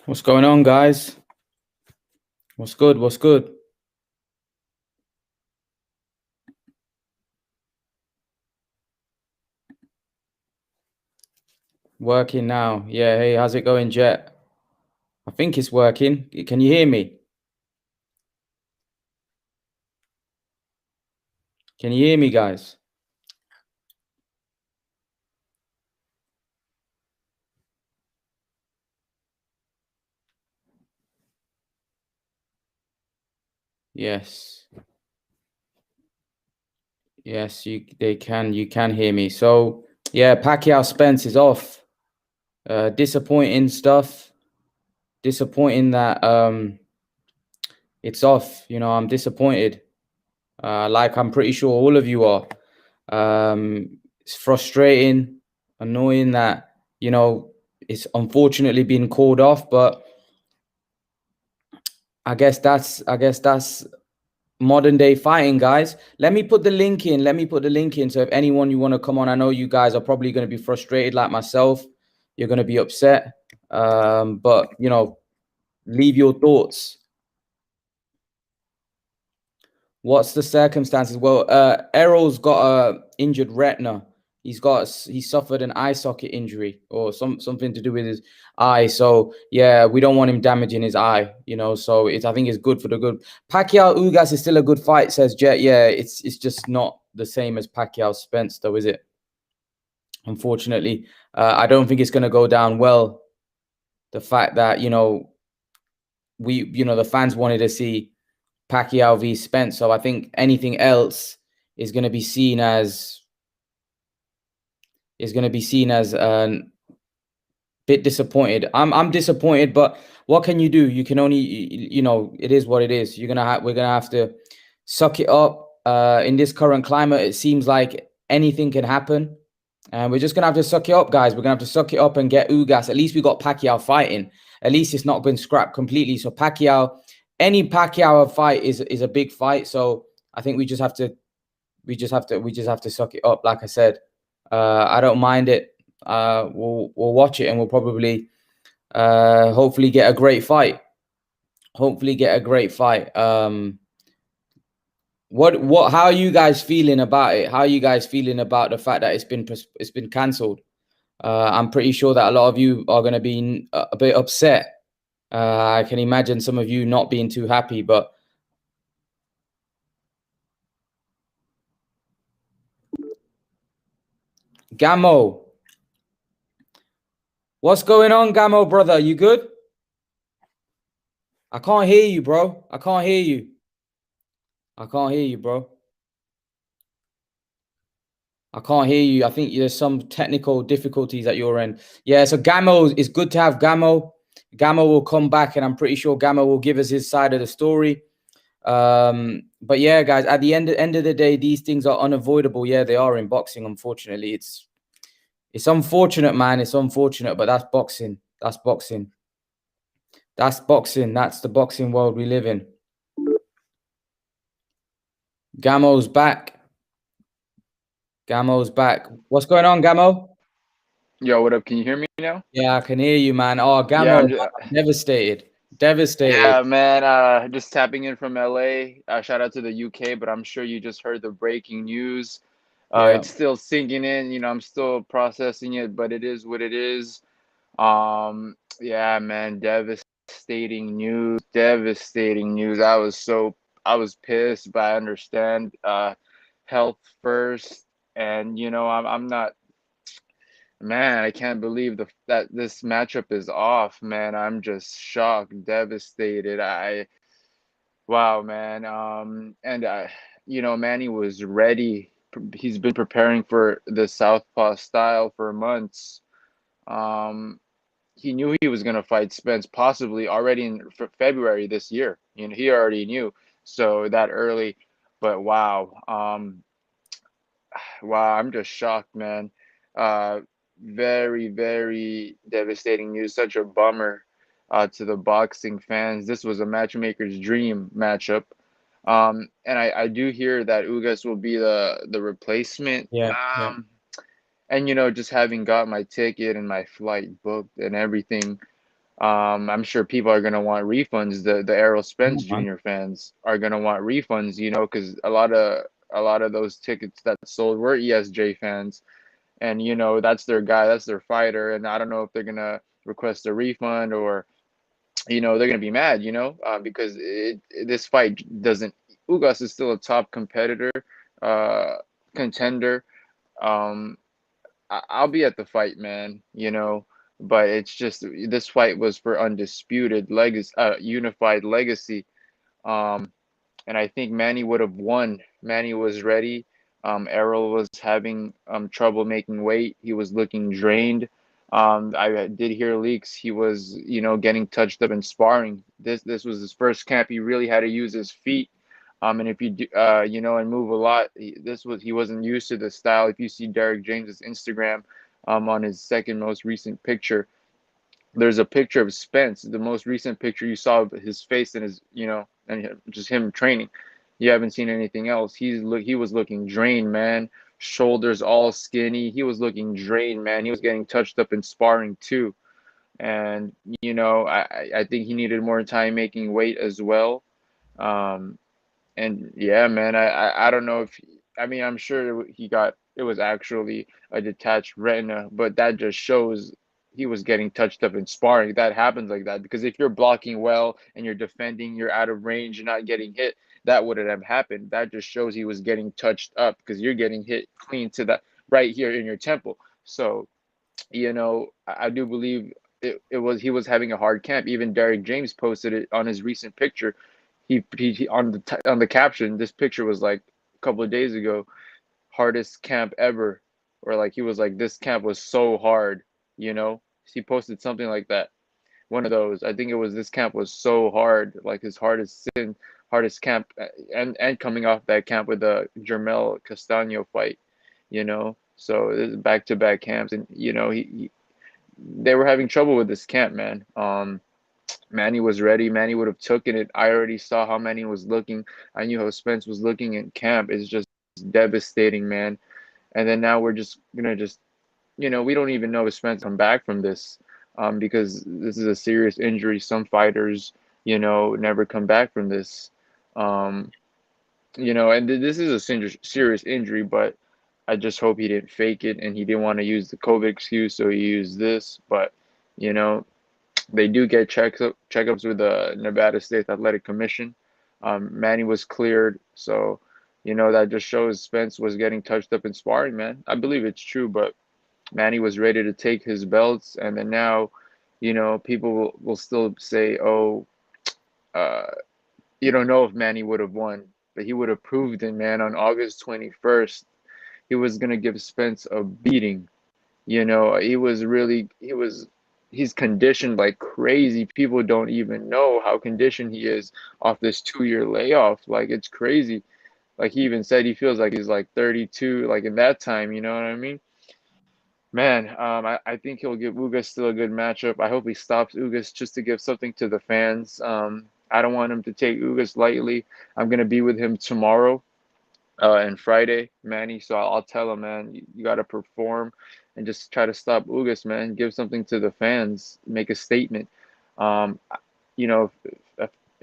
What's going on, guys? What's good? What's good? Working now. Yeah, hey, how's it going, Jet? I think it's working. Can you hear me? Can you hear me, guys? Yes. Yes, you can hear me. So, yeah, Pacquiao Spence is off. Disappointing stuff. Disappointing that it's off. I'm disappointed. Like I'm pretty sure all of you are. It's frustrating, annoying that, it's unfortunately been called off, but I guess that's modern day fighting, guys. Let me put the link in. So if anyone you want to come on, I know you guys are probably going to be frustrated like myself. You're going to be upset. But leave your thoughts. What's the circumstances? Well, Errol's got a injured retina. He suffered an eye socket injury or something to do with his eye. So yeah, we don't want him damaging his eye. So I think it's good for the good. Pacquiao Ugas is still a good fight, says Jet. Yeah, it's just not the same as Pacquiao Spence, though, is it? Unfortunately, I don't think it's going to go down well. The fact that the fans wanted to see Pacquiao v Spence. So I think anything else is going to be seen as a bit disappointed. I'm disappointed, but what can you do? You can only it is what it is. We're gonna have to suck it up. In this current climate, it seems like anything can happen, and we're just gonna have to suck it up, guys. We're gonna have to suck it up and get Ugas. At least we got Pacquiao fighting. At least it's not been scrapped completely. So any Pacquiao fight is a big fight. So I think we just have to suck it up. Like I said, I don't mind it. We'll watch it and we'll probably hopefully get a great fight. How are you guys feeling about it? How are you guys feeling about the fact that it's been cancelled? I'm pretty sure that a lot of you are going to be a bit upset. I can imagine some of you not being too happy, but Gamo, what's going on, Gamo brother? You good? I can't hear you, bro. I can't hear you. Bro. I can't hear you. I think there's some technical difficulties at your end. Yeah, so Gamo, it's good to have Gamo. Gamo will come back, and I'm pretty sure Gamo will give us his side of the story. But yeah, guys, at the end of the day, these things are unavoidable. Yeah, they are in boxing. Unfortunately, it's unfortunate, man. It's unfortunate, but that's boxing. That's boxing. That's boxing. That's the boxing world we live in. Gamo's back. Gamo's back. What's going on, Gamo? Yo, what up? Can you hear me now? Yeah, I can hear you, man. Oh, Yeah, Gamo, devastated. Devastated. yeah, man. Just tapping in from LA. Shout out to the UK, but I'm sure you just heard the breaking news. Yeah. It's still sinking in. I'm still processing it, but it is what it is. Yeah, man. Devastating news. Devastating news. I was pissed, but I understand. Health first, and I'm not. Man, I can't believe that this matchup is off, man. I'm just shocked, devastated. Wow, man. Manny was ready. He's been preparing for the Southpaw style for months. Um, he knew he was gonna fight Spence possibly already in February this year. He already knew. So that early, but wow. Wow, I'm just shocked, man. Uh, Very, very devastating news. Such a bummer to the boxing fans. This was a matchmaker's dream matchup. And I do hear that Ugas will be the replacement. Yeah. Yeah. And just having got my ticket and my flight booked and everything, I'm sure people are gonna want refunds. The Errol Yeah, Spence man. Jr. fans are gonna want refunds, because a lot of those tickets that sold were ESJ fans, and that's their guy, that's their fighter, and I don't know if they're gonna request a refund, or they're gonna be mad, because this fight doesn't. Ugas is still a top competitor, uh, contender. Um, I'll be at the fight, man. But it's just this fight was for undisputed legacy, unified legacy. Um, and I think Manny would have won. Manny was ready. Errol was having trouble making weight. He was looking drained. I did hear leaks. He was, getting touched up in sparring. This was his first camp. He really had to use his feet. And if you do, and move a lot, he wasn't used to the style. If you see Derek James's Instagram, on his second most recent picture, there's a picture of Spence, the most recent picture you saw of his face and just him training. You haven't seen anything else. He was looking drained, man. Shoulders all skinny. He was looking drained, man. He was getting touched up in sparring too. And I think he needed more time making weight as well. Um, and yeah, man, I don't know if I mean, I'm sure it was actually a detached retina, but that just shows he was getting touched up in sparring. That happens like that because if you're blocking well and you're defending, you're out of range, you're not getting hit, that wouldn't have happened. That just shows he was getting touched up because you're getting hit clean to that right here in your temple. So, I do believe he was having a hard camp. Even Derek James posted it on his recent picture. He on the caption, this picture was like a couple of days ago, hardest camp ever, or like he was like this camp was so hard, you know. He posted something like that. One of those. I think it was this camp was so hard, like his hardest camp, and coming off that camp with the Jermel Castano fight, you know. So back to back camps, and they were having trouble with this camp, man. Manny was ready. Manny would have taken it. I already saw how Manny was looking. I knew how Spence was looking in camp. It's just devastating, man. And then now we're just gonna we don't even know if Spence come back from this, because this is a serious injury. Some fighters, never come back from this. Um, and this is a serious injury, but I just hope he didn't fake it and he didn't want to use the COVID excuse, so he used this. But you know, they do get checkups with the Nevada State Athletic Commission. Manny was cleared, so that just shows Spence was getting touched up in sparring, man. I believe it's true, but Manny was ready to take his belts, and then now, people will still say, "Oh, uh, you don't know if Manny would have won, but he would have proved it, man. On August 21st, he was gonna give Spence a beating. He's conditioned like crazy. People don't even know how conditioned he is off this 2 year layoff. Like it's crazy. Like he even said he feels like he's like 32, like in that time, you know what I mean? Man, I think he'll give Ugas still a good matchup. I hope he stops Ugas just to give something to the fans. I don't want him to take Ugas lightly. I'm gonna be with him tomorrow, and Friday, Manny. So I'll tell him, man, you got to perform and just try to stop Ugas, man. Give something to the fans, make a statement. Um, if,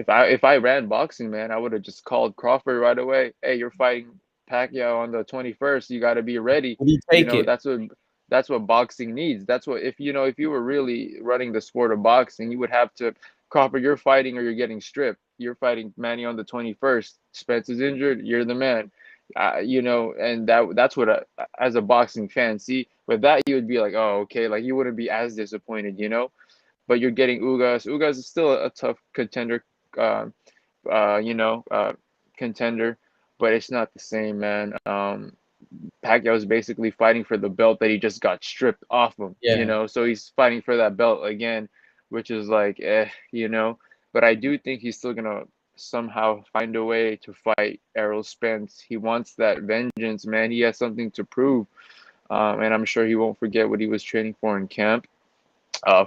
if I ran boxing, man, I would have just called Crawford right away. Hey, you're fighting Pacquiao on the 21st. You got to be ready. Would he You take know, it? that's what boxing needs. That's what if you were really running the sport of boxing, you would have to Crawford, you're fighting or you're getting stripped. You're fighting Manny on the 21st. Spence is injured. You're the man. And that's what as a boxing fan, see, with that you would be like, oh, okay, like you wouldn't be as disappointed. But you're getting Ugas. Ugas is still a tough contender, uh, uh, you know, uh, contender, but it's not the same, man. Pacquiao is basically fighting for the belt that he just got stripped off him, Yeah. so he's fighting for that belt again, which is like, But I do think he's still gonna somehow find a way to fight Errol Spence. He wants that vengeance, man. He has something to prove, and I'm sure he won't forget what he was training for in camp,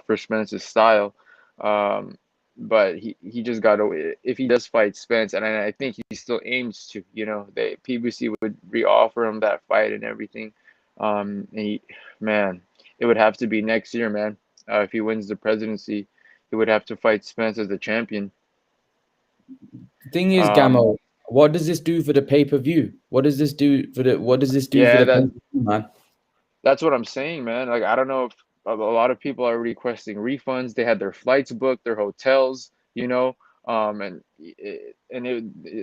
for Spence's style. Um, but he just got to, if he does fight Spence, and I think he still aims to, the PBC would reoffer him that fight and everything. And man, it would have to be next year, man. If he wins the presidency, He would have to fight Spence as the champion. The thing is, Um, Gamo, what does this do for the pay-per-view? What does this do for yeah, the that pay-per-view, man? that's what I'm saying, man. Like, I don't know if a lot of people are requesting refunds. They had their flights booked, their hotels,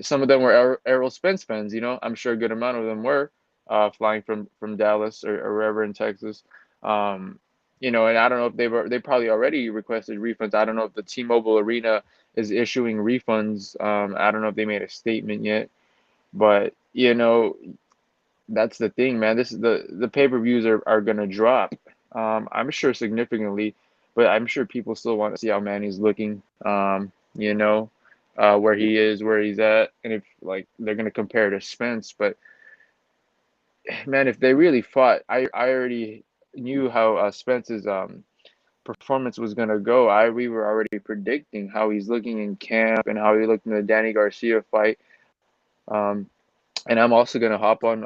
some of them were Errol Spence fans. I'm sure a good amount of them were flying from Dallas or wherever in Texas. Um, and I don't know if they probably already requested refunds. I don't know if the T-Mobile Arena is issuing refunds. I don't know if they made a statement yet, but that's the thing, man. This is the pay-per-views are gonna drop. I'm sure significantly, but I'm sure people still want to see how Manny's looking. Where he is, where he's at, and if like they're gonna compare to Spence. But man, if they really fought, I already knew how Spence's performance was gonna go. We were already predicting how he's looking in camp and how he looked in the Danny Garcia fight. Um, And I'm also gonna hop on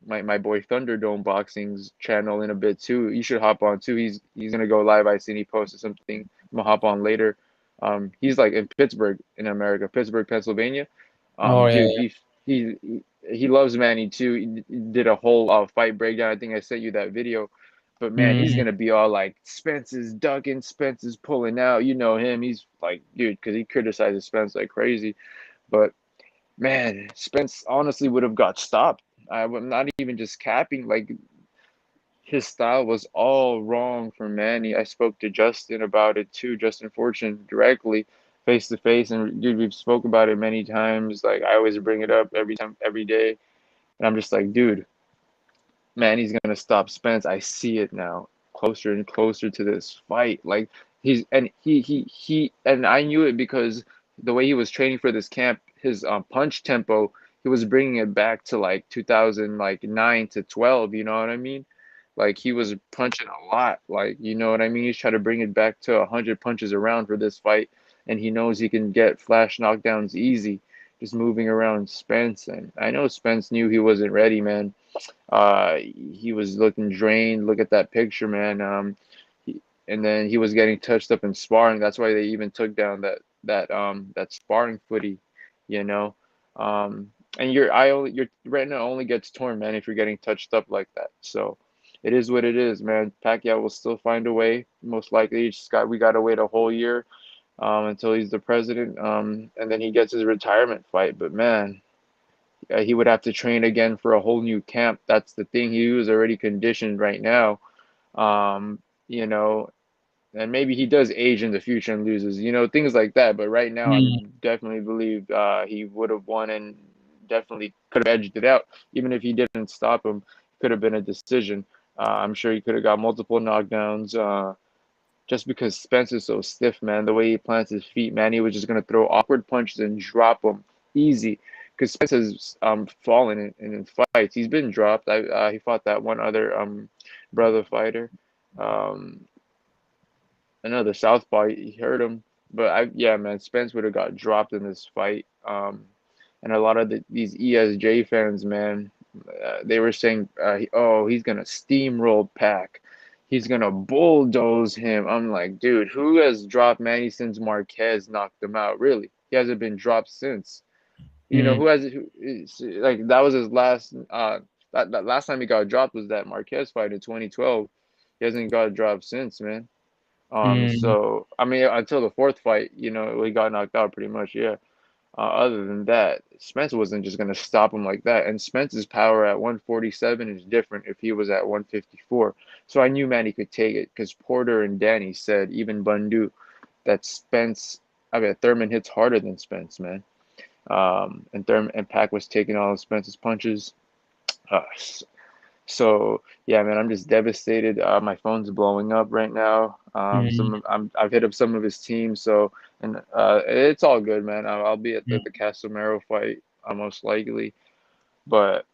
my boy Thunderdome Boxing's channel in a bit too. You should hop on too. He's gonna go live. I seen he posted something. I'm gonna hop on later. He's like in Pittsburgh in America, Pittsburgh, Pennsylvania. Oh yeah, Dude, he he loves Manny too. He did a whole fight breakdown. I think I sent you that video. But man, he's yeah. gonna be all like Spence is ducking, Spence is pulling out. You know him. He's like, dude, because he criticizes Spence like crazy. But man, Spence honestly would have got stopped. I'm not even just capping. Like his style was all wrong for Manny. I spoke to Justin about it too, Justin Fortune directly, face to face, and dude, we've spoke about it many times. Like I always bring it up every time, every day, and I'm just like, dude, Manny's gonna stop Spence. I see it now, closer and closer to this fight. Like and I knew it because the way he was training for this camp, his punch tempo, he was bringing it back to like 2000, like 9 to 12. You know what I mean? Like he was punching a lot. Like you know what I mean? He's trying to bring it back to 100 punches around for this fight, and he knows he can get flash knockdowns easy, just moving around Spence. And I know Spence knew he wasn't ready, man. He was looking drained. Look at that picture, man. And then he was getting touched up in sparring. That's why they even took down that sparring footy, you know. Um, and your retina only gets torn, man, if you're getting touched up like that. So it is what it is, man. Pacquiao will still find a way. Most likely, we got to wait a whole year until he's the president, and then he gets his retirement fight. But man, he would have to train again for a whole new camp. That's the thing. He was already conditioned right now. Um, you know, and maybe he does age in the future and loses, things like that. But right now, I Mm, definitely believe he would have won and definitely could have edged it out. Even if he didn't stop him, it could have been a decision. I'm sure he could have got multiple knockdowns. Just because Spence is so stiff, man, the way he plants his feet, man, he was just gonna throw awkward punches and drop them easy. Because Spence has fallen in fights. He's been dropped. He fought that one other brother fighter, um, another southpaw. He hurt him, but yeah, man, Spence would have got dropped in this fight. And a lot of these ESJ fans, man, they were saying, "Oh, he's gonna steamroll Pac. He's gonna bulldoze him." I'm like, dude, who has dropped Manny since Marquez knocked him out? Really, he hasn't been dropped since. mm, Like that was his last. That last time he got dropped was that Marquez fight in 2012. He hasn't got dropped since, man. mm. So I mean, until the fourth fight, he got knocked out pretty much. Yeah. Other than that, Spence wasn't just gonna stop him like that. And Spence's power at 147 is different if he was at 154. So I knew Manny could take it because Porter and Danny said, even Bundu, that Thurman hits harder than Spence, man. And Pac was taking all of Spence's punches. Uh, so yeah, man, I'm just devastated. My phone's blowing up right now. Mm, I've hit up some of his teams, so and it's all good, man. I'll be at the Casamero fight, most likely, but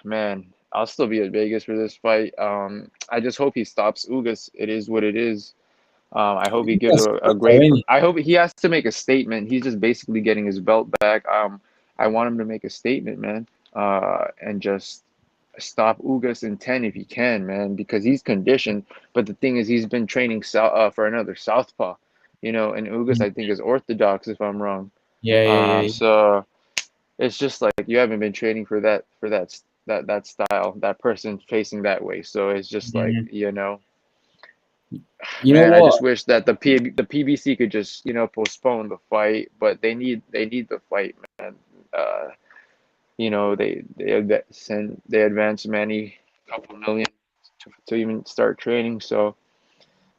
man, I'll still be at Vegas for this fight. I just hope he stops Ugas. It is what it is. I hope he gives That's a good though, great. ain't I hope he has to make a statement. He's just basically getting his belt back. I want him to make a statement, man, and just stop Ugas in 10 if he can, man, because he's conditioned. But the thing is, he's been training for another southpaw. and Ugas Mm. I think is orthodox if I'm wrong. Yeah, yeah, yeah, yeah. So it's just like you haven't been training for that style, that person facing that way. So it's just like, Mhm. You know man, I just what? wish that the PBC could just postpone the fight, but they need the fight, man. Uh, they advance Manny a couple million to even start training. So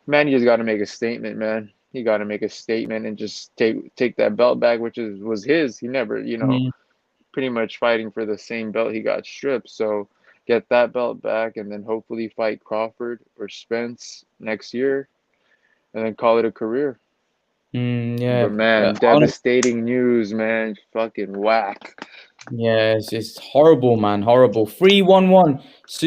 Manny just got to make a statement, man. He got to make a statement and just take that belt back, which was his. He never, Mm, pretty much fighting for the same belt he got stripped. So get that belt back and then hopefully fight Crawford or Spence next year and then call it a career. yeah. But man, devastating news, man. Fucking whack. Yeah, it's horrible, man. Horrible. 3-1-1.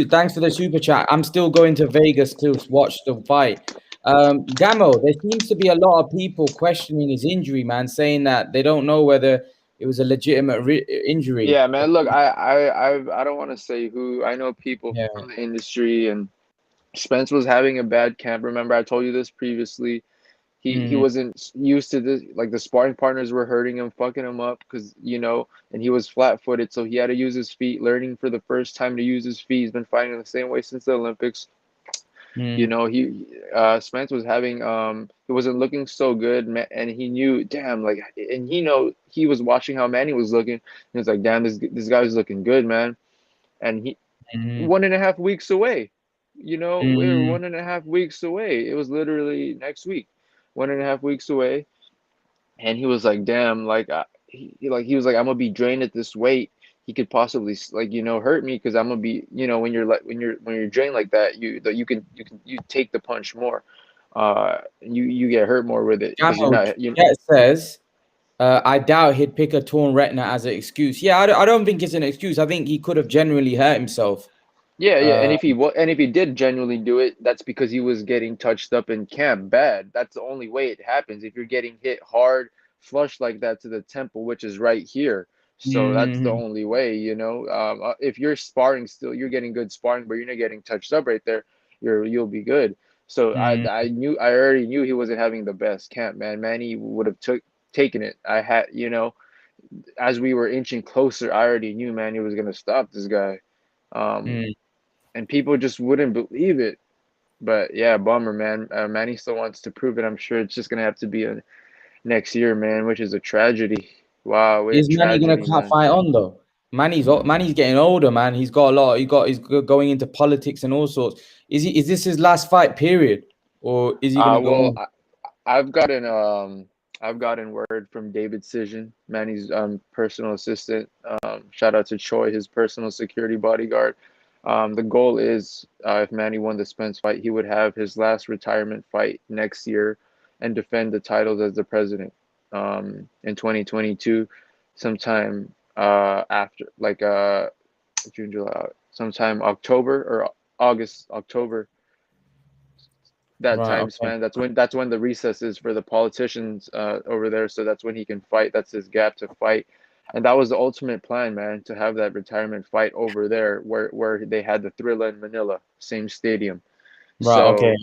Thanks for the super chat. I'm still going to Vegas to watch the fight. Gamo, there seems to be a lot of people questioning his injury, man, saying that they don't know whether it was a legitimate injury. Yeah, man. Look, I don't want to say who. I know people Yeah. from the industry, and Spence was having a bad camp. Remember, I told you this previously. He Mm, wasn't used to this. Like the sparring partners were hurting him, fucking him up, because and he was flat-footed, so he had to use his feet. Learning for the first time to use his feet. He's been fighting the same way since the Olympics. mm, He Spence was having he wasn't looking so good, and he knew, damn, like, and he was watching how Manny was looking. And he was like, damn, this guy's looking good, man. And he mm, 1.5 weeks away. We're mm, 1.5 weeks away. It was literally next week, 1.5 weeks away. And he was like, "Damn!" Like he was like, "I'm gonna be drained at this weight. He could possibly like hurt me because I'm gonna be when you're like when you're drained like that, you take the punch more, you get hurt more with it because you're Gamo, not chat says, I doubt he'd pick a torn retina as an excuse. Yeah, I don't think it's an excuse. I think he could have genuinely hurt himself. Yeah, yeah, Uh, and if he did genuinely do it, that's because he was getting touched up in camp bad. That's the only way it happens. If you're getting hit hard, flush like that to the temple, which is right here, so that's the mhm, only way. If you're sparring still, you're getting good sparring, but you're not getting touched up right there, you'll be good. So mhm, I already knew he wasn't having the best camp, man. Manny would have taken it. I had, as we were inching closer, I already knew Manny was gonna stop this guy. Um, mm. and people just wouldn't believe it. But yeah, bummer, man. Manny still wants to prove it. I'm sure it's just gonna have to be a next year, man, which is a tragedy. Wow, what a Is Manny gonna tragedy, man. fight on though? Manny's getting older, man. He's got a lot. He's going into politics and all sorts. Is this his last fight period, or is he gonna go Well, on? I've gotten word from David Cision, Manny's personal assistant. Shout out to Choi, his personal security bodyguard. The goal is, if Manny won the Spence fight, he would have his last retirement fight next year and defend the titles as the president in 2022, sometime after, like, June, July, sometime October or August, October, that Right. time Okay. span. That's when the recess is for the politicians over there. So that's when he can fight. That's his gap to fight, and that was the ultimate plan, man, to have that retirement fight over there, where they had the Thrilla in Manila, same stadium. Right. Okay.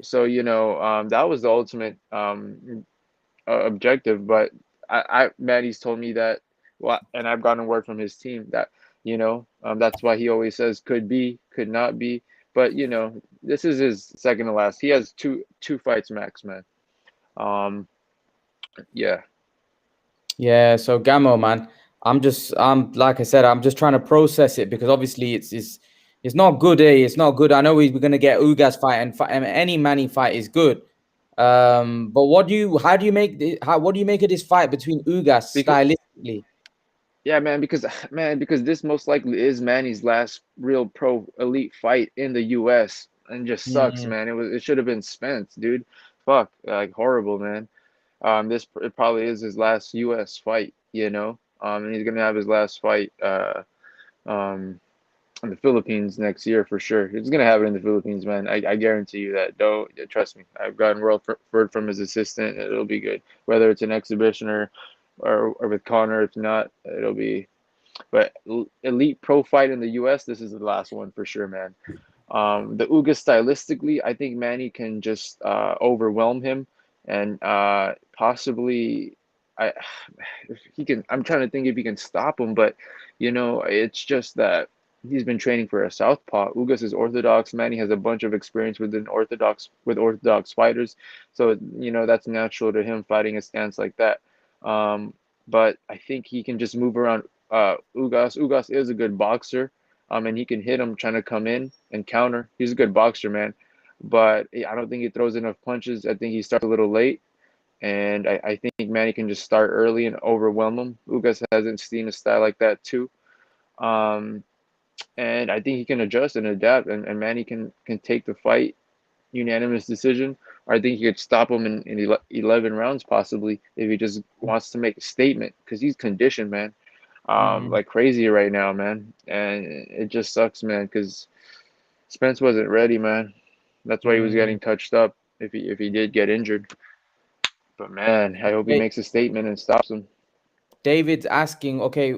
So that was the ultimate objective. But Maddie's told me that, well, and I've gotten word from his team that that's why he always says could be, could not be. But this is his second to last. He has two fights max, man. Um, yeah, Yeah. So Gamo, man, I'm like I said, I'm just trying to process it because obviously it's not good. It's not good. I know we're gonna get Ugas fight and fight, and any Manny fight is good. But how do you make what do you make of this fight between Ugas because stylistically? yeah, man, because this most likely is Manny's last real pro elite fight in the U.S. and just sucks, Mm, man. It should have been Spence, dude. Fuck, like horrible, man. It probably is his last U.S. fight, and he's gonna have his last fight um, in the Philippines next year for sure. He's gonna have it in the Philippines, man. I guarantee you that. Don't trust me. I've gotten word from his assistant. It'll be good, whether it's an exhibition or with Connor. If not, it'll be. But elite pro fight in the U.S. This is the last one for sure, man. The Uga stylistically, I think Manny can just overwhelm him and possibly I if he can. I'm trying to think if he can stop him, but it's just that he's been training for a southpaw. Ugas is orthodox. Manny has a bunch of experience with orthodox fighters, so that's natural to him fighting a stance like that. Um, but I think he can just move around Ugas. Ugas is a good boxer, and he can hit him trying to come in and counter. He's a good boxer, man, but I don't think he throws enough punches. I think he starts a little late, and I think Manny can just start early and overwhelm him. Ugas hasn't seen a style like that too. Um, and I think he can adjust and adapt, and Manny can take the fight unanimous decision. Or I think he could stop him in 11 rounds possibly if he just wants to make a statement because he's conditioned, man, Mm, like crazy right now, man. And it just sucks, man, because Spence wasn't ready, man. That's why he was mm. getting touched up if he did get injured. But man, I hope he Hey, makes a statement and stops him. David's asking, okay,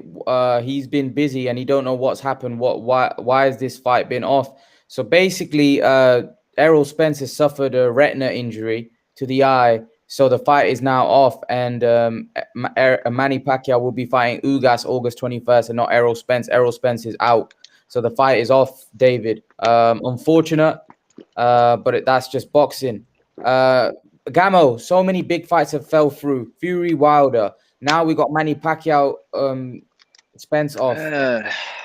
he's been busy and he don't know what's happened. Why has this fight been off? So basically, Errol Spence has suffered a retina injury to the eye, so the fight is now off. And Manny Pacquiao will be fighting Ugas August 21st, and not Errol Spence. Errol Spence is out, so the fight is off. David, unfortunate, that's just boxing. Gamo, so many big fights have fell through. Fury, Wilder. Now we got Manny Pacquiao, Spence off. Uh,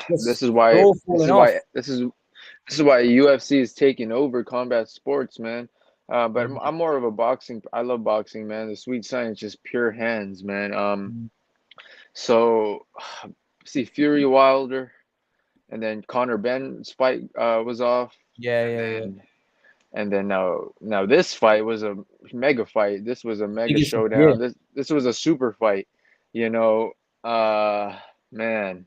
Just this is they're why all this falling is off. why this is why UFC is taking over combat sports, man. But Mhm. I'm more of a boxing. I love boxing, man. The sweet science, just pure hands, man. So see Fury Wilder, and then Conor Ben's fight was off, Yeah, and yeah, yeah. then now this fight was a mega fight. This was a mega Biggest of the year. showdown. This was a super fight, you know. Man,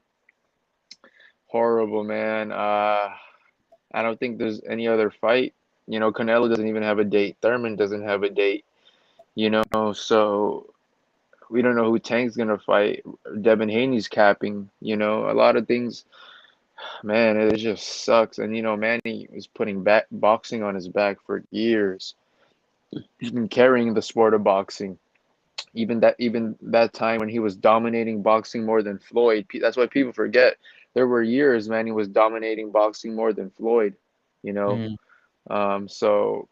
horrible, man. I don't think there's any other fight. Canelo doesn't even have a date. Thurman doesn't have a date. So we don't know who Tank's gonna fight. Devin Haney's capping. A lot of things. Man, it just sucks. And Manny was putting back boxing on his back for years. He's been carrying the sport of boxing. Even that time when he was dominating boxing more than Floyd. That's why people forget. There were years Manny was dominating boxing more than Floyd. You know. Mm. So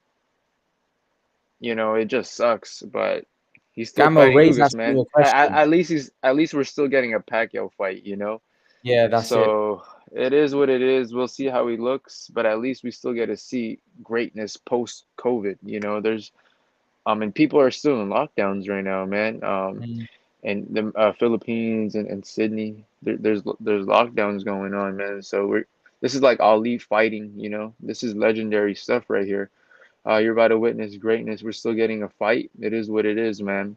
it just sucks, but he's still Gamo, fighting Ray's Ugas, asking you man. a question. At least we're still getting a Pacquiao fight. Yeah, that's it. So it is what it is. We'll see how he looks, but at least we still get to see greatness post COVID. There's and people are still in lockdowns right now, man. Mm. And the Philippines and Sydney, there's lockdowns going on, man. So this is like Ali fighting. This is legendary stuff right here. You're about to witness greatness. We're still getting a fight. It is what it is, man.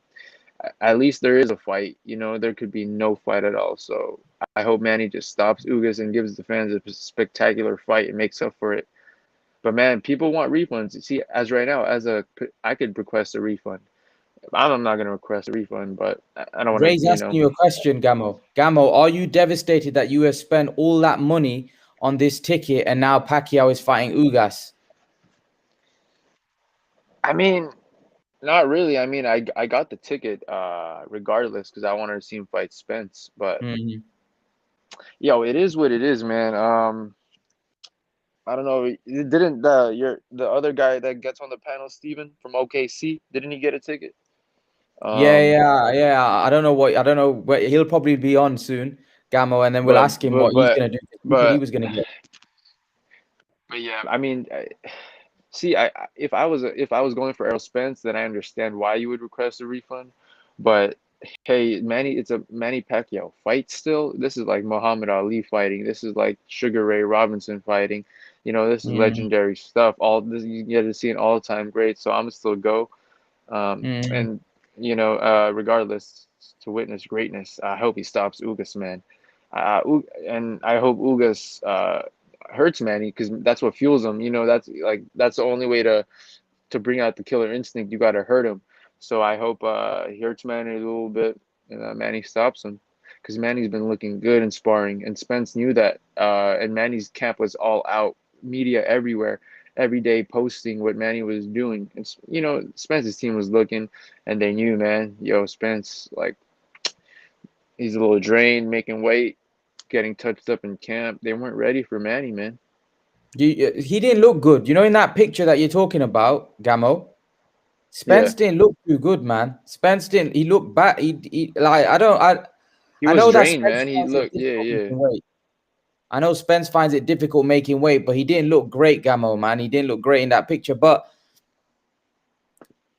At least there is a fight. There could be no fight at all. So I hope Manny just stops Ugas and gives the fans a spectacular fight and makes up for it. But man, people want refunds. See, as right now, I could request a refund. I'm not gonna request a refund, but I don't want Ray's to. asking you a question, Gamo. Gamo, are you devastated that you have spent all that money on this ticket and now Pacquiao is fighting Ugas? I mean, not really. I mean, I got the ticket regardless because I wanted to see him fight Spence. But Mhm. it is what it is, man. I don't know. Didn't the other guy that gets on the panel, Steven from OKC, didn't he get a ticket? Yeah, Um, yeah, yeah. I don't know where he'll probably be on soon, Gamo, and then we'll but ask him but what he's but gonna do. He said he but was gonna get. but yeah. I mean, see, if I was going for Errol Spence, then I understand why you would request a refund. But hey, it's a Manny Pacquiao fight still. This is like Muhammad Ali fighting. This is like Sugar Ray Robinson fighting. This is Mm, legendary stuff. All this you get to see an all-time great. So I'm gonna still go. mm. And regardless, to witness greatness, I hope he stops Ugas, man. And I hope Ugas hurts Manny because that's what fuels him. That's the only way to bring out the killer instinct. You got to hurt him. So I hope he hurts Manny a little bit and Manny stops him because Manny's been looking good in sparring, and Spence knew that. And Manny's camp was all out, media everywhere. every day posting what Manny was doing. It's Spence's team was looking, and they knew, man. Yo, Spence, like he's a little drained, making weight, getting touched up in camp. They weren't ready for Manny, man. He didn't look good. You know, in that picture that you're talking about, Gamo, Yeah, Spence didn't look too good, man. Spence didn't. He looked bad. He like I don't. he I was know that drained, Spence man. He finds it looked, yeah, difficult yeah. making weight. I know Spence finds it difficult making weight, but he didn't look great, Gamo, man. He didn't look great in that picture. But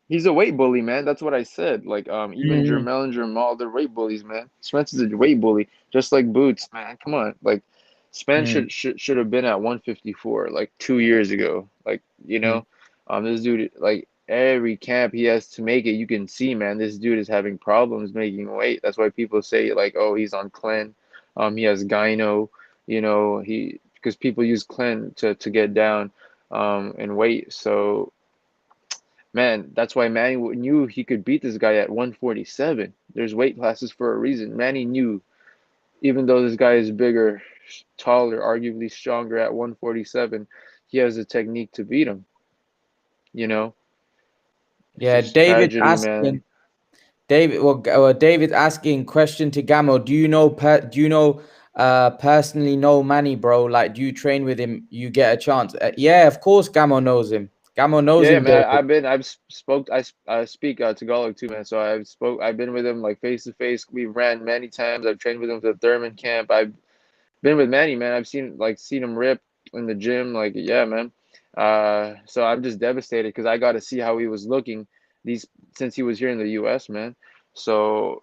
He's a weight bully, man. That's what I said. Like, even mm, Jermel and Jermal, they're weight bullies, man. Spence is a weight bully, just like Boots, man. Come on, like, Spence mm, should have been at 154 like 2 years ago. Like, mm, this dude, like every camp he has to make it, you can see, man, this dude is having problems making weight. That's why people say like, oh, he's on clean. He has gyno. He because people use clean to get down, in weight. So man, that's why Manny knew he could beat this guy at 147. There's weight classes for a reason. Manny knew, even though this guy is bigger, taller, arguably stronger at 147, he has a technique to beat him. You know, it's yeah, just tragedy, man. David asking question to Gamo. Do you know personally know Manny, bro? Like, do you train with him? You get a chance. Yeah, of course, Gamo knows him. Gamo knows Yeah, him, man. David. I speak Tagalog too, man. So I've been with him like face to face. We've ran many times. I've trained with him to the Thurman camp. I've been with Manny, man. I've seen him rip in the gym. Like, yeah, man. So I'm just devastated because I got to see how he was looking these since he was here in the U.S., man. So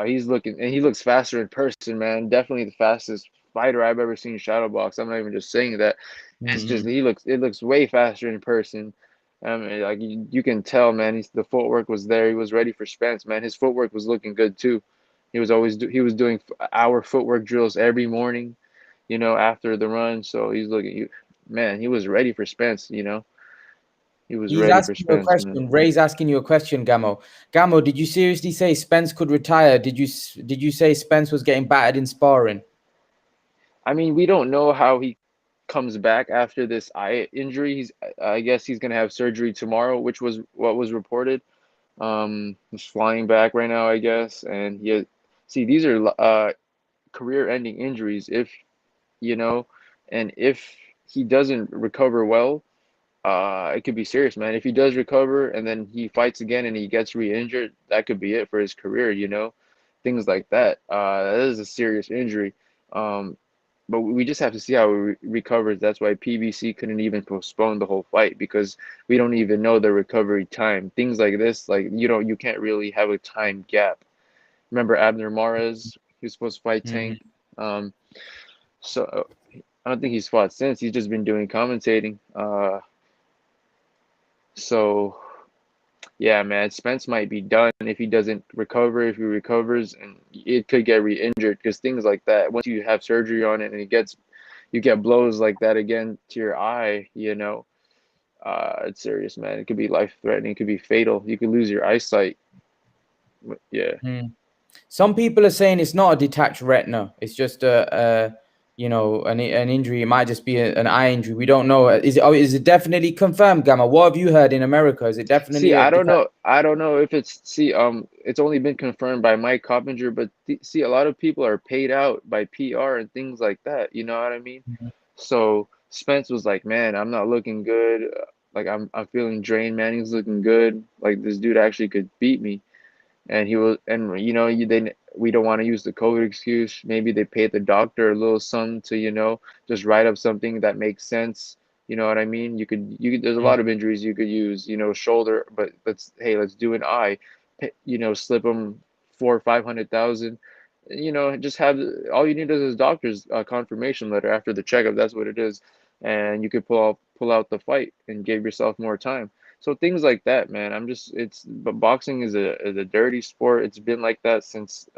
he's looking and he looks faster in person, man. Definitely the fastest fighter I've ever seen shadow box. I'm not even just saying that. It's just Mm-mm. it looks way faster in person. I mean, like you can tell, man. The footwork was there. He was ready for Spence, man. His footwork was looking good too. He was doing hour footwork drills every morning, after the run. So man, he was ready for Spence, he was He's ready for asking you a Spence, man. question. Ray's asking you a question, Gamo. Gamo, did you seriously say Spence could retire? Did you say Spence was getting battered in sparring? I mean, we don't know how he comes back after this eye injury. I guess he's gonna have surgery tomorrow, which was what was reported. He's flying back right now, I guess, and see, these are career-ending injuries. If you know, and if he doesn't recover well, it could be serious, man. If he does recover and then he fights again and he gets re-injured, that could be it for his career. Things like that. That is a serious injury. Um, but we just have to see how he recovers. That's why PBC couldn't even postpone the whole fight because we don't even know the recovery time. Things like this, like you can't really have a time gap. Remember Abner Mares? He was supposed to fight Mm. Tank. Um, so I don't think he's fought since. He's just been doing commentating. So yeah, man, Spence might be done if he doesn't recover. If he recovers, and it could get re-injured because things like that. Once you have surgery on it and you get blows like that again to your eye, it's serious, man. It could be life-threatening. It could be fatal. You could lose your eyesight. Yeah. Mm. Some people are saying it's not a detached retina. It's just an injury. It might just be an eye injury. We don't know. Is it? Oh, is it definitely confirmed, Gamma? What have you heard in America? Is it definitely See, a I don't detached? know. I don't know if it's only been confirmed by Mike Coppinger, but see, a lot of people are paid out by PR and things like that. You know what I mean? So Spence was like, "Man, I'm not looking good. Like I'm feeling drained. Manning's looking good. Like this dude actually could beat me." And he was, and we don't want to use the COVID excuse. Maybe they paid the doctor a little sum to just write up something that makes sense. You know what I mean? There's a lot of injuries you could use. Shoulder, but let's do an eye. Slip them 400,000 or 500,000. Just have all you need is a doctor's confirmation letter after the checkup. That's what it is, and you could pull out the fight and give yourself more time. So things like that, man. But boxing is a dirty sport. It's been like that since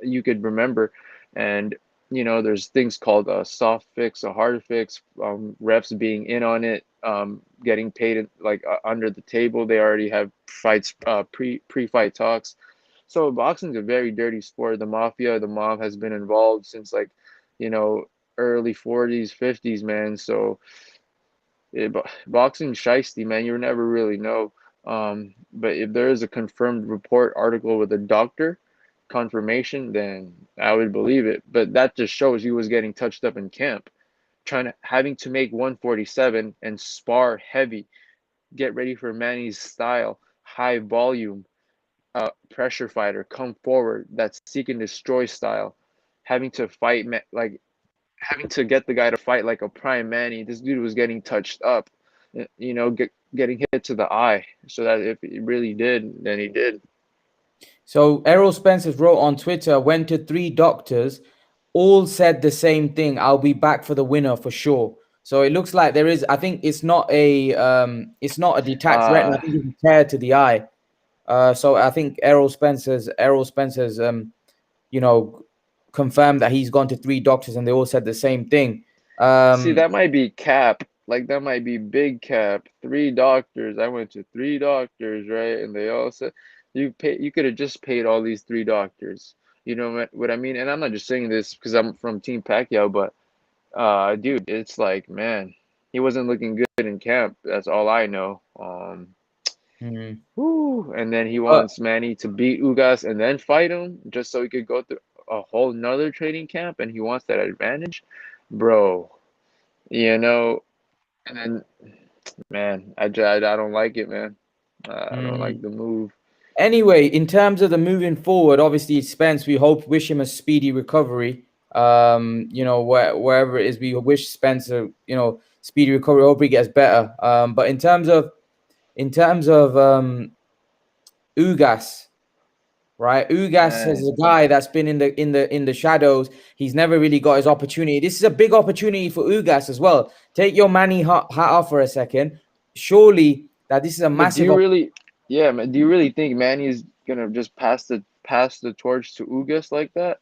you could remember, and there's things called a soft fix, a hard fix. Refs being in on it, getting paid like under the table. They already have fights, pre-fight talks. So boxing's a very dirty sport. The mafia, the mob has been involved since like, you know, early 40s, 50s, man. So Boxing shiesty, man. You never really know. But if there is a confirmed report article with a doctor confirmation, then I would believe it. But that just shows he was getting touched up in camp, having to make 147 and spar heavy, get ready for Manny's style, high volume, pressure fighter, come forward, that seek and destroy style, having to fight like having to get the guy to fight like a prime Manny. This dude was getting touched up, getting hit to the eye, so that if he really did, then he did. So Errol Spencer wrote on Twitter, went to 3 doctors, all said the same thing. I'll be back for the winner for sure. So it looks like there is. I think it's not a detached retina. I Uh, think it's a tear to the eye. So I think Errol Spencer's you know confirmed that he's gone to 3 doctors and they all said the same thing. See, Um, that might be cap. Like that might be big cap. 3 doctors. I went to 3 doctors, right? And they all said you could have just paid all these 3 doctors. You know what I mean? And I'm not just saying this because I'm from Team Pacquiao, but dude, it's like, man, he wasn't looking good in camp. That's all I know. mm, Whew. And then he but wants Manny to beat Ugas and then fight him just so he could go through a whole nother training camp, and he wants that advantage, bro. You know, and then, man, I don't like it, man. I don't like mm. the move. Anyway, in terms of the moving forward, obviously Spence, we wish him a speedy recovery. Wherever it is, we wish Spencer, speedy recovery. Hope he gets better. But in terms of Ugas, right? Ugas is Man, a guy that's been in the shadows. He's never really got his opportunity. This is a big opportunity for Ugas as well. Take your Manny hat off for a second. Surely that this is a but do massive you opportunity. really, yeah, man, do you really think Manny's gonna just pass the torch to Ugas like that?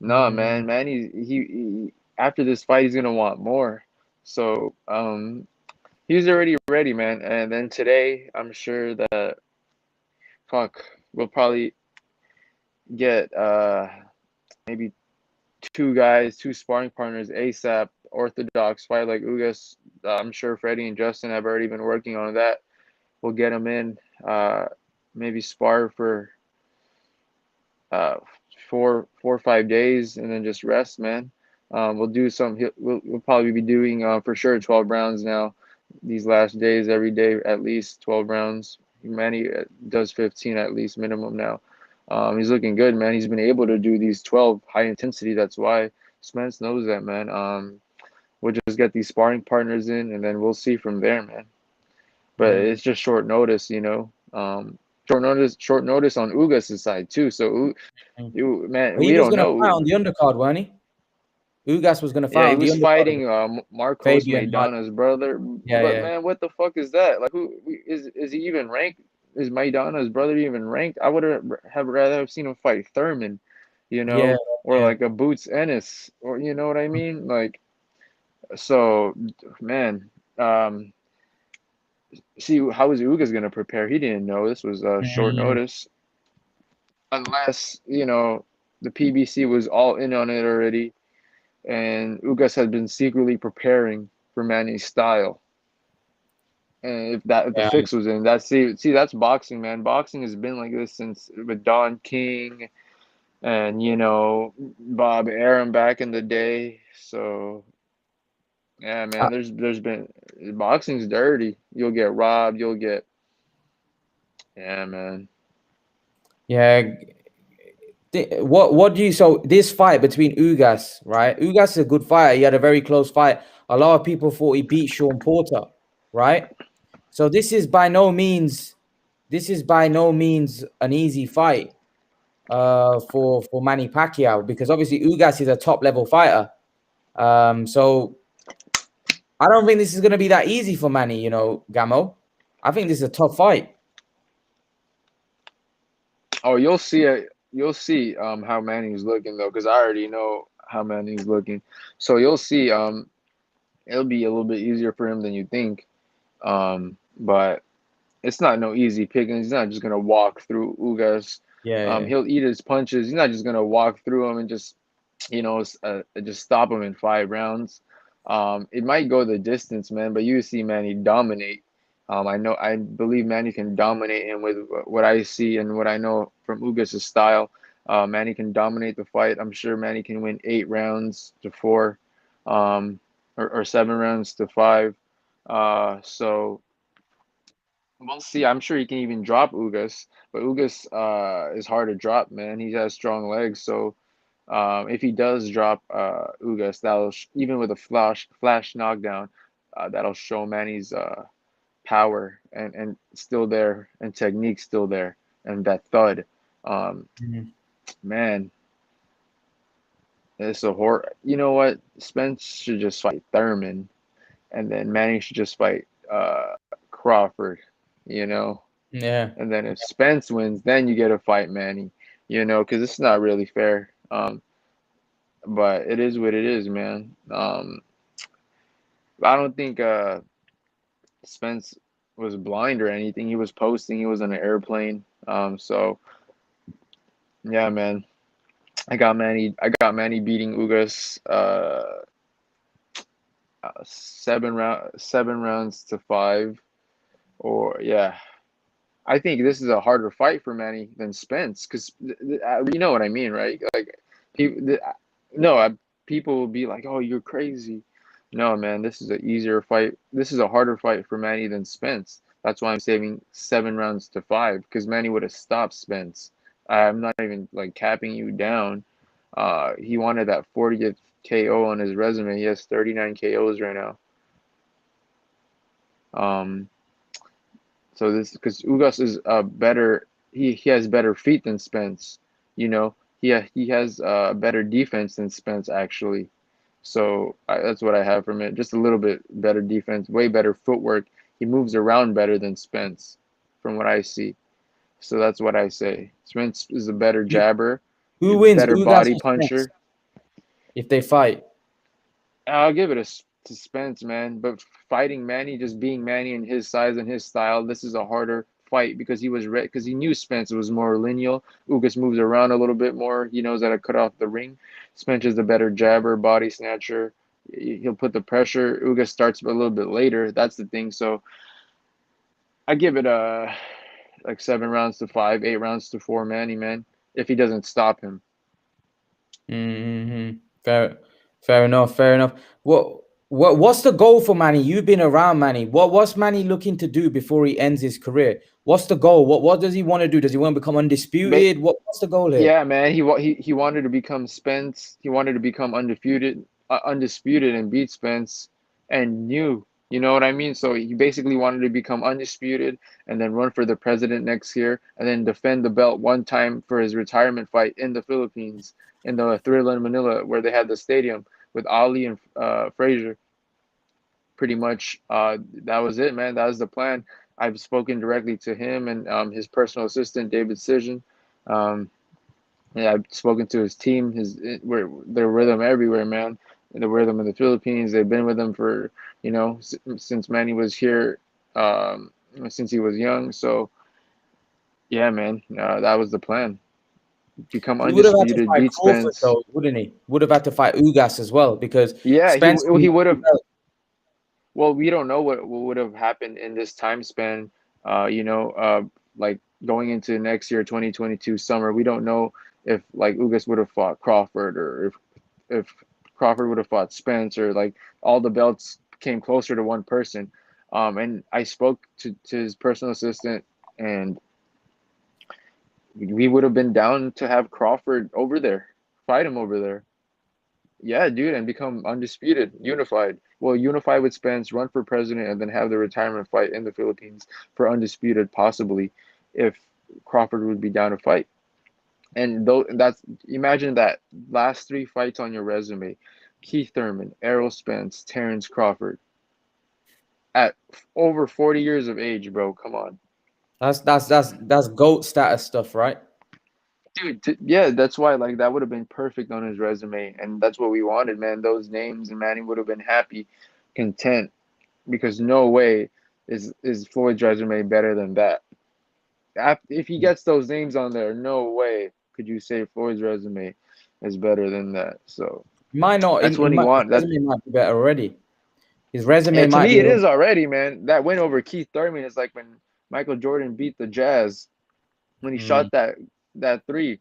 Nah, man, Manny's he after this fight he's gonna want more. So he's already ready, man. And then today I'm sure that fuck we'll probably get maybe 2 guys, 2 sparring partners ASAP, orthodox fight like Ugas. I'm sure Freddie and Justin have already been working on that. We'll get them in, maybe spar for uh, 4 or 5 days, and then just rest, man. We'll do some. We'll probably be doing for sure 12 rounds now. These last days, every day at least 12 rounds. Manny does 15 at least minimum now. He's looking good, man. He's been able to do these 12 high intensity. That's why Spence knows that, man. We'll just get these sparring partners in, and then we'll see from there, man. But Mm. it's just short notice, you know. Short notice on Ugas' side too. So Mm. you man, He we was don't going to fight know. on the undercard, weren't he? Ugas was going to Yeah, fight he on the was undercard. fighting Marcos Fabian Mad. Maidana's brother. Yeah, But yeah, man, what the fuck is that? Like, who is he even ranked? Is Maidana's brother even ranked? I would have rather have seen him fight Thurman, yeah, or yeah. like a Boots Ennis, or you know what I mean? Like, so, man, see how is Ugas gonna prepare? He didn't know this was short Mm, notice, unless the PBC was all in on it already, and Ugas had been secretly preparing for Manny's style. And if the yeah, fix was in, that's boxing, man. Boxing has been like this since with Don King and Bob Arum back in the day. So yeah, uh, man, there's been boxing's dirty. You'll get robbed. You'll get yeah, man. yeah. What do you so this fight between Ugas, right? Ugas is a good fighter. He had a very close fight. A lot of people thought he beat Sean Porter, right? So this is by no means an easy fight for Manny Pacquiao because obviously Ugas is a top level fighter. So I don't think this is going to be that easy for Manny, Gamo. I think this is a tough fight. Oh, you'll see it. You'll see how Manning's looking though, because I already know how Manning's looking. So you'll see it'll be a little bit easier for him than you think. But it's not no easy picking. He's not just gonna walk through Ugas. Yeah, He'll eat his punches. He's not just gonna walk through him and just just stop him in 5 rounds. It might go the distance, man, but you see Manny dominate. I believe Manny can dominate him with what I see and what I know from Ugas' style. Manny can dominate the fight. I'm sure Manny can win 8 rounds to 4, um, or 7 rounds to 5. So we'll see. I'm sure he can even drop Ugas, but Ugas is hard to drop, man. He has strong legs, so if he does drop Ugas, even with a flash knockdown, that'll show Manny's power and still there, and technique still there, and that thud. Um, Mhm. Man, it's a horror. You know what? Spence should just fight Thurman, and then Manny should just fight Crawford. You know, Yeah. and then if Spence wins, then you get to fight Manny. Because it's not really fair. But it is what it is, man. I don't think Spence was blind or anything. He was posting. He was on an airplane. So yeah, man. I got Manny. I got Manny beating Ugas. 7 rounds to 5. Or yeah, I think this is a harder fight for Manny than Spence, because you know what I mean, right? Like, people, no, people will be like, "Oh, you're crazy." No, man, this is an easier fight. This is a harder fight for Manny than Spence. That's why I'm saving 7 rounds to 5, because Manny would have stopped Spence. I'm not even like capping you down. He wanted that 40th KO on his resume. He has 39 KOs right now. Um, So this, because Ugas is better, he has better feet than Spence. He has better defense than Spence actually. So that's what I have from it. Just a little bit better defense, way better footwork. He moves around better than Spence, from what I see. So that's what I say. Spence is a better Who jabber, a who wins, better Ugas body or Spence, puncher. if they fight? I'll give it to Spence, man. But fighting Manny, just being Manny and his size and his style, this is a harder fight because because he knew Spence was more lineal. Ugas moves around a little bit more. He knows how to cut off the ring. Spence is a better jabber, body snatcher. He'll put the pressure. Ugas starts a little bit later. That's the thing. So I give it like 7 rounds to 5, 8 rounds to 4, Manny, man. If he doesn't stop him. Mm-hmm. Fair enough. Fair enough. What's the goal for Manny? You've been around Manny. What's Manny looking to do before he ends his career? What's the goal? What does he want to do? Does he want to become But undisputed? What's the goal here? yeah, man, he wanted to become Spence. He wanted to become undisputed and beat Spence, and new. You know what I mean? So he basically wanted to become undisputed and then run for the president next year, and then defend the belt one time for his retirement fight in the Philippines, in the Thrilla in Manila, where they had the stadium with Ali and Frazier. Pretty much, that was it, man. That was the plan. I've spoken directly to him and his personal assistant, David Cision. Um, yeah, I've spoken to his team. They're with him everywhere, man. They're with him in the Philippines. They've been with him for, since Manny was here, um, since he was young. So yeah, man, that was the plan. Become He would have had to undisputed, fight beat Crawford Spence. though, wouldn't he? Would have had to fight Ugas as well because Yeah, Spence. he would have. Well, we don't know what would have happened in this time span. Like going into next year, 2022 summer, we don't know if like Ugas would have fought Crawford, or if Crawford would have fought Spence, or like all the belts came closer to one person. And I spoke to his personal assistant, and we would have been down to have Crawford over there, fight him over there. Yeah, dude, and become undisputed, unified. Well, unify with Spence, run for president, and then have the retirement fight in the Philippines for undisputed, possibly, if Crawford would be down to fight. And though that's imagine that last 3 fights on your resume: Keith Thurman, Errol Spence, Terrence Crawford, at over 40 years of age, bro. Come on, That's GOAT status stuff, right? dude. Yeah, that's why like that would have been perfect on his resume, and that's what we wanted, man. Those names, and Manny would have been happy, content, because no way is Floyd's resume better than that. If he gets those names on there, no way could you say Floyd's resume is better than that. So. Might not. That's It what he might, his wants. That resume might be better already. His resume Yeah, to might me be. it is already, man. That win over Keith Thurman is like when Michael Jordan beat the Jazz when he Mm, shot that three.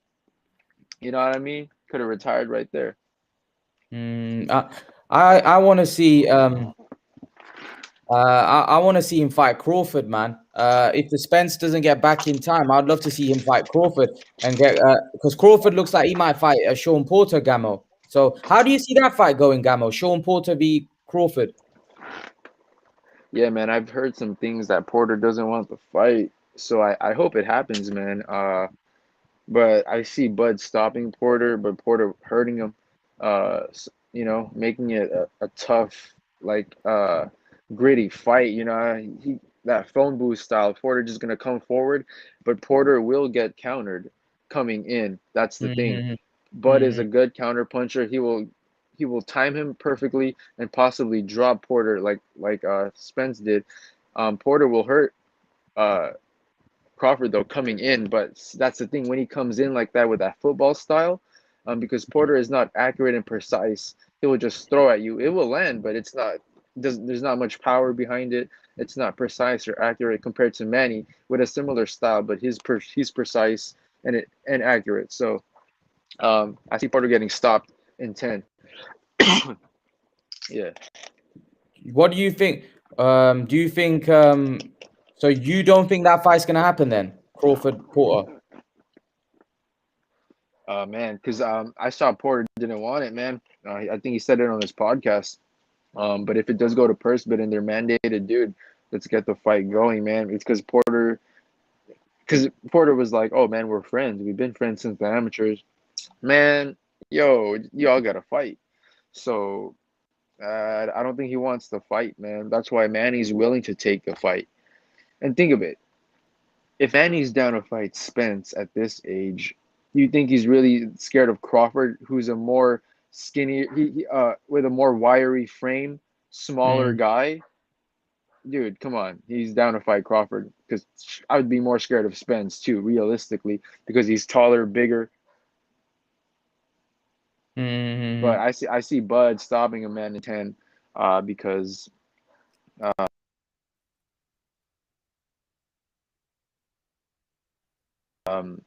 You know what I mean? Could have retired right there. mm, I want to see. I want to see him fight Crawford, man. If the Spence doesn't get back in time, I'd love to see him fight Crawford and get because Crawford looks like he might fight Sean Porter, Gamo. So how do you see that fight going, Gamo? Sean Porter v Crawford. Yeah, man. I've heard some things that Porter doesn't want to fight, so I hope it happens, man. But I see Bud stopping Porter, but Porter hurting him. Making it a tough, like gritty fight. He that phone booth style. Porter just gonna come forward, but Porter will get countered coming in. That's the thing. Mm-hmm, Bud is a good counter puncher. He will time him perfectly and possibly drop Porter like Spence did. Porter will hurt uh Crawford though coming in, but that's the thing when he comes in like that with that football style, because Porter is not accurate and precise. He will just throw at you. It will land, but it's not. There's not much power behind it. It's not precise or accurate compared to Manny with a similar style, but he's precise and accurate. So I see Porter getting stopped in 10. Yeah. What do you think? Do you think? So you don't think that fight's gonna happen then, Crawford Porter? Man, because I saw Porter didn't want it, man. I think he said it on his podcast. But if it does go to purse bid and they're mandated, dude, let's get the fight going, man. It's because Porter was like, oh man, we're friends. We've been friends since the amateurs, man. Yo, y'all gotta fight. So I don't think he wants to fight, man. That's why Manny's willing to take the fight. And think of it, if Manny's down to fight Spence at this age, you think he's really scared of Crawford, who's a more skinny, with a more wiry frame, smaller Mm, guy? Dude, come on. He's down to fight Crawford because I would be more scared of Spence too, realistically, because he's taller, bigger. But mm, I see Bud stopping a man in 10, because um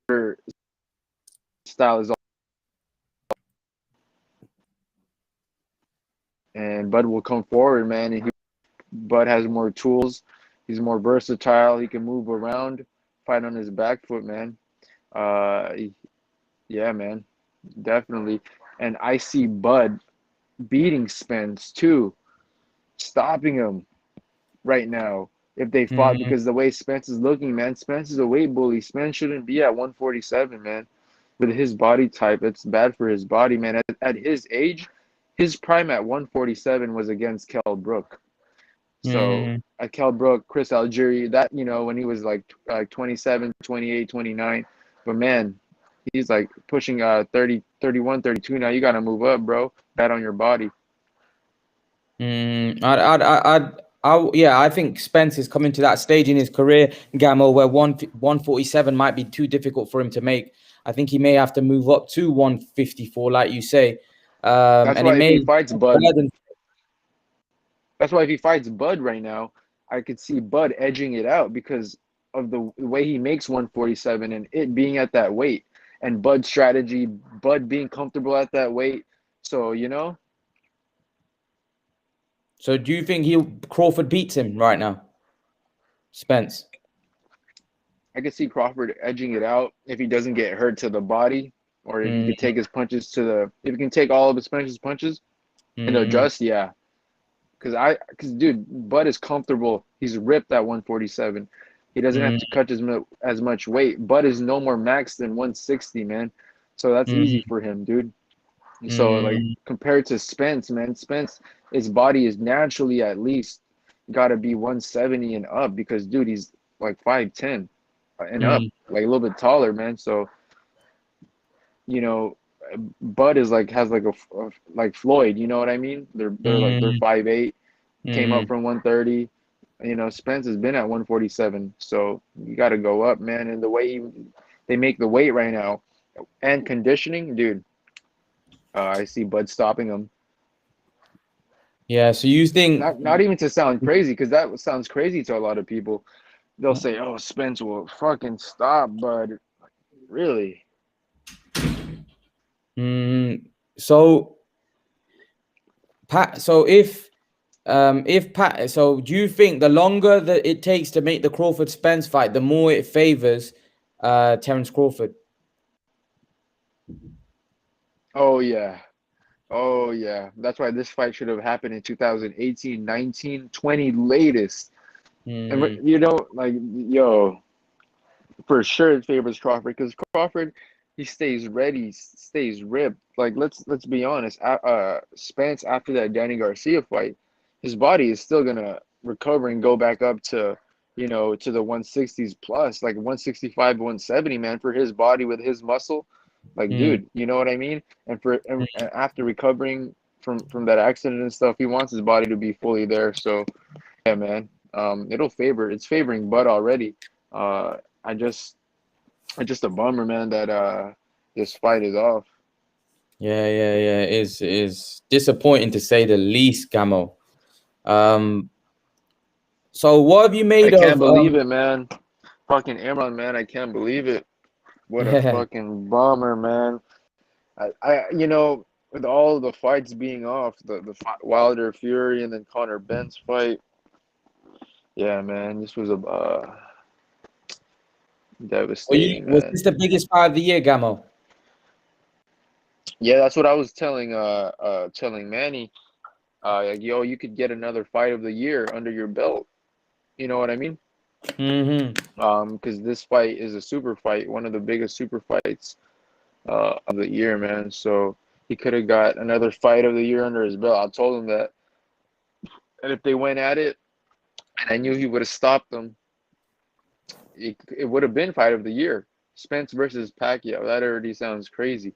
her style is all, and Bud will come forward, man, and Bud has more tools. He's more versatile. He can move around, fight on his back foot, man. Uh, yeah, man, definitely. And I see Bud beating Spence too, stopping him right now if they fought, mm, because the way Spence is looking, man, Spence is a weight bully. Spence shouldn't be at 147, man. With his body type, it's bad for his body, man. At his age, his prime at 147 was against Kell Brook. So mm. at Kell Brook, Chris Algieri, that, when he was like 27, 28, 29. But man, he's like pushing 30, 31, 32 now. You got to move up, bro. Bet on your body. Yeah, I think Spence is coming to that stage in his career, Gamo, where 147 might be too difficult for him to make. I think he may have to move up to 154, like you say, That's and it why if may he fights Bud, burden. That's why if he fights Bud right now, I could see Bud edging it out because of the way he makes 147 and it being at that weight and Bud's strategy, Bud being comfortable at that weight. So, So, do you think Crawford beats him right now, Spence? I could see Crawford edging it out if he doesn't get hurt to the body, or if he Mm, could take his punches if he can take all of his punches and mm, adjust, yeah. Because dude, Bud is comfortable. He's ripped at 147. He doesn't have mm, to cut as much weight. Bud is no more max than 160, man. So that's easy mm, for him, dude. So like mm, compared to Spence, man, Spence, his body is naturally at least got to be 170 and up because dude, he's like 5'10" and up, mm, like a little bit taller, man. So you know, Bud is like has like like Floyd, you know what I mean? They're mm, 5'8", came up mm, from 130. Spence has been at 147, so you got to go up, man. And the way they make the weight right now, and conditioning, dude. I see Bud stopping him. Yeah. So you think? Not even to sound crazy, because that sounds crazy to a lot of people. They'll say, "Oh, Spence will fucking stop," but really, Mm, so Pat. So if Pat. So do you think the longer that it takes to make the Crawford Spence fight, the more it favors Terence Crawford? oh yeah, oh yeah. That's why this fight should have happened in 2018, 19, 20 latest. And Hmm. you know, like, yo, for sure it favors Crawford, because Crawford, he stays ready, stays ripped. Like, let's be honest. Spence, after that Danny Garcia fight, his body is still gonna recover and go back up to, to the 160s plus, like 165, 170, man, for his body with his muscle. Like, Hmm. dude, you know what I mean? And after recovering from that accident and stuff, he wants his body to be fully there. So yeah, man. It's favoring Bud already. Uh, I just it's just a bummer, man, that this fight is off. Yeah. It is disappointing to say the least, Gamo. Um. So what have you I made can't of believe it, man. Fucking Errol, man, I can't believe it. What a Yeah. fucking bummer, man. With all the fights being off, Wilder Fury and then Conor Ben's fight. Yeah, man, this was a devastating, Was man. this the biggest fight of the year, Gamo? Yeah, that's what I was telling Manny. Like, yo, you could get another fight of the year under your belt. You know what I mean? Hmm. Because this fight is a super fight, one of the biggest super fights of the year, man. So he could have got another fight of the year under his belt. I told him that, and if they went at it, and I knew he would have stopped them, it would have been fight of the year. Spence versus Pacquiao. That already sounds crazy,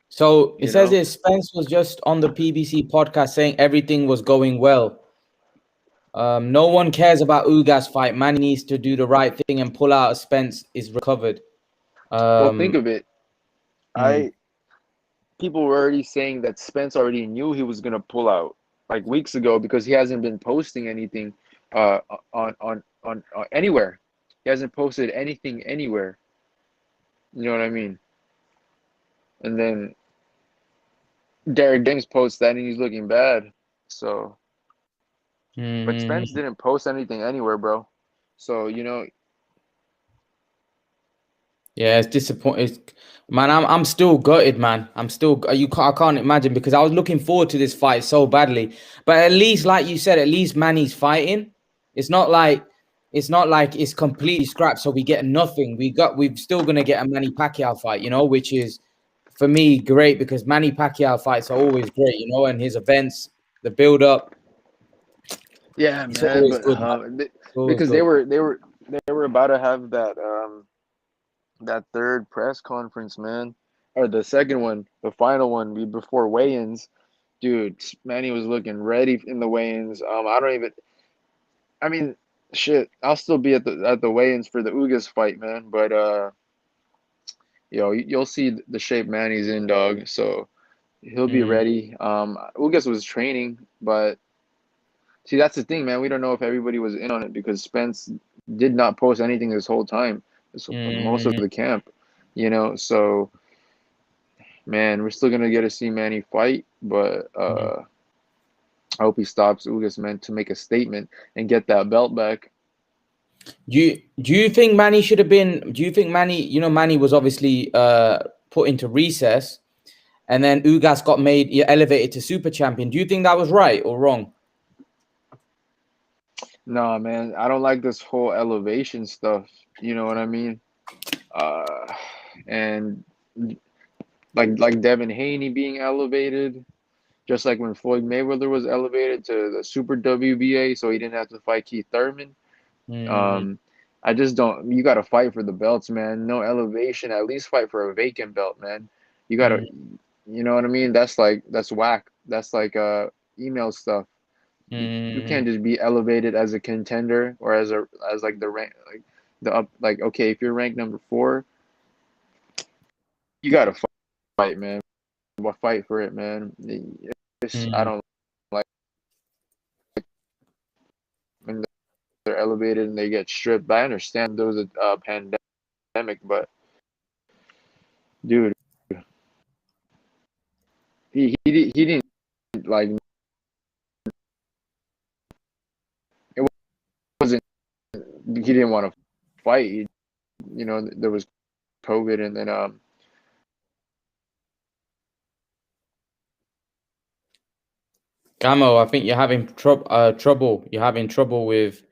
So it you says know. here Spence was just on the PBC podcast saying everything was going well. No one cares about Ugas fight. Manny needs to do the right thing and pull out. Spence is recovered. Well, think Um, of it. hmm, I People were already saying that Spence already knew he was gonna pull out like weeks ago, because he hasn't been posting anything uh, on anywhere. He hasn't posted anything anywhere. You know what I mean? And then Derek James posts that and he's looking bad. So, but hmm, Spence hmm. didn't post anything anywhere, bro. So, Yeah, it's disappointing. Man, I'm still gutted, man. I'm still I can't imagine because I was looking forward to this fight so badly. But at least, like you said, at least Manny's fighting. It's not like it's completely scrapped, so we get nothing. We're still gonna get a Manny Pacquiao fight, which is for me great because Manny Pacquiao fights are always great, and his events, the build up, yeah, it's man. always But good, man. It's always because good. they were about to have that third press conference, man, or the second one, the final one before weigh-ins. Dude, Manny was looking ready in the weigh-ins. I don't even. I mean, shit. I'll still be at the weigh-ins for the Ugas fight, man. But you'll see the shape Manny's in, dog. So he'll be Mm, ready. Ugas was training, but see, that's the thing, man. We don't know if everybody was in on it, because Spence did not post anything this whole time, most of mm, the camp. So man, we're still gonna get to see Manny fight, but mm. I hope he stops Ugas, man, to make a statement and get that belt back. Do you think Manny should have been? Do you think Manny? Manny was obviously put into recess, and then Ugas got made elevated to super champion. Do you think that was right or wrong? Nah, man, I don't like this whole elevation stuff. You know what I mean? Uh, and like Devin Haney being elevated, just like when Floyd Mayweather was elevated to the Super WBA, so he didn't have to fight Keith Thurman. Mm, Um, I just don't. You got to fight for the belts, man. No elevation. At least fight for a vacant belt, man. You got to. mm, You know what I mean? That's whack. That's like email stuff. You mm, can't just be elevated as a contender, or as like the rank. Like, the up, like, okay, if you're ranked number 4, you gotta fight, man. Fight for it, man. I Mm. don't like when they're elevated and they get stripped. I understand there was a pandemic, but dude, he didn't like it wasn't he didn't want to fight. There was COVID, and then Gamo, I think you're having trouble. You're having trouble with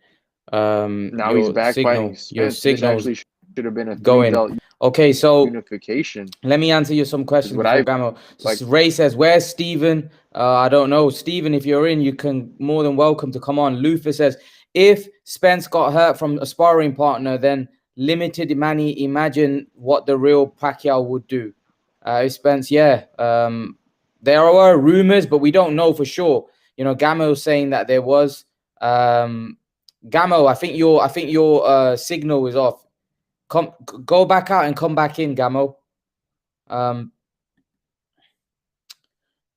now he's your back fighting signal. Your Spence. This signals actually should have been a three going. belt Okay, so unification. let me answer you some Is questions what before I Gamo. like. So Ray says, "Where's Steven?" I don't know. Steven, if you're in, you can more than welcome to come on. Luther says, "If Spence got hurt from a sparring partner, then limited Manny. Imagine what the real Pacquiao would do." Spence, yeah. There are rumors, but we don't know for sure. Gamo's saying that there was. Gamo, I think your signal is off. Go back out and come back in, Gamo.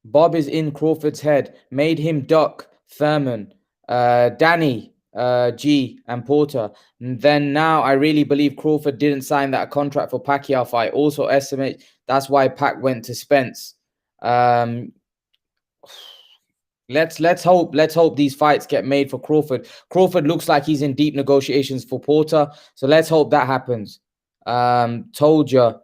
Bob is in Crawford's head. Made him duck Thurman, Danny, G, and Porter. And then now I really believe Crawford didn't sign that contract for Pacquiao fight. Also estimate that's why Pac went to Spence. Let's hope these fights get made for Crawford. Crawford looks like he's in deep negotiations for Porter, so let's hope that happens. Told you,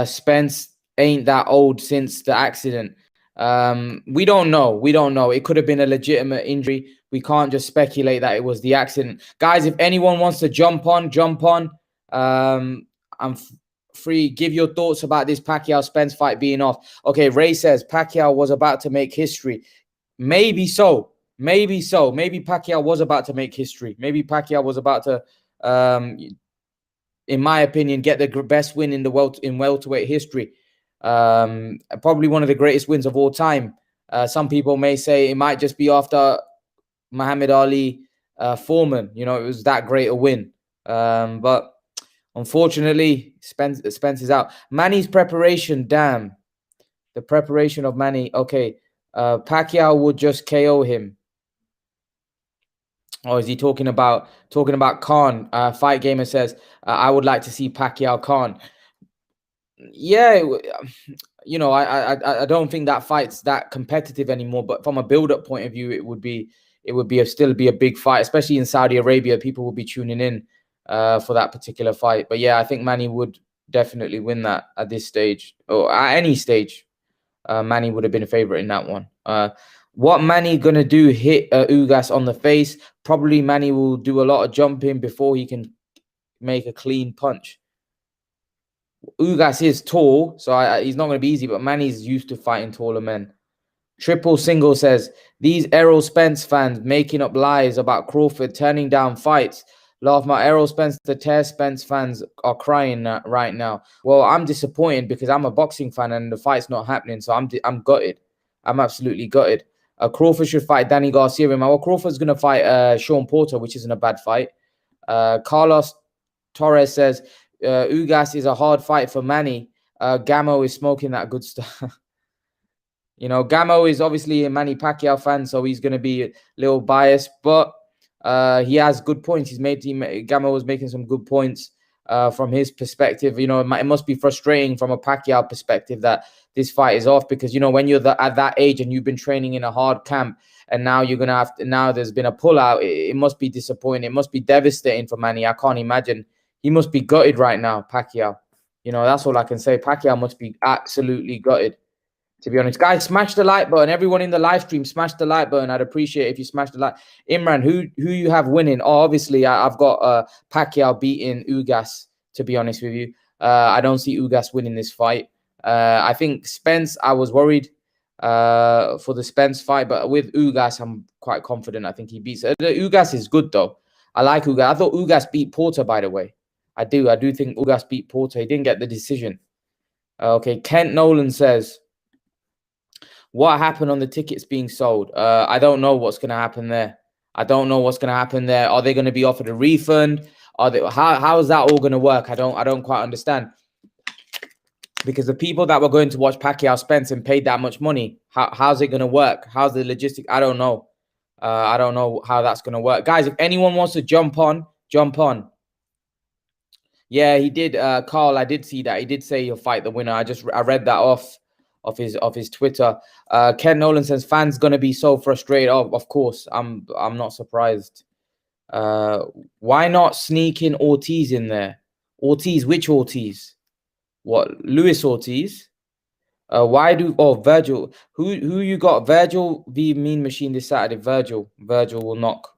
Spence ain't that old since the accident. We don't know. We don't know. It could have been a legitimate injury. We can't just speculate that it was the accident. Guys, if anyone wants to jump on, jump on. I'm free. Give your thoughts about this Pacquiao Spence fight being off. Okay, Ray says Pacquiao was about to make history. Maybe so. Maybe so. Maybe Pacquiao was about to make history. Maybe Pacquiao was about to, in my opinion, get the best win in welterweight history. Probably one of the greatest wins of all time. Some people may say it might just be after Muhammad Ali, Foreman. It was that great a win. But unfortunately, Spence is out. Manny's preparation, damn. The preparation of Manny. Okay. Pacquiao would just KO him. Or is he talking about Khan? Fight Gamer says, I would like to see Pacquiao Khan. Yeah, I don't think that fight's that competitive anymore. But from a build-up point of view, it would still be a big fight, especially in Saudi Arabia. People will be tuning in for that particular fight. But yeah, I think Manny would definitely win that at this stage or at any stage. Manny would have been a favorite in that one. What Manny gonna do? Hit Ugas on the face? Probably Manny will do a lot of jumping before he can make a clean punch. Ugas is tall, so he's not gonna be easy. But Manny's used to fighting taller men. Triple Single says these Errol Spence fans making up lies about Crawford turning down fights. Laugh, my Errol Spence, the Tear Spence fans are crying right now. Well, I'm disappointed because I'm a boxing fan and the fight's not happening. So I'm gutted. I'm absolutely gutted. Crawford should fight Danny Garcia. Well, Crawford's gonna fight Sean Porter, which isn't a bad fight. Carlos Torres says Ugas is a hard fight for Manny. Gamo is smoking that good stuff. Gamo is obviously a Manny Pacquiao fan, so he's going to be a little biased, but he has good points. Gamo was making some good points from his perspective. It must be frustrating from a Pacquiao perspective that this fight is off because, when you're at that age and you've been training in a hard camp and now you're going to now there's been a pullout, it must be disappointing. It must be devastating for Manny. I can't imagine. He must be gutted right now, Pacquiao. That's all I can say. Pacquiao must be absolutely gutted. To be honest, guys, smash the like button. Everyone in the live stream, smash the like button. I'd appreciate it if you smash the like. Imran, who you have winning? Oh, obviously, I've got Pacquiao beating Ugas. To be honest with you, I don't see Ugas winning this fight. I think Spence. I was worried for the Spence fight, but with Ugas, I'm quite confident. I think he beats. Ugas is good though. I like Ugas. I thought Ugas beat Porter, by the way. I do think Ugas beat Porter. He didn't get the decision. Okay, Kent Nolan says, what happened on the tickets being sold? I don't know what's going to happen there. Are they going to be offered a refund? How is that all going to work? I don't quite understand. Because the people that were going to watch Pacquiao Spence and paid that much money, how's it going to work? How's the logistic? I don't know. I don't know how that's going to work. Guys, if anyone wants to jump on, jump on. Yeah, he did. Carl, I did see that. He did say he'll fight the winner. I read that off his Twitter. Ken Nolan says fans gonna be so frustrated. Oh, of course. I'm not surprised. Why not sneak in Ortiz in there? Ortiz, which Ortiz? What, Luis Ortiz? Virgil? Who you got? Virgil v Mean Machine this Saturday. Virgil will knock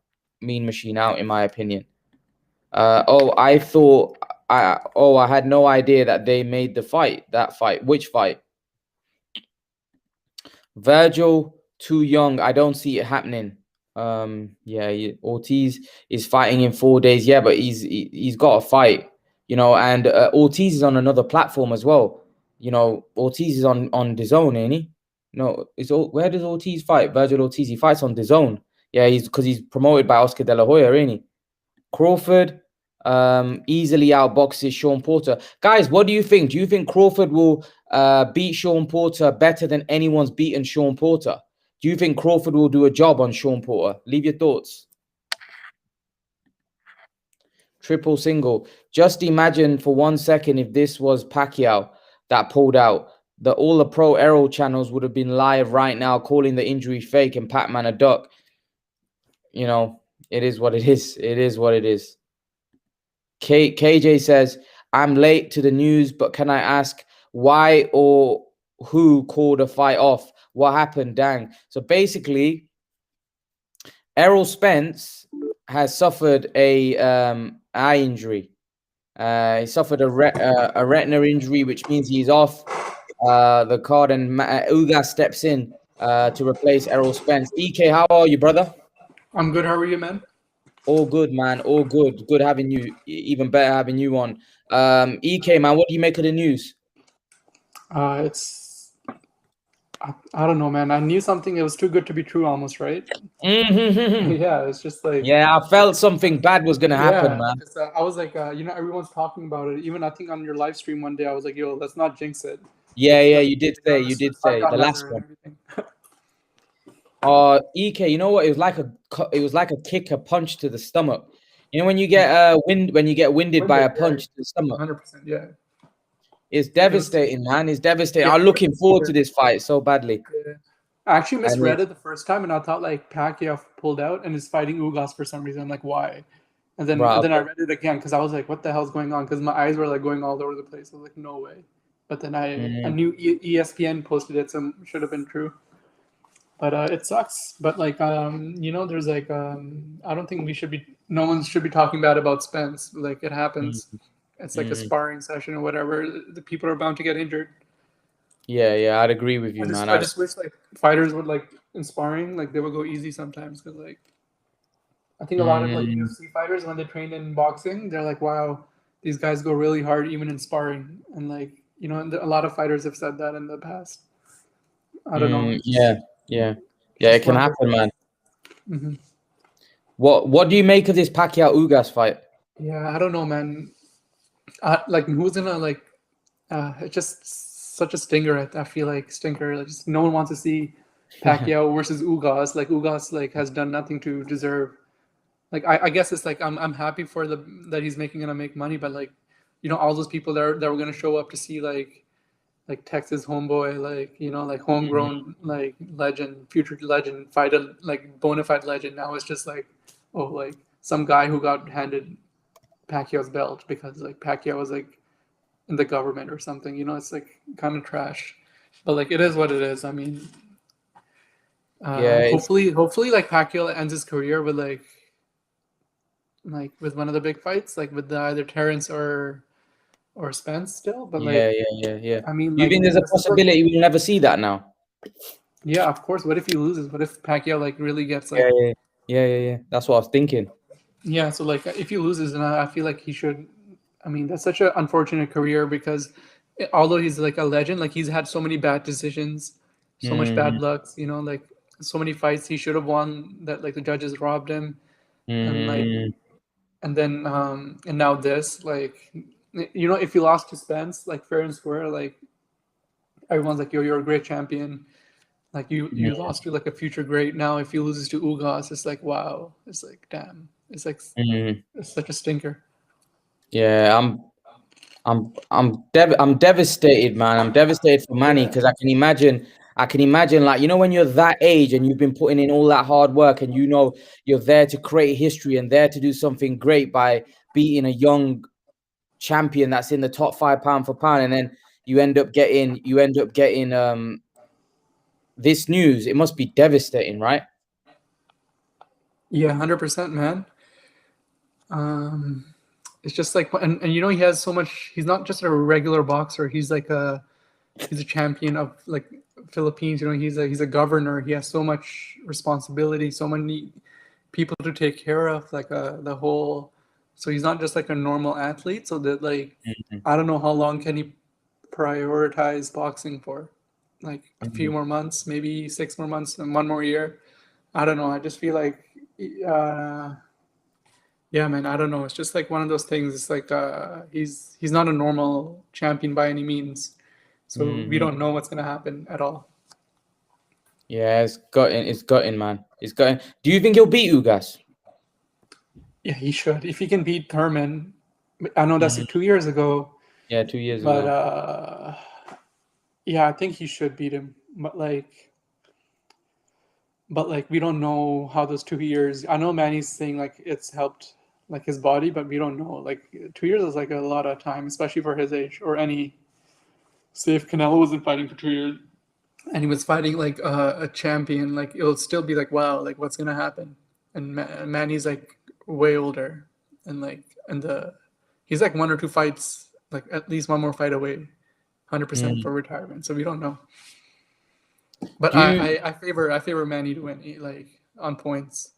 Mean Machine out, in my opinion. I thought I had no idea that they made that fight. Which fight? Virgil too young. I don't see it happening. Ortiz is fighting in 4 days. Yeah, but he's got a fight, and Ortiz is on another platform as well. Ortiz is on DAZN, ain't he? No, where does Ortiz fight? Virgil Ortiz, he fights on DAZN. Yeah, he's promoted by Oscar De La Hoya, ain't he? Crawford easily outboxes Sean Porter. Guys, what do you think? Do you think Crawford will beat Sean Porter better than anyone's beaten Sean Porter? Do you think Crawford will do a job on Sean Porter? Leave your thoughts. Triple single. Just imagine for 1 second if this was Pacquiao that pulled out. All the pro Errol channels would have been live right now calling the injury fake and Pac-Man a duck. It is what it is. It is what it is. KJ says, I'm late to the news, but can I ask why or who called a fight off? What happened? Dang. So basically, Errol Spence has suffered a eye injury. He suffered a retina injury, which means he's off the card, and Ugas steps in to replace Errol Spence. EK, how are you, brother? I'm good. How are you, man? All good, man. All good. Good having you. Even better having you on. EK, man, what do you make of the news? I don't know, man. I knew something. It was too good to be true, almost, right? Mm-hmm. Yeah, it's just like. Yeah, I felt something bad was gonna happen, man. I was like, everyone's talking about it. Even I think on your live stream one day, I was like, "Yo, let's not jinx it." Yeah, you did say. You did say the last one. EK, you know what? It was like a kick, a punch to the stomach. You know when you get winded by a punch to the stomach. 100%, yeah. It's devastating, man. It's devastating. I'm looking forward to this fight so badly. Yeah. I actually misread it the first time, and I thought like Pacquiao pulled out and is fighting Ugas for some reason. I'm like, why? And then I read it again because I was like, what the hell's going on? Because my eyes were like going all over the place. I was like, no way. But then I knew ESPN posted it, so it should have been true. But it sucks. But like, there's like, I don't think no one should be talking bad about Spence. Like it happens. It's like a sparring session or whatever. The people are bound to get injured. Yeah, I'd agree with you, man. I just wish like fighters would like in sparring, like they would go easy sometimes because like I think a lot of like UFC fighters when they train in boxing, they're like, wow, these guys go really hard even in sparring, and like a lot of fighters have said that in the past. I don't know. Yeah, it can happen, man. Mm-hmm. What do you make of this Pacquiao Ugas fight? Yeah, I don't know, man. Like who's gonna like? It's just such a stinger. I feel like stinker. Like, just no one wants to see Pacquiao versus Ugas. Like Ugas like has done nothing to deserve. Like I guess it's like I'm happy for that he's gonna make money, but like all those people that were gonna show up to see like Texas homeboy, like like homegrown like legend, future legend, fight a like bona fide legend. Now it's just like like some guy who got handed Pacquiao's belt because like Pacquiao was like in the government or something. It's like kind of trash, but like it is what it is. I mean, hopefully like Pacquiao ends his career with like with one of the big fights, like with either Terrence or Spence still. But like yeah. I mean, you think there's a possibility we'll never see that now? Yeah, of course. What if he loses? What if Pacquiao like really gets like? Yeah. That's what I was thinking. Yeah, so like if he loses, then I feel like he should. I mean, that's such an unfortunate career because although he's like a legend, like he's had so many bad decisions, so much bad luck. Like so many fights he should have won that like the judges robbed him, and like and then and now this, like, if you lost to Spence, like fair and square, like everyone's like, yo, you're a great champion. Like you lost to like a future great. Now if you loses to Ugas, it's like wow. It's like damn. It's like it's such a stinker. Yeah, I'm devastated, man. I'm devastated for Manny because I can imagine, like, when you're that age and you've been putting in all that hard work and you're there to create history and there to do something great by beating a young champion that's in the top 5 pound for pound, and then you end up getting this news. It must be devastating, right? Yeah, 100%, man. It's just like, and he has so much. He's not just a regular boxer. He's a champion of like Philippines. He's a governor. He has so much responsibility, so many people to take care of, like the whole. So he's not just like a normal athlete. So that like, I don't know how long can he prioritize boxing for, like a few more months, maybe 6 more months and 1 more year. I don't know. I just feel like, yeah, man. I don't know. It's just like one of those things. It's like he's not a normal champion by any means. So we don't know what's gonna happen at all. Yeah, it's gutting, man. It's gutting. Do you think he'll beat Ugas? Yeah, he should. If he can beat Thurman, I know that's 2 years ago. Yeah, 2 years But ago. yeah, I think he should beat him. But we don't know how those 2 years. I know Manny's saying like it's helped like his body, but we don't know. Like 2 years is like a lot of time, especially for his age or any. Say if Canelo wasn't fighting for 2 years and he was fighting like a champion, like it'll still be like wow, like what's gonna happen? And Manny's like way older, and he's like 1 or 2 fights, like at least 1 more fight away, 100% for retirement. So we don't know. But I favor Manny to win, like on points.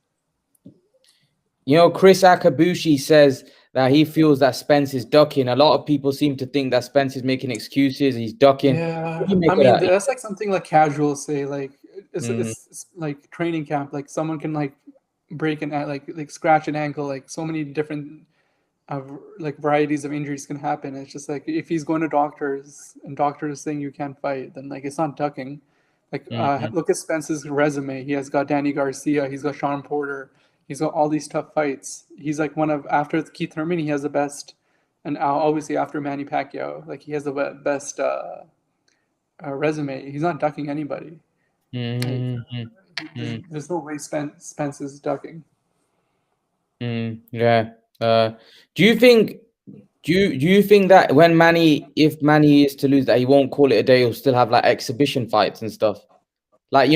Chris Akabushi says that he feels that Spence is ducking. A lot of people seem to think that Spence is making excuses. He's ducking. Yeah, I mean that's like something like casual say, like it's like training camp. Like someone can like break an like scratch an ankle. Like so many different like varieties of injuries can happen. It's just like if he's going to doctors and doctors saying you can't fight, then like it's not ducking. Like look at Spence's resume. He has got Danny Garcia. He's got Sean Porter. He's got all these tough fights. He's like after Keith Thurman, he has the best, and obviously after Manny Pacquiao, like he has the best resume. He's not ducking anybody. There's no way Spence is ducking. Yeah. Do you think that if Manny is to lose, that he won't call it a day? He'll still have like exhibition fights and stuff. Like,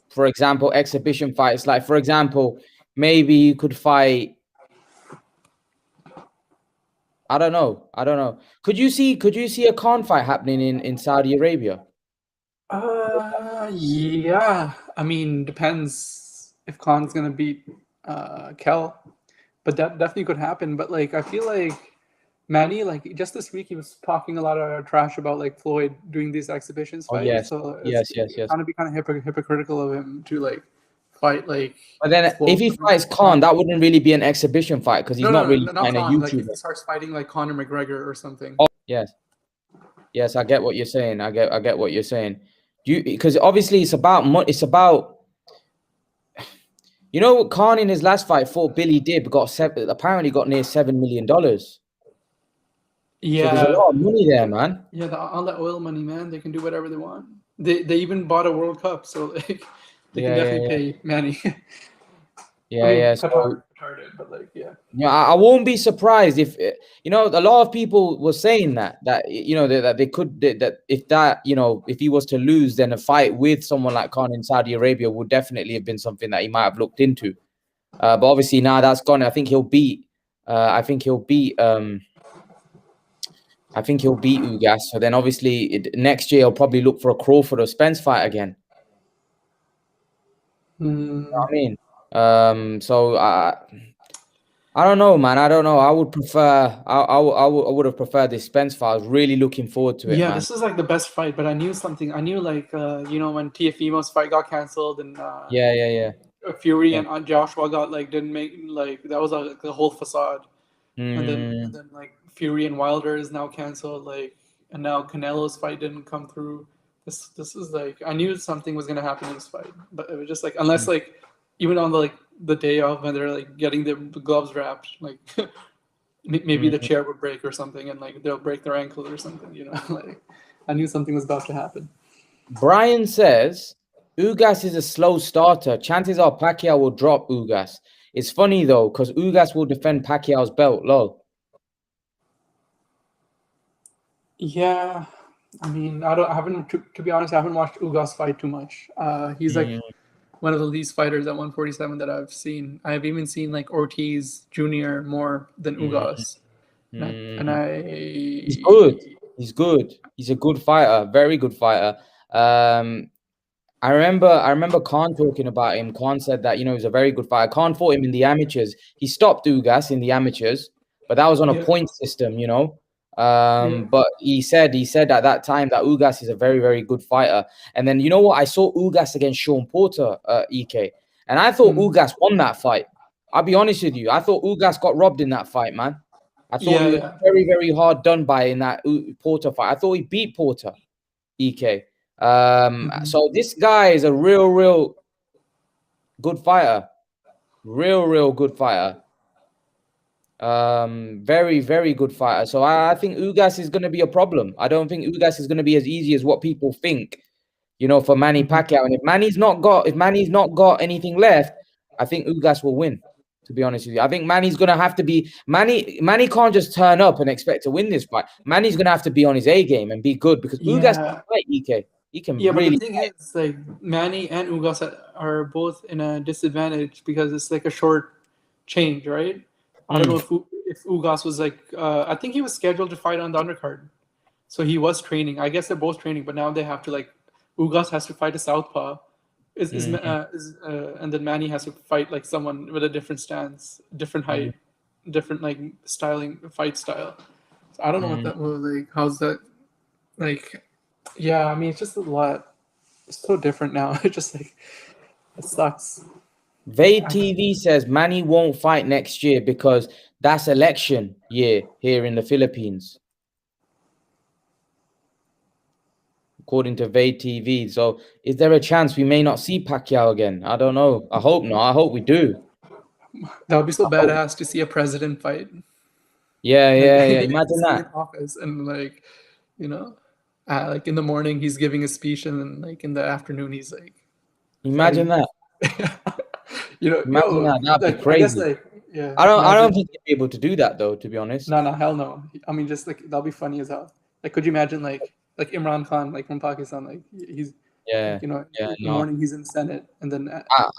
for example, exhibition fights. Like, for example, maybe you could fight. I don't know. Could you see a Khan fight happening in Saudi Arabia? Yeah. I mean, depends if Khan's gonna beat Kel, but that definitely could happen. But like, I feel like Manny, like just this week, he was talking a lot of trash about like Floyd doing these exhibitions fights. Yes. So yes. Kind of be kind of hypocritical of him to like fight like. But then if he fights Khan, that wouldn't really be an exhibition fight because he's not really fighting a YouTuber. Like if he starts fighting like Conor McGregor or something. Oh, yes, I get what you're saying. I get what you're saying. Because obviously it's about money. It's about, Khan in his last fight fought Billy Dib, apparently got near $7 million. Yeah, so there's a lot of money there, man. Yeah, all that oil money, man. They can do whatever they want. They even bought a World Cup, so like they can definitely pay Manny. Yeah. So, retarded, but like, yeah. I won't be surprised if a lot of people were saying that that they could that if he was to lose, then a fight with someone like Khan in Saudi Arabia would definitely have been something that he might have looked into. But obviously now that's gone. I think he'll beat. I think he'll beat Ugas. So then obviously next year he'll probably look for a Crawford or Spence fight again. You know what I mean? So I don't know, man. I don't know. I would prefer. I would have preferred this Spence fight. I was really looking forward to it. Yeah, man. This is like the best fight. But I knew something. I knew like when Tiafimo's fight got canceled and yeah. Fury Yeah. and Joshua got like didn't make like that was like the whole facade, and Mm. then like Fury and Wilder is now canceled, like, and now Canelo's fight didn't come through. This is like I knew something was gonna happen in this fight, but it was just like unless like even on the day of when they're like getting the gloves wrapped, like maybe the Mm. chair would break or something, and like they'll break their ankle or something, like I knew something was about to happen. Brian says Ugas is a slow starter. Chances are Pacquiao will drop Ugas. It's funny though, because Ugas will defend Pacquiao's belt. Lol. Yeah, I mean, I haven't to be honest, I haven't watched Ugas fight too much. He's like Mm. one of the least fighters at 147 that I've seen. I've even seen like Ortiz Jr. more than Mm. Ugas, and Mm. I He's good. He's good. He's a good fighter. Very good fighter. I remember Khan talking about him. Khan said that, he's a very good fighter. Khan fought him in the amateurs. He stopped Ugas in the amateurs, but that was on a yeah point system, yeah But he said at that time that Ugas is a very, very good fighter. And then you know what? I saw Ugas against Sean Porter, EK, and I thought mm, Ugas won that fight. I'll be honest with you. I thought Ugas got robbed in that fight, man. I thought he was yeah very, very hard done by in that Porter fight. I thought he beat Porter, EK. mhm. So this guy is a real good fighter. Real good fighter. Very, very good fighter. So I think Ugas is going to be a problem. I don't think Ugas is going to be as easy as what people think, for Manny Mhm. Pacquiao. And if Manny's not got anything left, I think Ugas will win. To be honest with you, I think Manny's going to have to be Manny. Manny can't just turn up and expect to win this fight. Manny's going to have to be on his A game and be good because Ugas can Yeah, fight, EK. He can yeah, but the really. thing is, like Manny and Ugas are both in a disadvantage because it's like a short change, right? I don't know Mm, if Ugas was like, I think he was scheduled to fight on the undercard, so he was training. I guess they're both training, but now they have to like, Ugas has to fight a southpaw, mm, and then Manny has to fight like someone with a different stance, different mm, height, different like fight style. So I don't know what mm. that was like. How's that like? Yeah, I mean, it's just a lot. It's so different now. It just like it sucks. Vade TV says Manny won't fight next year because that's election year here in the Philippines, according to Vade TV. So, is there a chance we may not see Pacquiao again? I don't know. I hope not. I hope we do. That would be so I hope. badass to see a president fight, Yeah, like yeah, yeah. to Imagine see him that. in office, and like, you know, like in the morning he's giving a speech, and then like in the afternoon he's like Imagine fighting. that. Imagine Yo, that. That'd be like I guess crazy. like yeah, I don't imagine. think he'd be able to do that though. To be honest. No, no, hell no. I mean, just like that'll be funny as hell. Like, could you imagine like Imran Khan, like from Pakistan, like he's Yeah, like yeah. in the No. morning he's in the Senate, and then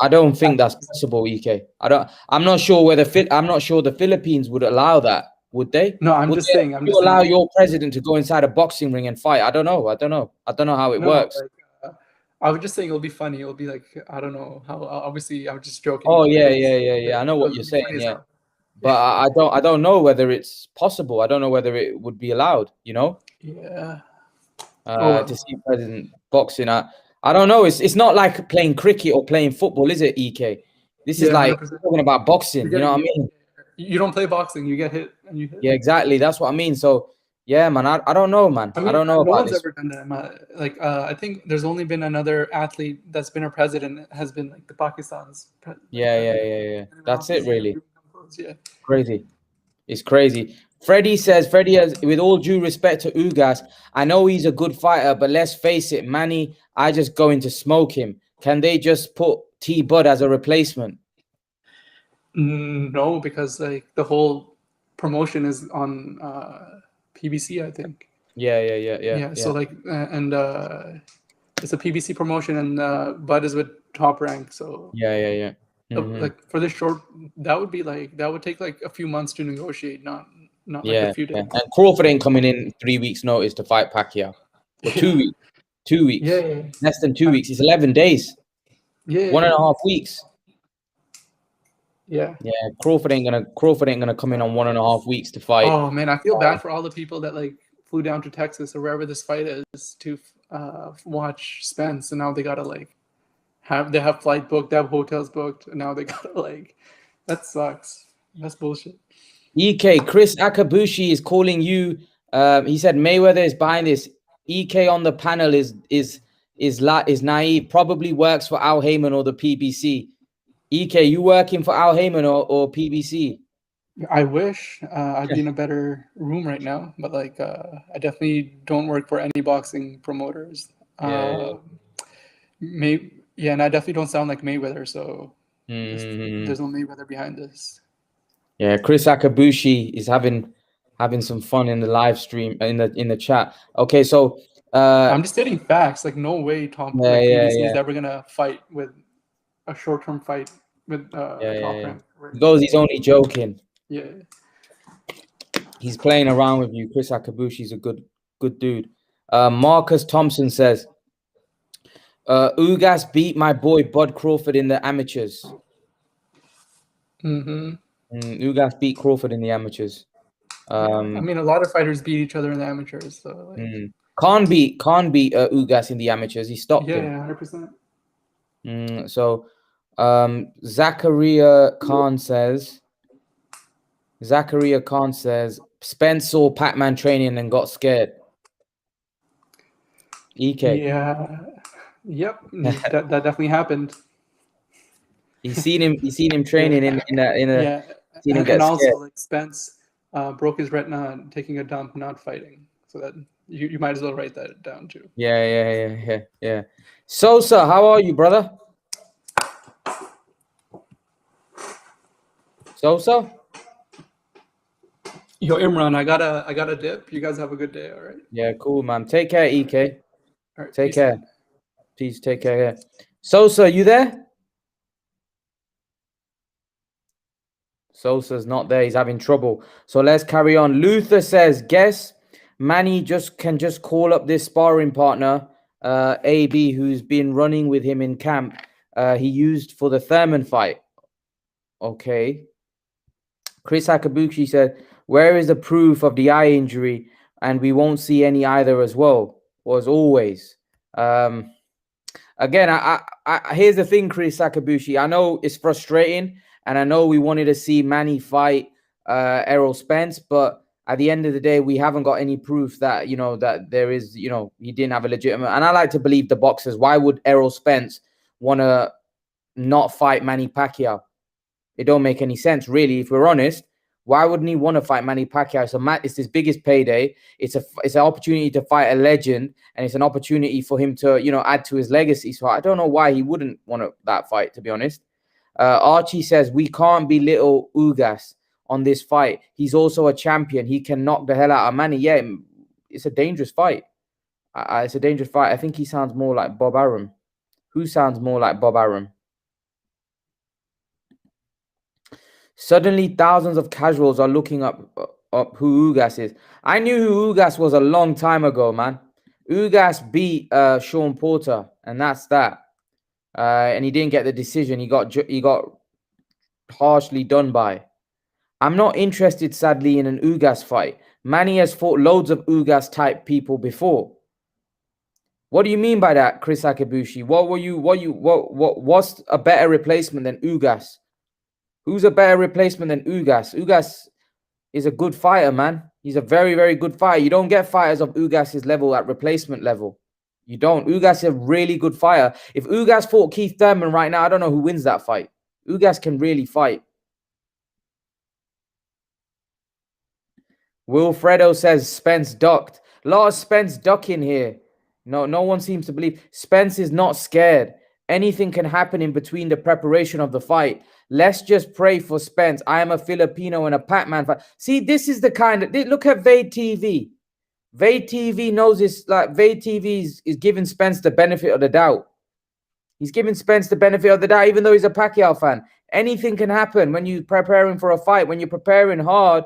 I don't think at, that's possible, EK. I'm not sure I'm not sure the Philippines would allow that. Would they? no, I'm Would just saying. I'm you just saying. allow Like, your president to go inside a boxing ring and fight? I don't know. I don't know. I don't know how it no, no. works. Like, I was just saying it'll be funny. It'll be like I don't know how. Obviously, I'm just joking, Oh but yeah, it's yeah, yeah, yeah. I know what it'll you're be saying. funny as Yeah, hell. but I don't know whether it's possible. I don't know whether it would be allowed. Yeah. Oh To well. see president boxing. I don't know. It's not like playing cricket or playing football, is it, EK? This is Yeah, like 100%. talking about boxing. You're You know what I getting mean? you don't play boxing. You get hit and you hit. Yeah, exactly. That's what I mean. So, yeah, man, I don't know, man. I I mean, don't know no about one's this. ever done that. I think there's only been another athlete that's been a president has been like the Pakistan's Yeah, yeah, president. yeah, yeah. Anyone That's else it, has never really. even come close. Yeah. Crazy. It's crazy. Freddie says, Freddie has, with all due respect to Ugas, I know he's a good fighter, but let's face it, Manny, I just going to smoke him. Can they just put T Bud as a replacement? No, because like the whole promotion is on PBC, I think. Yeah, yeah, yeah, yeah, Yeah. So yeah, like and it's a PBC promotion, and Bud is with Top Rank. So yeah, yeah, yeah. Mm-hmm. like for this short, that would take like a few months to negotiate, not like a Yeah, few yeah. days. And Crawford ain't coming in 3 weeks' notice to fight Pacquiao. Or 2 weeks. 2 weeks. Yeah, yeah, Less than two yeah. weeks. It's 11 days. Yeah, yeah, One and yeah. a half weeks. Yeah. Yeah, Crawford ain't gonna come in on 1.5 weeks to fight. Oh man, I feel bad for all the people that like flew down to Texas or wherever this fight is to watch Spence, and now they gotta like They have flight booked, they have hotels booked, and now they gotta like, that sucks. That's bullshit. EK, Chris Akabushi is calling you. He said Mayweather is behind this. EK on the panel is naive. Probably works for Al Heyman or the PBC. EK, you working for Al Heyman or PBC? I wish I'd be in a better room right now, but like I definitely don't work for any boxing promoters. Yeah. Yeah, and I definitely don't sound like Mayweather, so Mm-hmm. there's no Mayweather behind this. Yeah, Chris Akabushi is having some fun in the live stream in the chat. Okay, so I'm just stating facts. Like, no way PBC is ever gonna fight with a short-term fight with Top Rank. He goes, he's only joking. Yeah. He's playing around with you. Chris Akabushi's a good dude. Marcus Thompson says, Ugas beat my boy Bud Crawford in the amateurs. Ugas beat Crawford in the amateurs. I mean, a lot of fighters beat each other in the amateurs. So like, Can't beat Ugas in the amateurs. He stopped him. Yeah, 100%. So Zachariah Khan says, Spence saw Pac-Man training and got scared. EK. Yeah. Yep. that definitely happened. He's seen him training in a. And also, like, Spence broke his retina taking a dump, not fighting. So that you might as well write that down too. Yeah. Sosa, how are you, brother? Sosa? Yo, Imran, I gotta dip. You guys have a good day, all right? Yeah, cool, man. Take care, EK. All right, take care. Please take care. Sosa, you there? Sosa's not there. He's having trouble. So let's carry on. Luther says, guess Manny can just call up this sparring partner, AB, who's been running with him in camp. He used for the Thurman fight. Okay. Chris Akabuchi said, where is the proof of the eye injury? And we won't see any either as well, as always. Again, I here's the thing, Chris Akabuchi. I know it's frustrating, and I know we wanted to see Manny fight Errol Spence, but at the end of the day, we haven't got any proof that, that there is, he didn't have a legitimate. And I like to believe the boxers. Why would Errol Spence want to not fight Manny Pacquiao? It don't make any sense, really. If we're honest, why wouldn't he want to fight Manny Pacquiao? So it's his biggest payday. It's an opportunity to fight a legend, and it's an opportunity for him to, add to his legacy. So I don't know why he wouldn't want that fight, to be honest. Archie says, we can't belittle Ugas on this fight. He's also a champion. He can knock the hell out of Manny. Yeah, it's a dangerous fight. It's a dangerous fight. I think he sounds more like Bob Arum. Who sounds more like Bob Arum? Suddenly, thousands of casuals are looking up who Ugas is. I knew who Ugas was a long time ago, man. Ugas beat Sean Porter, and that's that. And he didn't get the decision. He got harshly done by. I'm not interested, sadly, in an Ugas fight. Manny has fought loads of Ugas type people before. What do you mean by that, Chris Akabushi? What's a better replacement than Ugas? Who's a better replacement than Ugas? Ugas is a good fighter, man. He's a very, very good fighter. You don't get fighters of Ugas's level at replacement level. You don't. Ugas is a really good fighter. If Ugas fought Keith Thurman right now, I don't know who wins that fight. Ugas can really fight. Wilfredo says Spence ducked. A lot of Spence ducking here. No one seems to believe. Spence is not scared. Anything can happen in between the preparation of the fight. Let's just pray for Spence. I am a Filipino and a Pac-Man fight. See, this is the kind of... Look at Vade TV. Vade TV knows this. Like, Vade TV is giving Spence the benefit of the doubt. He's giving Spence the benefit of the doubt, even though he's a Pacquiao fan. Anything can happen when you're preparing for a fight. When you're preparing hard,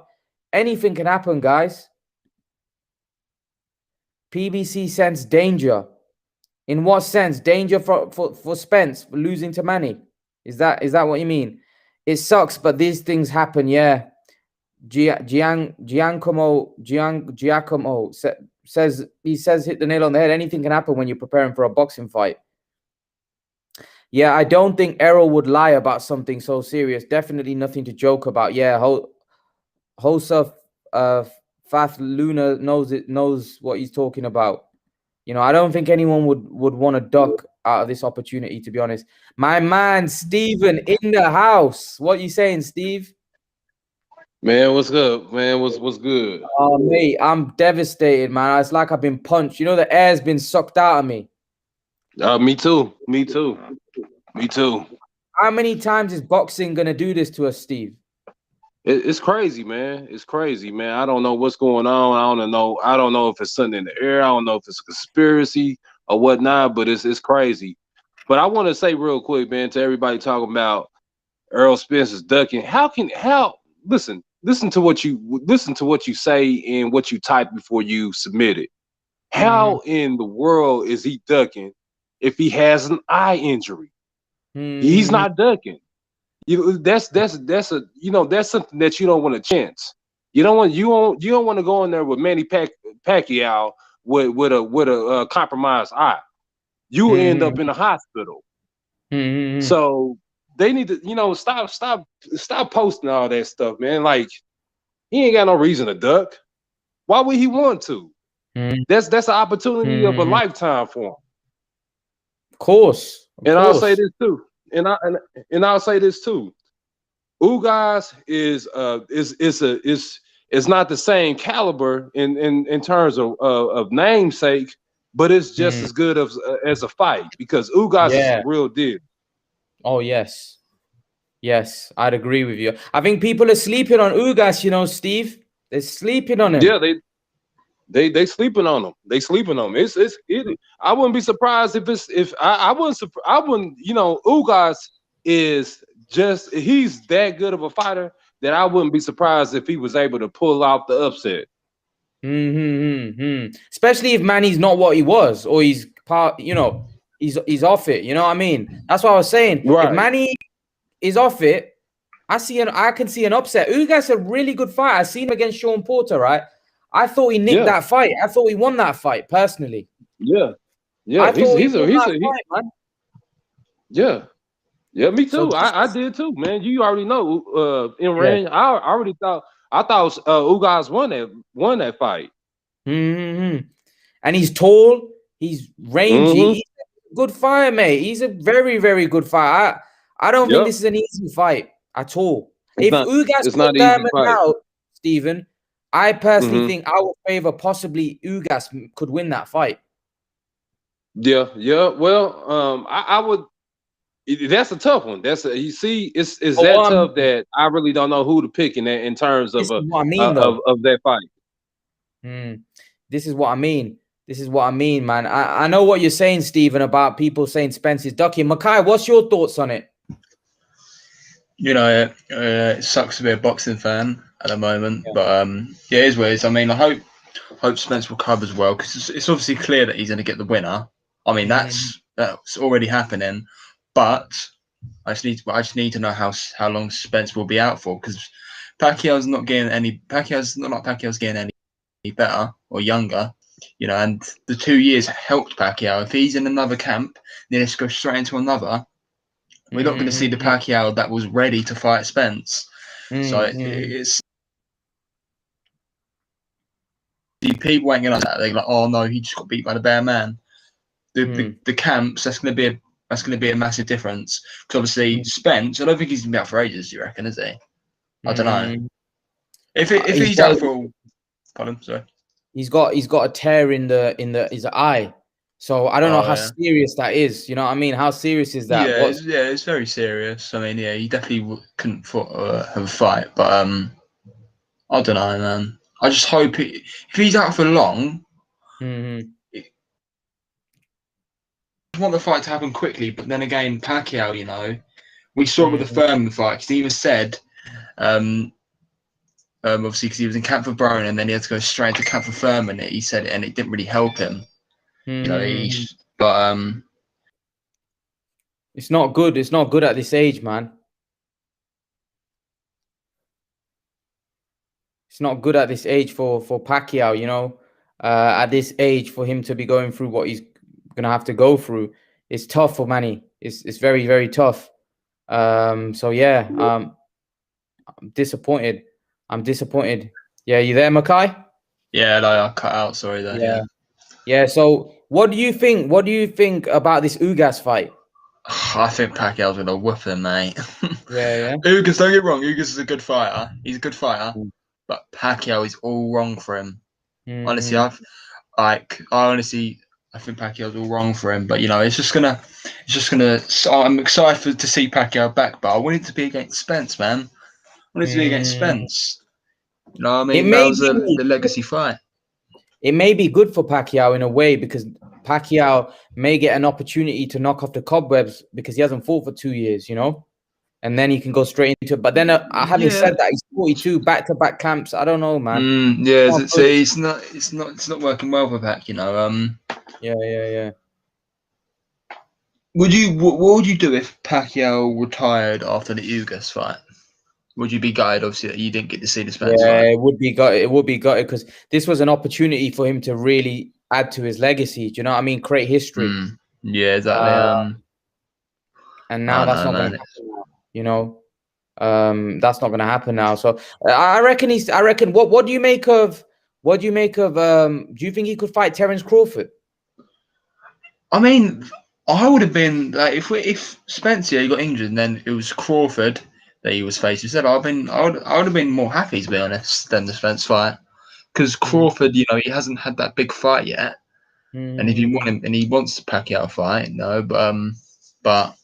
anything can happen, guys. PBC sense danger. In what sense? Danger for Spence for losing to Manny? Is that what you mean? It sucks, but these things happen. Yeah. Giacomo says hit the nail on the head. Anything can happen when you're preparing for a boxing fight. Yeah, I don't think Errol would lie about something so serious. Definitely nothing to joke about. Yeah, Hosa Fath Luna knows what he's talking about. You know, I don't think anyone would want to duck out of this opportunity, to be honest. My man Steven in the house. What you saying, Steve? Man, what's good? Man, what's good? Oh, mate, I'm devastated, man. It's like I've been punched. You know, the air's been sucked out of me. Me too. Me too. Me too. How many times is boxing gonna do this to us, Steve? It's crazy, man. It's crazy, man. I don't know what's going on. I don't know if it's something in the air. I don't know if it's a conspiracy or whatnot. But it's crazy. But I want to say real quick, man, to everybody talking about Errol Spence is ducking. How listen to what you say and what you type before you submit it. How in the world is he ducking if he has an eye injury? He's not ducking. That's something that you don't want to chance. You don't want to go in there with Manny Pacquiao with a compromised eye. You end up in the hospital. So they need to stop posting all that stuff, man. Like, he ain't got no reason to duck. Why would he want to? That's an opportunity of a lifetime for him. Of course. I'll say this too. And I'll say this too. Ugas is not the same caliber in terms of namesake, but it's just as good as a fight because Ugas is a real deal. Oh yes, yes, I'd agree with you. I think people are sleeping on Ugas. You know, Steve, they're sleeping on him. Yeah, they sleeping on him. They sleeping on him. I wouldn't be surprised if I wouldn't. You know, Ugas he's that good of a fighter that I wouldn't be surprised if he was able to pull out the upset. Especially if Manny's not what he was, or he's he's off it. You know what I mean? That's what I was saying. Right. If Manny is off it, I can see an upset. Ugas a really good fight. I seen him against Sean Porter, right? I thought he nicked that fight. I thought he won that fight personally. Yeah. I thought he won that fight, man. Yeah. Yeah, me too. I did too, man. You already know. In range, I thought Ugas won that fight. And he's tall. He's rangy. He's a good fighter, mate. He's a very, very good fighter. I don't think this is an easy fight at all. If Ugas put Diamond out, Stephen, I personally think I would favor possibly Ugas could win that fight. Yeah. Well, I would. That's a tough one. It's that tough that I really don't know who to pick in terms of of that fight. This is what I mean. This is what I mean, man. I know what you're saying, Stephen, about people saying Spence is ducking. Makai, what's your thoughts on it? You know, it sucks to be a boxing fan at the moment, but it is what it is. I mean, I hope Spence recovers well because it's obviously clear that he's going to get the winner. I mean, that's already happening. But I just need to know how long Spence will be out for because Pacquiao's not getting any. Pacquiao's not like Pacquiao's getting any better or younger, you know. And the 2 years helped Pacquiao. If he's in another camp, then let's go straight into another. We're not going to see the Pacquiao that was ready to fight Spence. So it's people ain't gonna. They're like, oh no, he just got beat by the bare man. The camps that's going to be a massive difference. Because obviously Spence, I don't think he's going to be out for ages. Do you reckon? Is he? I don't know. If he's out for, pardon, sorry. He's got a tear in his eye. So I don't know how serious that is. You know what I mean? How serious is that? It's very serious. I mean, he definitely couldn't have a fight. But I don't know, man. I just hope if he's out for long. I want the fight to happen quickly, but then again, Pacquiao, you know, we saw it with the Furman fight because he even said, obviously because he was in camp for Brown and then he had to go straight into camp for Furman. He said it, and it didn't really help him. You know, but it's not good. It's not good at this age, man. It's not good at this age for Pacquiao. You know, at this age for him to be going through what he's gonna have to go through. It's tough for Manny. it's very, very tough. So yeah, I'm disappointed. I'm disappointed. Yeah, you there, Makai? Yeah, no, I cut out. Sorry, there. Yeah. Yeah. So what do you think? What do you think about this Ugas fight? I think Pacquiao's gonna whoop him, mate. Yeah. Ugas, don't get wrong. Ugas is a good fighter. He's a good fighter, Mm. but Pacquiao is all wrong for him. Honestly, Mm. I think Pacquiao's all wrong for him. But it's just gonna. So I'm excited to see Pacquiao back, but I want it to be against Spence, man. I want it to be against Spence. You know what I mean? It That may was be the legacy fight. it may be good for Pacquiao in a way because Pacquiao may get an opportunity to knock off the cobwebs because he hasn't fought for 2 years, and then he can go straight into it. But then, having said that, he's 42, back-to-back camps. I don't know, man. Yeah, Not good. see, it's not working well for Pac. Yeah. What would you do if Pacquiao retired after the Ugas fight? Would you be gutted, obviously, that you didn't get to see the Spence Yeah, fight? it would be gutted. It would be gutted because this was an opportunity for him to really add to his legacy. Do you know what I mean? Create history. Yeah, exactly. And now I that's know, not going to man. happen now. That's not going to happen now. So I reckon what do you make of do you think he could fight Terence Crawford? I mean, I would have been like if Spence got injured and then it was Crawford that he was facing. I would have been more happy, to be honest, than the Spence fight, because Crawford, he hasn't had that big fight yet, and if you want him and he wants the Pacquiao fight, but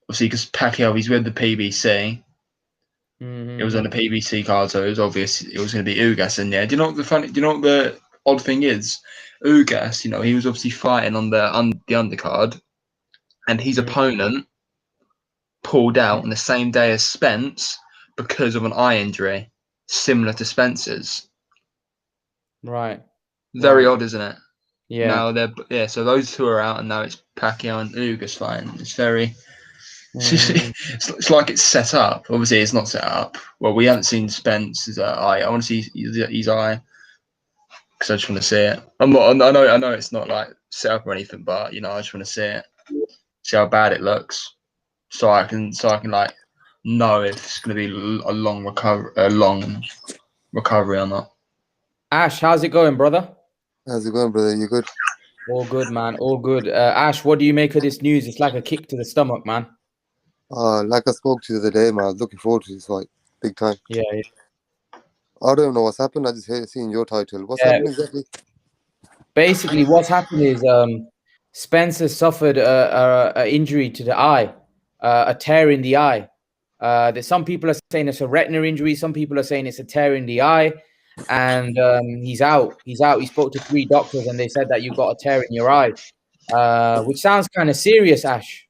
obviously because Pacquiao he's with the PBC. It was on the PBC card, so it was obvious it was going to be Ugas in there. Do you know what the odd thing is? Ugas, he was obviously fighting on the undercard, and his opponent pulled out on the same day as Spence because of an eye injury, similar to Spence's. Right. Very odd, isn't it? Yeah. Now so those two are out, and now it's Pacquiao and Ugas fighting. It's very. It's like it's set up. Obviously, it's not set up. Well, we haven't seen Spence's eye. I want to see his eye because I just want to see it. I know it's not like set up or anything, but I just want to see it, see how bad it looks, so I can like know if it's going to be a long recovery or not. Ash, how's it going, brother? How's it going, brother? You good? All good, man. All good. Ash, what do you make of this news? It's like a kick to the stomach, man. Like I spoke to you the other day, man. I was looking forward to this fight, big time. Yeah. I don't know what's happened. I just hate seeing your title. What's happening exactly? Basically, what's happened is Spencer suffered a injury to the eye, a tear in the eye. That some people are saying it's a retina injury. Some people are saying it's a tear in the eye, and he's out. He spoke to 3 doctors, and they said that you got a tear in your eye, which sounds kind of serious, Ash.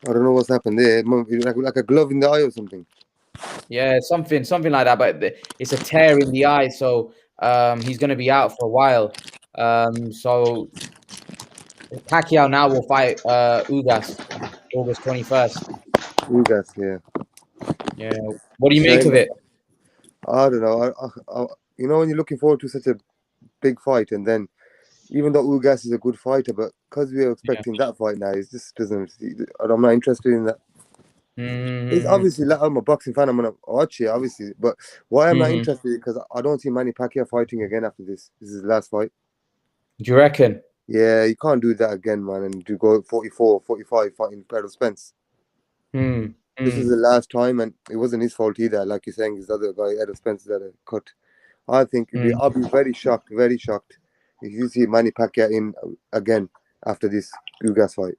I don't know what's happened there. Like a glove in the eye or something. Yeah, something like that. But it's a tear in the eye, so he's going to be out for a while. So Pacquiao now will fight Ugas August 21st. Ugas, yeah. Yeah. What do you make of it? I don't know. I when you're looking forward to such a big fight, and then even though Ugas is a good fighter, but because we are expecting that fight now, it just doesn't. I'm not interested in that. It's obviously, like, I'm a boxing fan. I'm gonna watch it, obviously. But why I'm not interested, because I don't see Manny Pacquiao fighting again after this. This is his last fight. Do you reckon? Yeah, you can't do that again, man. And to go 44, 45 fighting Errol Spence. This is the last time, and it wasn't his fault either. Like you're saying, his other guy, Errol Spence, that cut. I think I'll be very shocked if you see Manny Pacquiao in again after this Ugas fight.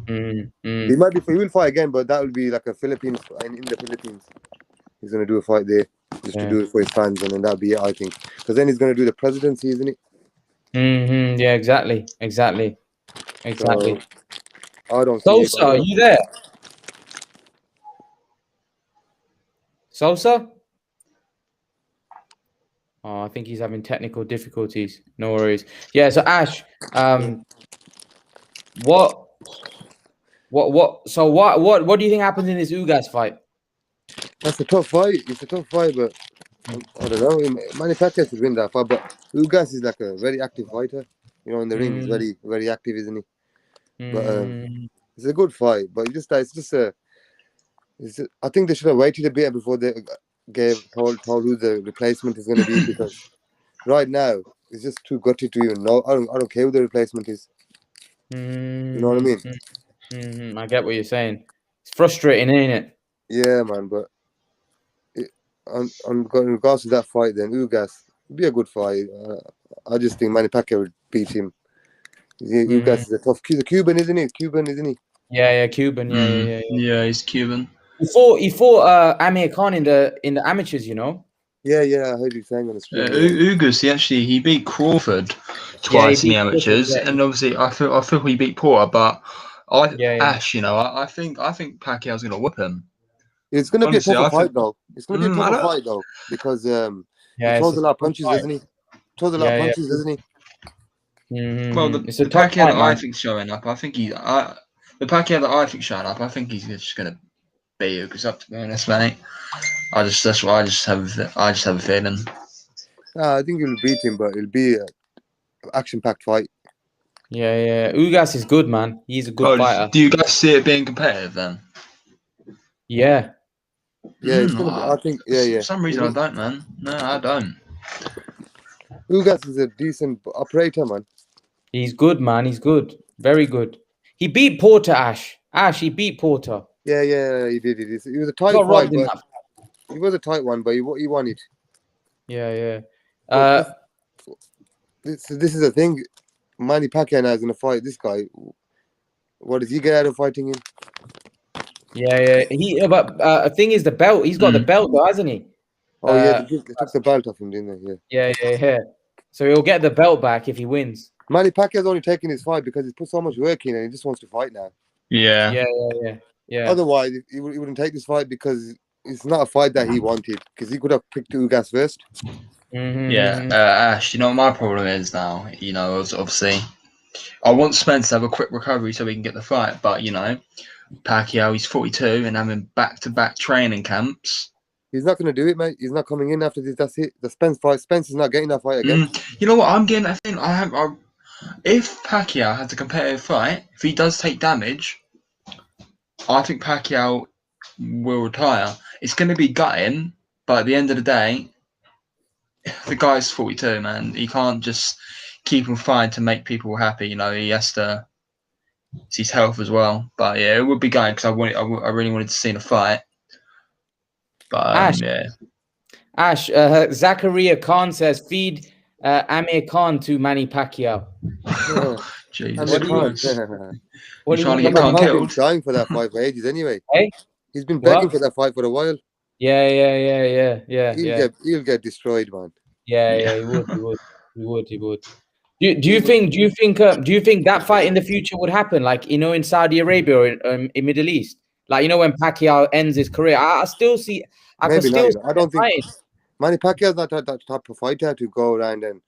He will fight again, but that will be like a Philippines in the Philippines. He's gonna do a fight there just to do it for his fans, and then that'll be it, I think. Because then he's gonna do the presidency, isn't it? Yeah, exactly. So, I don't see Sosa, are you there? Sosa? Oh, I think he's having technical difficulties. No worries. Yeah, so Ash, what do you think happens in this Ugas fight? That's a tough fight. It's a tough fight, but I don't know. Manny Pacquiao should win that fight, but Ugas is like a very active fighter. In the ring, he's very, very active, isn't he? But Mm, it's a good fight. But I think they should have waited a bit before they told who the replacement is going to be, because right now it's just too gutty to even know. I don't care who the replacement is. You know what I mean? I get what you're saying. It's frustrating, ain't it? Yeah, man. But in regards to that fight, then Ugas would be a good fight. I just think Manny Pacquiao would beat him. Ugas is a tough. He's a Cuban, isn't he? He's Cuban, isn't he? Yeah, Cuban. Yeah. Yeah, he's Cuban. He fought Amir Khan in the amateurs, you know. Yeah. I heard you saying on the stream. Ugas, he beat Crawford Yeah, he twice in the beat Crawford, amateurs, yeah. and obviously I feel he beat Porter, but Yeah. Ash, I think Pacquiao's gonna whip him. It's going to be a Honestly, tougher fight, though. It's going to be a I tougher don't- fight, though, because he Yeah, throws it's a a lot of tough punches, fight. doesn't he? Throws a lot of punches, doesn't he? Well, It's the a tough Pacquiao fight, that I man. think's showing up, the Pacquiao that I think showing up, I think he's just gonna beat Ugas up. To be honest, mate, that's what I just have a feeling. I think he'll beat him, but it'll be an action-packed fight. Yeah. Ugas is good, man. He's a good fighter. Do you guys see it being competitive then? Yeah. Yeah, it's going to be. I think. Yeah. For some reason, I don't, man. No, I don't. Ugas is a decent operator, man. He's good, man. He's good. Very good. He beat Porter, Ash. He beat Porter. Yeah, he did. It was a He tight got fight, robbed in but that. it was a tight one. But he won it. Yeah. But this is the thing. Manny Pacquiao now is going to fight this guy. What does he get out of fighting him? Yeah. But the thing is the belt. He's got the belt, though, hasn't he? Oh yeah, they took the belt off him, didn't they? Yeah. Yeah. So he'll get the belt back if he wins. Manny Pacquiao's only taking his fight because he's put so much work in and he just wants to fight now. Yeah. Otherwise, he wouldn't take this fight because it's not a fight that he wanted. Because he could have picked Ugas first. Mm-hmm. Ash, you know what my problem is now? Obviously, I want Spence to have a quick recovery so we can get the fight. But, Pacquiao, he's 42 and having back-to-back training camps. He's not going to do it, mate. He's not coming in after this. That's it. The Spence fight. Spence is not getting that fight again. You know what? I'm getting that thing. If Pacquiao has a competitive fight, if he does take damage, I think Pacquiao will retire. It's going to be gutting, but at the end of the day, the guy's 42, man. He can't just keep on fighting to make people happy. He has to. It's his health as well. But yeah, it would be gutting because I really wanted to see the fight. But Ash, Zakaria Khan says, feed Amir Khan to Manny Pacquiao. Jesus Amir Khan. What You do you trying to mean? get Khan Khan's been killed? dying for that fight for ages anyway. Hey? He's been begging for that fight for a while. Yeah. He'll get destroyed, man. Yeah, he would. Do you think that fight in the future would happen, like in Saudi Arabia or in Middle East, like when Pacquiao ends his career? I still see. Maybe not. I don't think fight. Manny Pacquiao's not that type of fighter to go around and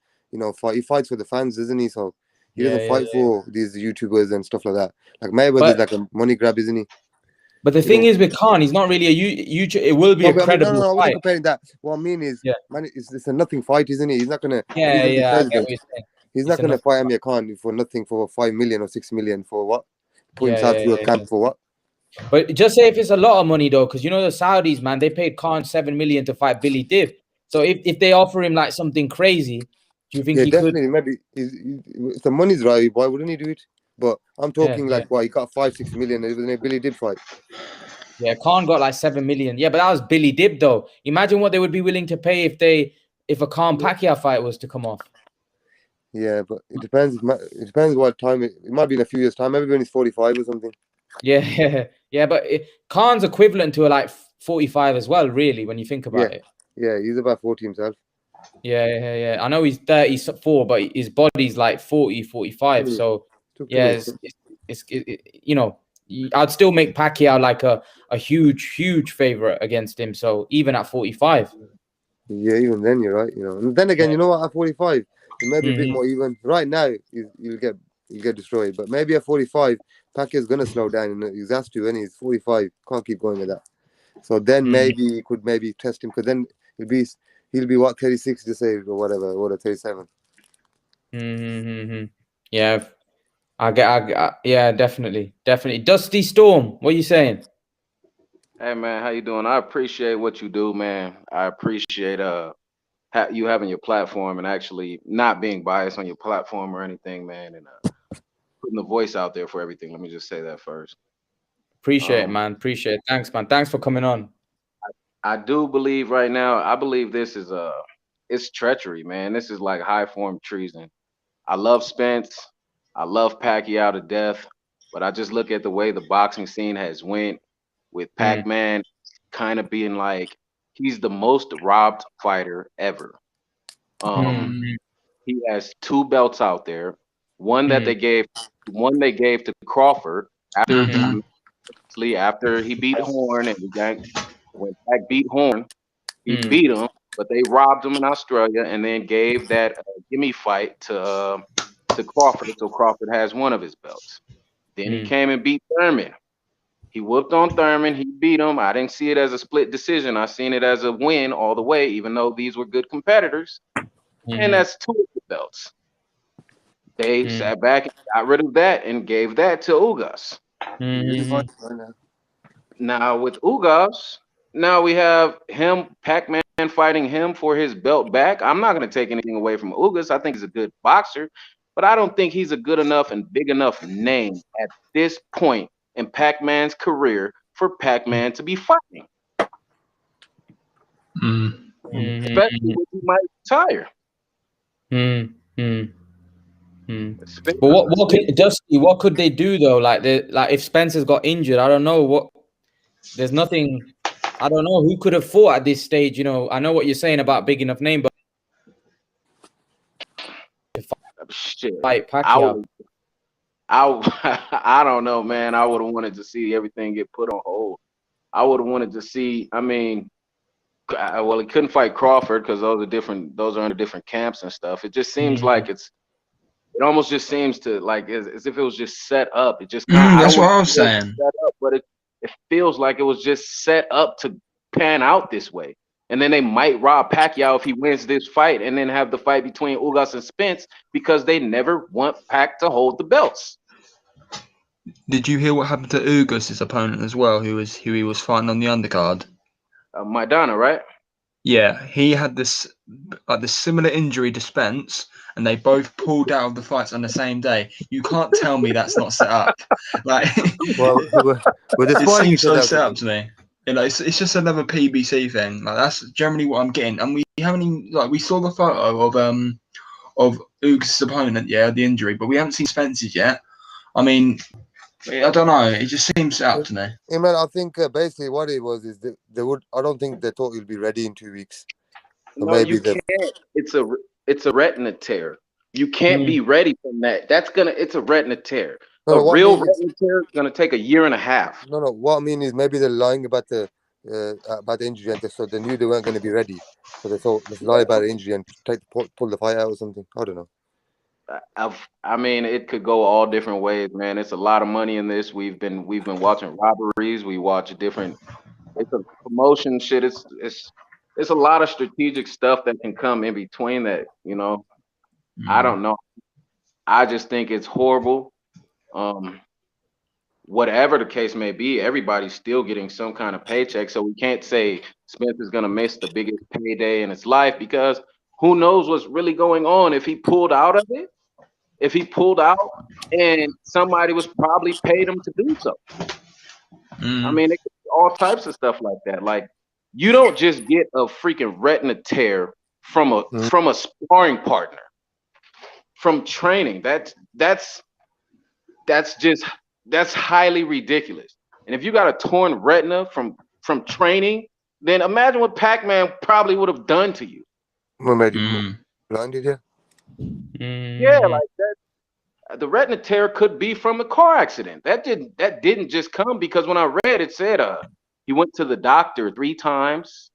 fight. He fights for the fans, isn't he? So he doesn't fight for these YouTubers and stuff like that. Like Mayweather's like a money grab, isn't he? But the thing is with Khan, he's not really a YouTube. It will be a credible I fight. wasn't comparing that. What I mean is, it's a nothing fight, isn't he? He's not gonna. He's not gonna fight Amir Khan for nothing, for 5 million or 6 million for what? Put himself through a camp for what? But just say if it's a lot of money though, because the Saudis, man, they paid Khan 7 million to fight Billy Dib. So if they offer him like something crazy, do you think he definitely, could? maybe if the money's right, why wouldn't he do it? But I'm talking he got 5-6 million. It was a Billy Dib fight. Yeah, Khan got like 7 million. Yeah, but that was Billy Dib though. Imagine what they would be willing to pay if a Khan Pacquiao fight was to come off. Yeah, but it depends. It depends what time. It might be in a few years' time. Maybe when he's 45 or something. Yeah. But Khan's equivalent to like 45 as well, really, when you think about it. Yeah, he's about 40 himself. Yeah. I know he's 34, but his body's like 40, 45. So I'd still make Pacquiao like a huge favorite against him. So even at 45. Yeah, even then you're right. And then again, you know what? At 45, he may be a bit more even. Right now, you'll get destroyed. But maybe at 45, Pacquiao's gonna slow down, and he has to. And he's 45, can't keep going with that. So then maybe he could test him, because then he'll be what, 36 to say, or whatever, or 37. Yeah, Yeah, definitely. Dusty Storm, what are you saying? Hey man, how you doing? I appreciate what you do, man. I appreciate you having your platform and actually not being biased on your platform or anything, man, and putting the voice out there for everything. Let me just say that first. Appreciate it, man. Appreciate it. Thanks, man. Thanks for coming on. I do believe right now. I believe this is it's treachery, man. This is like high form treason. I love Spence. I love Pacquiao to death, but I just look at the way the boxing scene has went with Pac-Man kind of being like he's the most robbed fighter ever. He has 2 belts out there. One that they gave to Crawford after after he beat Horn and when Pac beat Horn, he beat him, but they robbed him in Australia and then gave that gimme fight to Crawford, so Crawford has one of his belts. Then he came and beat Thurman. He whooped on Thurman. He beat him. I didn't see it as a split decision. I seen it as a win all the way, even though these were good competitors. And that's 2 of the belts. They sat back and got rid of that and gave that to Ugas. Now with Ugas, now we have him, Pac-Man fighting him for his belt back. I'm not going to take anything away from Ugas. I think he's a good boxer, but I don't think he's a good enough and big enough name at this point in Pac-Man's career for Pac-Man to be fighting. Especially when he might retire. But what could they do though? Like if Spencer's got injured, I don't know there's nothing. I don't know who could have fought at this stage. You know, I know what you're saying about big enough name, but fight Pacquiao. I don't know, man. I would have wanted to see everything get put on hold. I would have wanted to see. I mean, well, he couldn't fight Crawford because those are different. Those are under different camps and stuff. It just seems like it almost just seems to like as if it was just set up. It just that's what I was saying. Set up, but it feels like it was just set up to pan out this way. And then they might rob Pacquiao if he wins this fight, and then have the fight between Ugas and Spence because they never want Pac to hold the belts. Did you hear what happened to Ugas' opponent as well, who he was fighting on the undercard? Maidana, right? Yeah, he had this similar injury to Spence, and they both pulled out of the fights on the same day. You can't tell me that's not set up. Like, it seems so set up to me. You know, it's just another PBC thing. Like that's generally what I'm getting. And we haven't even we saw the photo of Ugas' opponent, the injury, but we haven't seen Spence's yet. I mean, I don't know. It just seems set up to me. Yeah, man. I think basically what it was is they would. I don't think they thought he'll be ready in 2 weeks. So no, you can't. It's a retina tear. You can't be ready from that. It's a retina tear. A real retina tear is gonna take 1.5 years. No. What I mean is maybe they're lying about the injury, and so they knew they weren't going to be ready. So they thought let's lie about the injury and pull the fight out or something. I don't know. I mean, it could go all different ways, man. It's a lot of money in this. We've been watching robberies. We watch different. It's a promotion shit. It's a lot of strategic stuff that can come in between that. You know, I don't know. I just think it's horrible. Whatever the case may be, everybody's still getting some kind of paycheck. So we can't say Spence is gonna miss the biggest payday in his life because who knows what's really going on if he pulled out of it. If he pulled out and somebody was probably paid him to do so. I mean, it could be all types of stuff like that. Like, you don't just get a freaking retina tear from a sparring partner, from training. That's highly ridiculous. And if you got a torn retina from training, then imagine what Pac-Man probably would have done to you. What made you blinded? Yeah, like that. The retina tear could be from a car accident. That didn't just come because when I read it said he went to the doctor 3 times,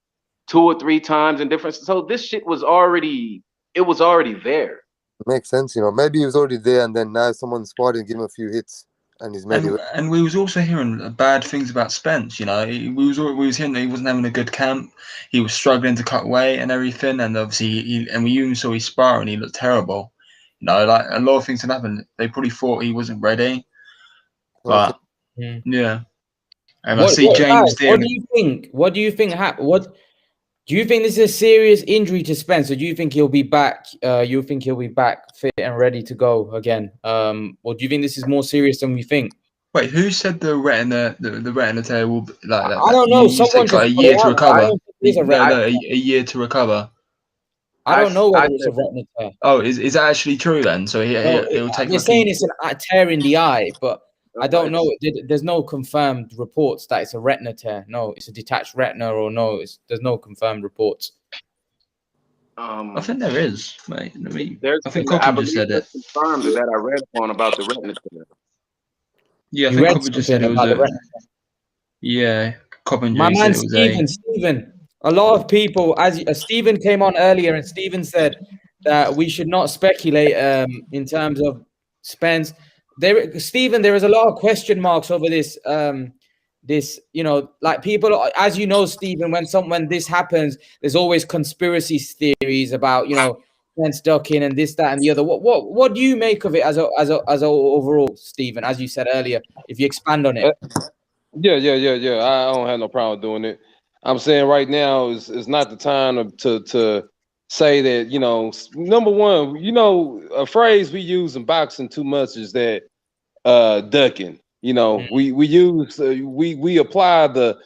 2 or 3 times in different. So this shit was already there. It makes sense, you know. Maybe he was already there, and then now someone spotted and give him a few hits, and he's maybe. And we was also hearing bad things about Spence. You know, we was hearing that he wasn't having a good camp. He was struggling to cut weight and everything, and obviously we even saw his sparring. He looked terrible. No, like a lot of things can happen. They probably thought he wasn't ready, but yeah. And I see James guys, what Dean. do you think? What do you think? What do you think? This is a serious injury to Spence, or do you think he'll be back? You think he'll be back fit and ready to go again? Or do you think this is more serious than we think? Wait, who said the retina tear will be like that? I don't know. You said Someone just like a put year it to out. I recover. don't think it is a retina. A year to recover. I don't know whether I it's a retina tear. Oh, is that actually true then? So he'll take They're like saying it's a tear in the eye, but I don't know. it's- There's no confirmed reports that it's a retina tear. No, it's a detached retina, or no, there's no confirmed reports. I think there is, mate. I think I Cochran just believe said it. that's confirmed that I read on about the retina tear. Yeah, I You think read Cochran just said something it was about the a. retina. Yeah, Cochran My said man it was a. Stephen. A lot of people, as Stephen came on earlier, and Stephen said that we should not speculate in terms of Spence. Stephen, there is a lot of question marks over this. This, like people, as you know, Stephen, when this happens, there's always conspiracy theories about Spence ducking and this, that, and the other. What do you make of it as a overall, Stephen? As you said earlier, if you expand on it. Yeah. I don't have no problem doing it. I'm saying right now is not the time to say that, number one, a phrase we use in boxing too much is that ducking. We use we apply the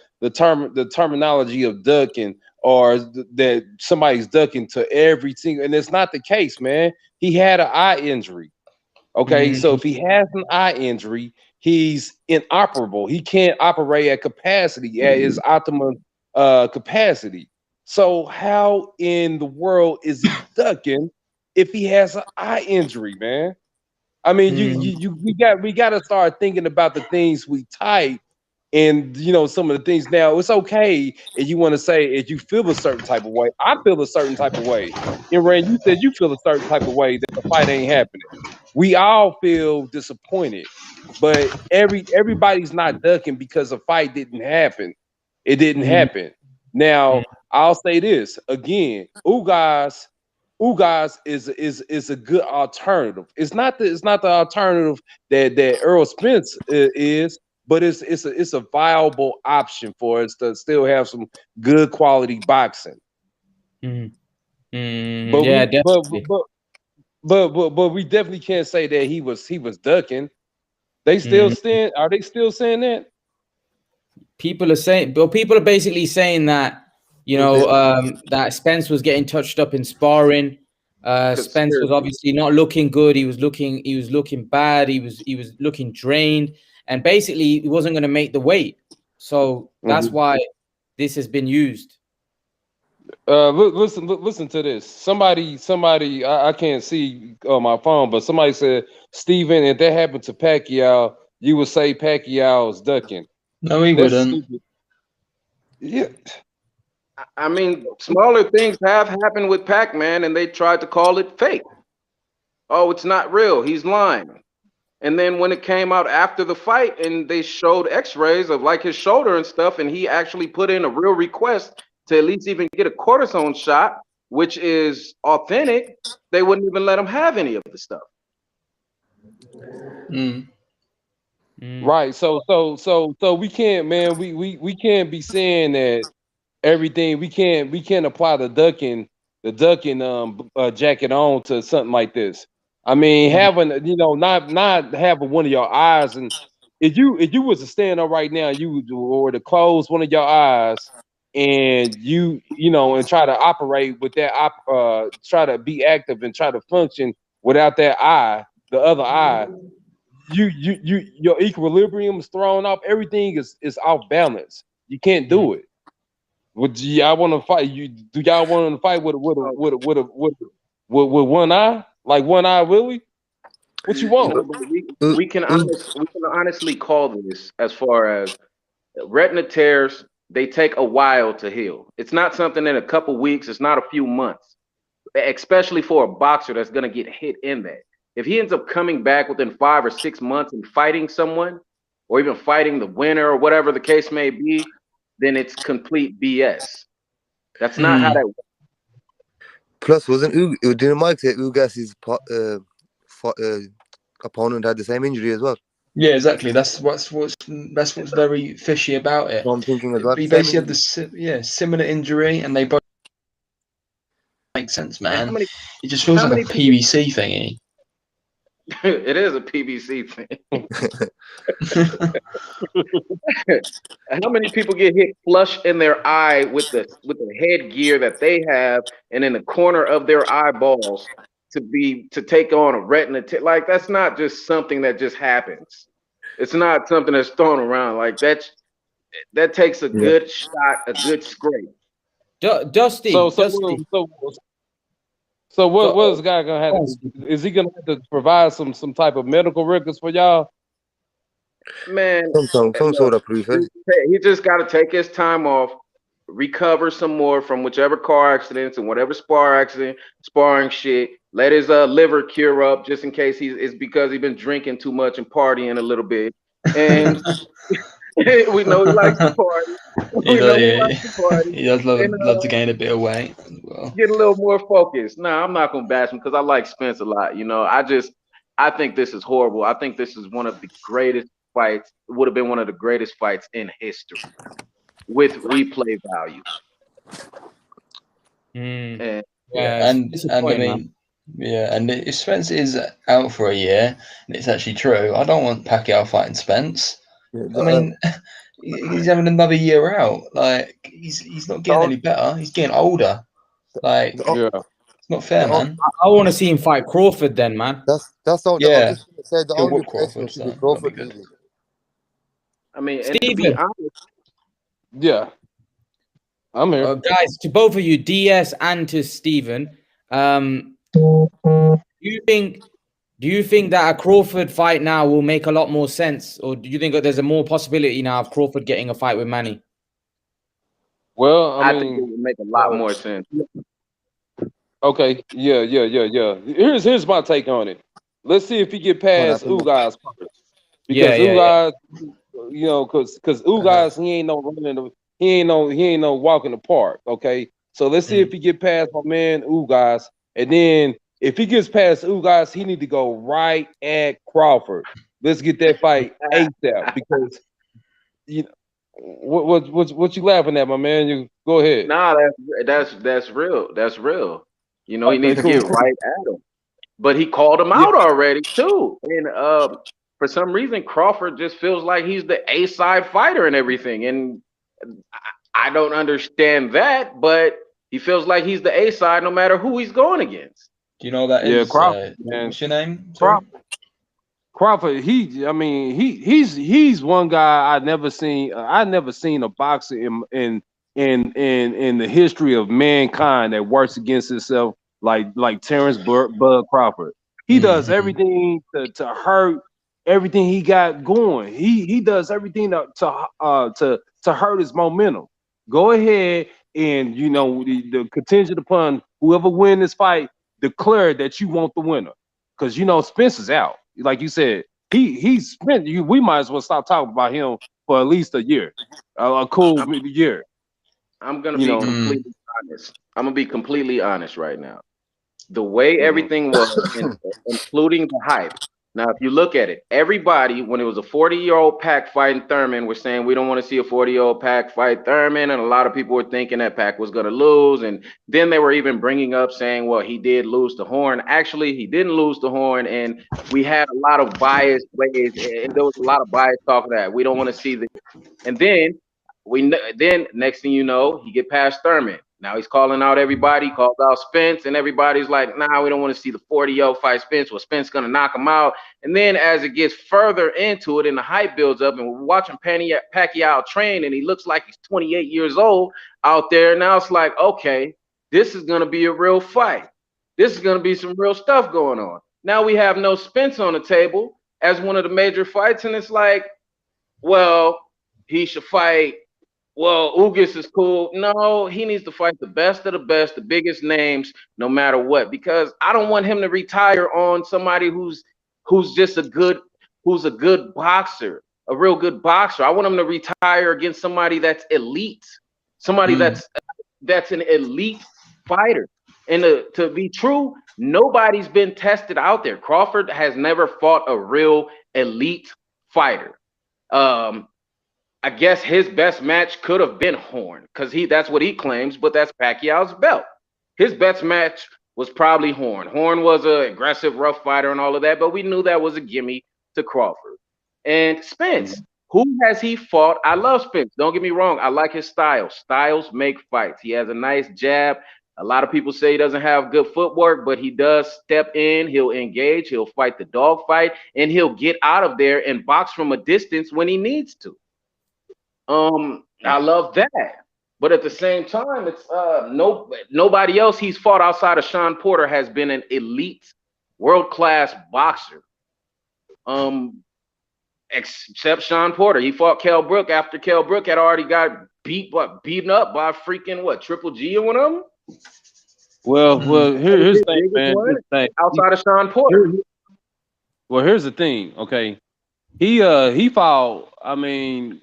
terminology of ducking, or that somebody's ducking to every single, and it's not the case, man. He had an eye injury. Okay, so if he has an eye injury, he's inoperable. He can't operate at capacity, at his optimum capacity. So how in the world is he ducking if he has an eye injury, man? I mean, we got to start thinking about the things we type, and some of the things. Now it's okay if you want to say if you feel a certain type of way. I feel a certain type of way. And Ray, you said you feel a certain type of way that the fight ain't happening. We all feel disappointed, but everybody's not ducking because the fight didn't happen. It didn't happen. Now I'll say this again: Ugas is a good alternative. It's not the alternative that Errol Spence is, but it's a viable option for us to still have some good quality boxing. Yeah, But definitely. But we definitely can't say that he was ducking. They still stand. Are they still saying that? People are basically saying that that Spence was getting touched up in sparring. Spence was obviously not looking good. He was looking bad. He was looking drained, and basically he wasn't going to make the weight. So that's why this has been used. Listen to this. Somebody, I can't see on my phone, but somebody said, Steven, if that happened to Pacquiao, you would say Pacquiao's ducking. No, he wouldn't. Stupid. Yeah. I mean, smaller things have happened with Pac-Man, and they tried to call it fake. Oh, it's not real. He's lying. And then when it came out after the fight and they showed x-rays of like his shoulder and stuff, and he actually put in a real request to at least even get a cortisone shot, which is authentic, they wouldn't even let him have any of the stuff. Right. So we can't, man, we can't be saying that everything, we can't apply the ducking jacket on to something like this. I mean, having not having one of your eyes, and if you was to stand up right now, you or to close one of your eyes, and and try to operate with that try to be active and try to function without that eye, the other eye, your equilibrium is thrown off. Everything is off balance. You can't do it. Would y'all want to fight? Do y'all want to fight with one eye, like one eye, Willie? What you want? We can honestly call this, as far as retina tears, they take a while to heal. It's not something in a couple weeks. It's not a few months, especially for a boxer that's going to get hit in that. If he ends up coming back within 5 or 6 months and fighting someone, or even fighting the winner, or whatever the case may be, then it's complete BS. That's not how that works. Plus, didn't Mike say Ugas's opponent had the same injury as well. Yeah, exactly. That's what's very fishy about it. So I'm thinking as well. He basically had the similar injury, and they both make sense, man. It just feels like a PVC thingy. It is a PVC thing. How many people get hit flush in their eye with the headgear that they have, and in the corner of their eyeballs to take on a retina? Like, that's not just something that just happens. It's not something that's thrown around. Like, that takes a good shot, a good scrape. Dusty. So what is the guy gonna have to do? Is he gonna have to provide some type of medical records for y'all? Man, some sort of proof. He just got to take his time off, recover some more from whichever car accidents and whatever sparring shit. Let his liver cure up just in case it's because he's been drinking too much and partying a little bit. And we know he likes to party. He does love to gain a bit of weight as well. Get a little more focused. Nah, I'm not gonna bash him because I like Spence a lot. I think this is horrible. I think this is one of the greatest fights. It would have been one of the greatest fights in history with replay value. And I mean, and if Spence is out for a year, and it's actually true, I don't want Pacquiao fighting Spence. I mean, he's having another year out. Like, he's not getting any better. He's getting older. Like, it's not fair, man. I want to see him fight Crawford then, man. That's all. Yeah. Said the only replacement should be Crawford. Really. I mean, Steven. And to be honest, yeah, I'm here, guys. To both of you, DS and to Steven, do you think that a Crawford fight now will make a lot more sense, or do you think that there's a more possibility now of Crawford getting a fight with Manny? Well, I think it would make a lot more sense. Okay, yeah. Here's my take on it. Let's see if he get past Ugas first, because Ugas, because Ugas he ain't no walk in the park. Okay, so let's see if he get past my man Ugas, and then if he gets past Ugas, he need to go right at Crawford. Let's get that fight ASAP, because what you laughing at, my man? You go ahead. Nah, that's real. That's real. He needs to get right at him. But he called him out already too. And for some reason, Crawford just feels like he's the A-side fighter and everything. And I don't understand that, but he feels like he's the A-side no matter who he's going against. Do you know that is Crawford, what's your name? Crawford, he's one guy I never seen a boxer in the history of mankind that works against himself like Terrence Bud Crawford. He does everything to hurt everything he got going. He does everything to hurt his momentum. Go ahead and the contingent upon whoever win this fight, declare that you want the winner, because Spence is out. Like you said, he's Spence. We might as well stop talking about him for at least a year, a cool year. I'm gonna be completely honest. I'm gonna be completely honest right now. The way everything was, including the hype. Now, if you look at it, everybody, when it was a 40-year-old Pac fighting Thurman, was saying we don't want to see a 40-year-old Pac fight Thurman, and a lot of people were thinking that Pac was going to lose. And then they were even bringing up saying, well, he did lose to Horn. Actually, he didn't lose to Horn, and we had a lot of biased ways, and there was a lot of bias talk of that. We don't want to see this. And then next thing you know, he get past Thurman. Now he's calling out everybody. He calls out Spence, and everybody's like, nah, we don't want to see the 40-year-old fight Spence. Well, Spence going to knock him out. And then as it gets further into it and the hype builds up, and we're watching Pacquiao train, and he looks like he's 28 years old out there. Now it's like, okay, this is going to be a real fight. This is going to be some real stuff going on. Now we have no Spence on the table as one of the major fights, and it's like, well, he should fight. Well, Ugas is cool. No, he needs to fight the best of the best, the biggest names, no matter what, because I don't want him to retire on somebody who's just a good boxer, a real good boxer. I want him to retire against somebody that's elite, somebody that's an elite fighter. And to be true, nobody's been tested out there. Crawford has never fought a real elite fighter. I guess his best match could have been Horn, because that's what he claims, but that's Pacquiao's belt. His best match was probably Horn. Horn was an aggressive, rough fighter and all of that, but we knew that was a gimme to Crawford. And Spence, who has he fought? I love Spence. Don't get me wrong. I like his style. Styles make fights. He has a nice jab. A lot of people say he doesn't have good footwork, but he does step in. He'll engage. He'll fight the dog fight, and he'll get out of there and box from a distance when he needs to. I love that. But at the same time, it's nobody else he's fought outside of Sean Porter has been an elite, world-class boxer. Except Sean Porter. He fought Kell Brook after Kell Brook had already got beaten up by freaking Triple G or one of them. Well, here's the thing, man. Outside of Sean Porter. Well, here's the thing, okay. He fought, I mean,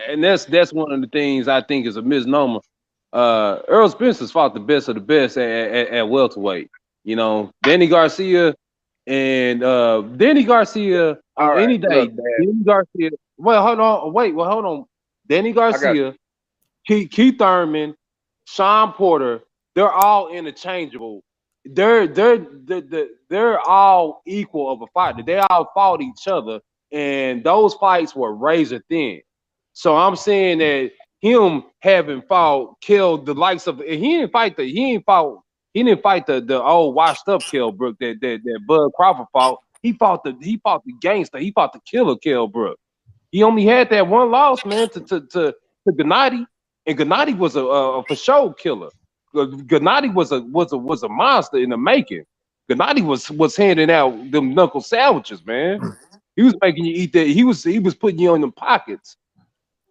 and that's one of the things I think is a misnomer. Errol Spence has fought the best of the best at welterweight. You know, Danny Garcia and Danny Garcia any day. Danny Garcia. Well, hold on. Danny Garcia, Keith Thurman, Sean Porter, they're all interchangeable. They're all equal of a fighter. They all fought each other. And those fights were razor thin. So I'm saying that him having killed the likes of he didn't fight the old washed up Kell Brook that Bud Crawford fought. He fought the gangster. He fought the killer Kell Brook. He only had that one loss, man, to Gennady, and Gennady was a for sure killer. Gennady was a monster in the making. Gennady was handing out them knuckle sandwiches, man. He was making you eat that. He was putting you in the pockets.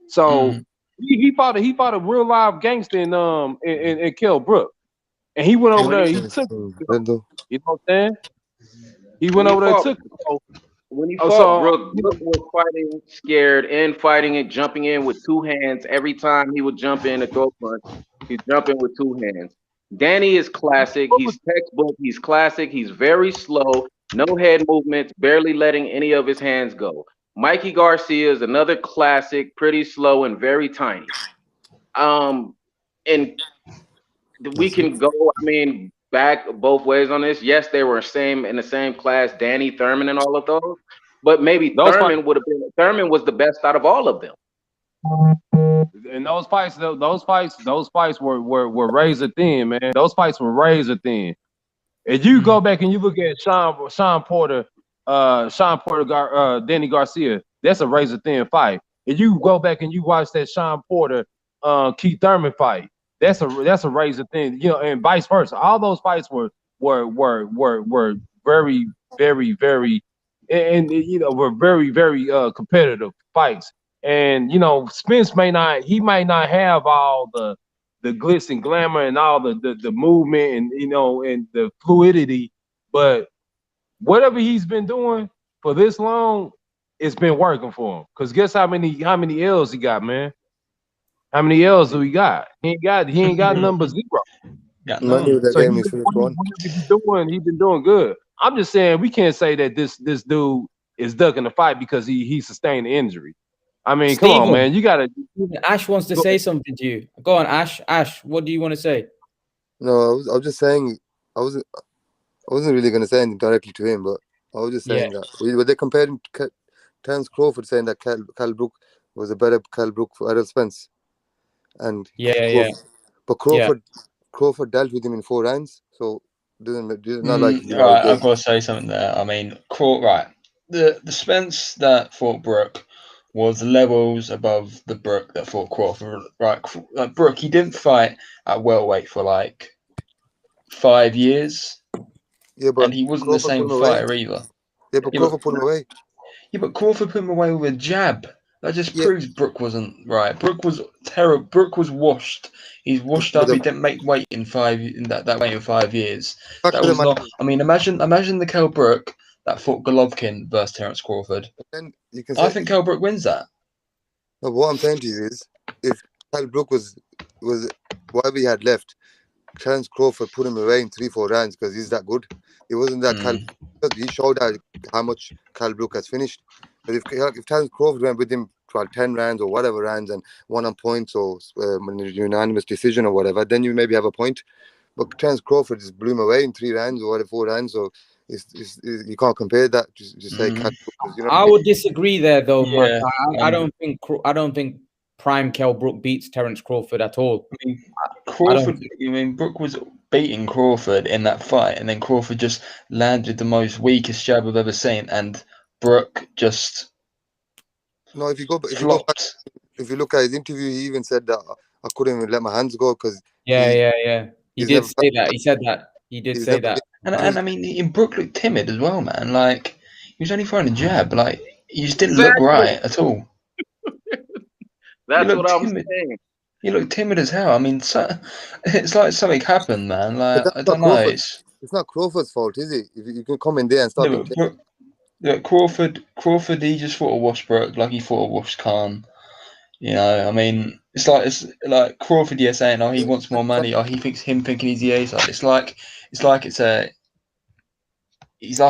So he fought a real live gangster in Kell Brook, and he went over there. He took, you know what I'm saying? He went over there and took it. When he fought Brook was fighting scared and fighting and jumping in with two hands every time he would jump in to throw punch. He's jumping with two hands. Danny is classic. He's textbook. He's classic. He's very slow. No head movements, barely letting any of his hands go. Mikey Garcia is another classic, pretty slow and very tiny. And we can go, I mean, back both ways on this. Yes, they were in the same class, Danny, Thurman, and all of those. But maybe Thurman was the best out of all of them. And those fights were razor thin, man. Those fights were razor thin. If you go back and you look at Sean Porter, Danny Garcia, that's a razor thin fight. If you go back and you watch that Sean Porter, Keith Thurman fight, that's a razor thin, you know, and vice versa. All those fights were very, very, very, and you know, were very, very competitive fights. And you know, Spence might not have all the glitz and glamour and all the movement and you know and the fluidity, but whatever he's been doing for this long, it's been working for him. Because guess how many L's he got, man? How many L's do he got? He ain't got number zero. Yeah, so he's been doing good. I'm just saying we can't say that this dude is ducking the fight because he sustained an injury. I mean, Steven, come on, man. You gotta. Ash wants to say something to you. Go on, Ash. Ash, what do you want to say? No, I was just saying. I wasn't really going to say anything directly to him, but I was just saying that. Were they comparing Terence Crawford, saying that Kell Brook was a better Kell Brook for Errol Spence? And But Crawford dealt with him in 4 rounds, so did not like. Right, I've got to say something there. I mean, the Spence that fought Brook was levels above the Brook that fought Crawford. Right, like Brook, he didn't fight at welterweight for like 5 years. Yeah, but and he wasn't the same fighter either. Yeah, but Crawford put him away. Yeah, but Crawford put him away with a jab. That just proves Brook wasn't right. Brook was terrible. Brook was washed. He's washed up. He didn't make weight in that weight in 5 years. That was not. I mean, imagine the Kell Brook that fought Golovkin versus Terence Crawford. I think Kell Brook wins that. No, what I'm saying to you is, if Kell Brook was whatever he had left, Terence Crawford put him away in 3-4 rounds because he's that good. It wasn't that he showed how much Cal Brook has finished. But if Terence Crawford went with him for 10 rounds or whatever rounds and won on points or unanimous decision or whatever, then you maybe have a point. But Terence Crawford just blew him away in 3 rounds or whatever, 4 rounds. So you can't compare that. Just say Cal Brook. You know I would disagree there, though, Mark. Yeah, I don't think prime Kell Brook beats Terence Crawford at all. I mean, Crawford. I mean, Brook was beating Crawford in that fight, and then Crawford just landed the most weakest jab I've ever seen, and Brook just if you go back, if you look at his interview, he even said that I couldn't even let my hands go because He did say that. He said that. He did say that. And I mean, Brook looked timid as well, man. Like he was only throwing a jab. Like he just didn't look right at all. That's what I'm saying. He looked timid as hell. I mean, it's like something happened, man. Like I don't know. It's not Crawford's fault, is it? If you can come in there and start. Crawford, he just thought of Washbrook like he thought of Wash Khan. You know, I mean, it's like Crawford, saying, oh, he wants more money, or he thinking he's the A side. It's like he's like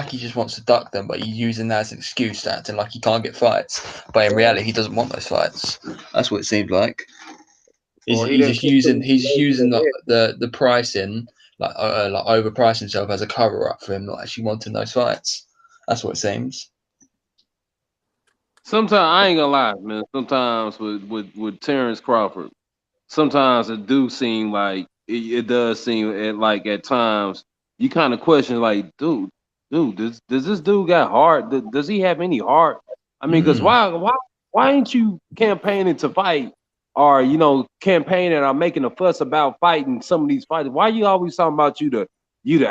he just wants to duck them, but he's using that as an excuse to acting like he can't get fights. But in reality, he doesn't want those fights. That's what it seemed like. He's just using the pricing, like overpricing himself as a cover up for him not actually wanting those fights. That's what it seems. Sometimes I ain't gonna lie, man. Sometimes with Terence Crawford, sometimes it do seem like it does seem like at times you kind of question like, dude, does this dude got heart? Does he have any heart? I mean, because why ain't you campaigning to fight, or campaigning or making a fuss about fighting some of these fighters? Why you always talking about you the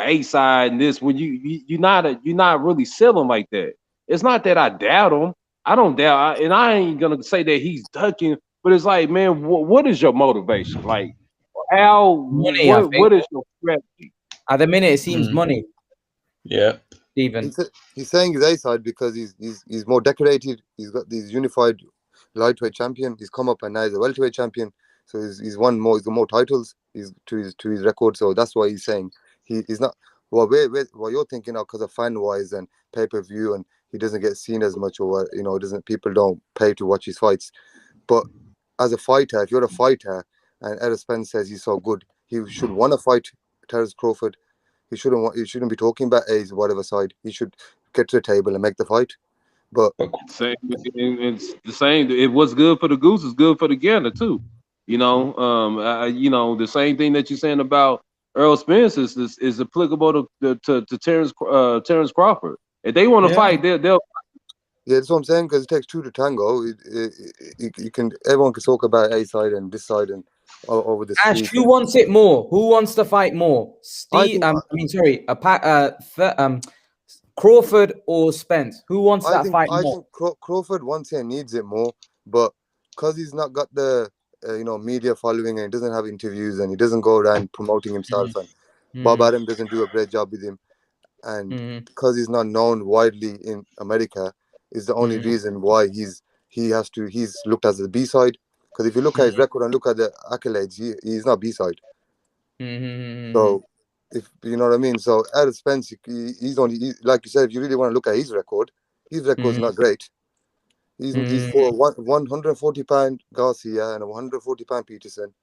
A side and this when you're not really selling like that? It's not that I doubt him. I don't doubt, and I ain't gonna say that he's ducking, but it's like, man, what is your motivation? Like, what is your strategy? At the minute, it seems money. Yeah, Stephen. He's saying his A side because he's more decorated. He's got these unified lightweight champion. He's come up and now he's a welterweight champion. So he's won more. He's got more titles. He's to his record. So that's why he's saying he's not. Well, what you're thinking of because of fan wise and pay per view and he doesn't get seen as much or what, people don't pay to watch his fights. But as a fighter, if you're a fighter and Errol Spence says he's so good, he should want to fight Terence Crawford. He shouldn't be talking about A's whatever side. He should get to the table and make the fight. But it's the same. If what's good for the goose is good for the gander too. The same thing that you're saying about Errol Spence is applicable to Terence Crawford. If they want to fight, they'll. Yeah, that's what I'm saying. Because it takes two to tango. Everyone can talk about A side and this side and over the street. Ash, who wants it more? Who wants to fight more? Crawford or Spence? Who wants that fight more? I think Crawford wants it and needs it more, but because he's not got the media following and he doesn't have interviews and he doesn't go around promoting himself and Bob Arum doesn't do a great job with him, and because he's not known widely in America, is the only reason why he's looked as the B side. Because if you look at his record and look at the accolades, he's not B side. So if you know what I mean. So Errol Spence, he's only like you said. If you really want to look at his record's not great. He's for 140-pound Garcia and a 140-pound Peterson,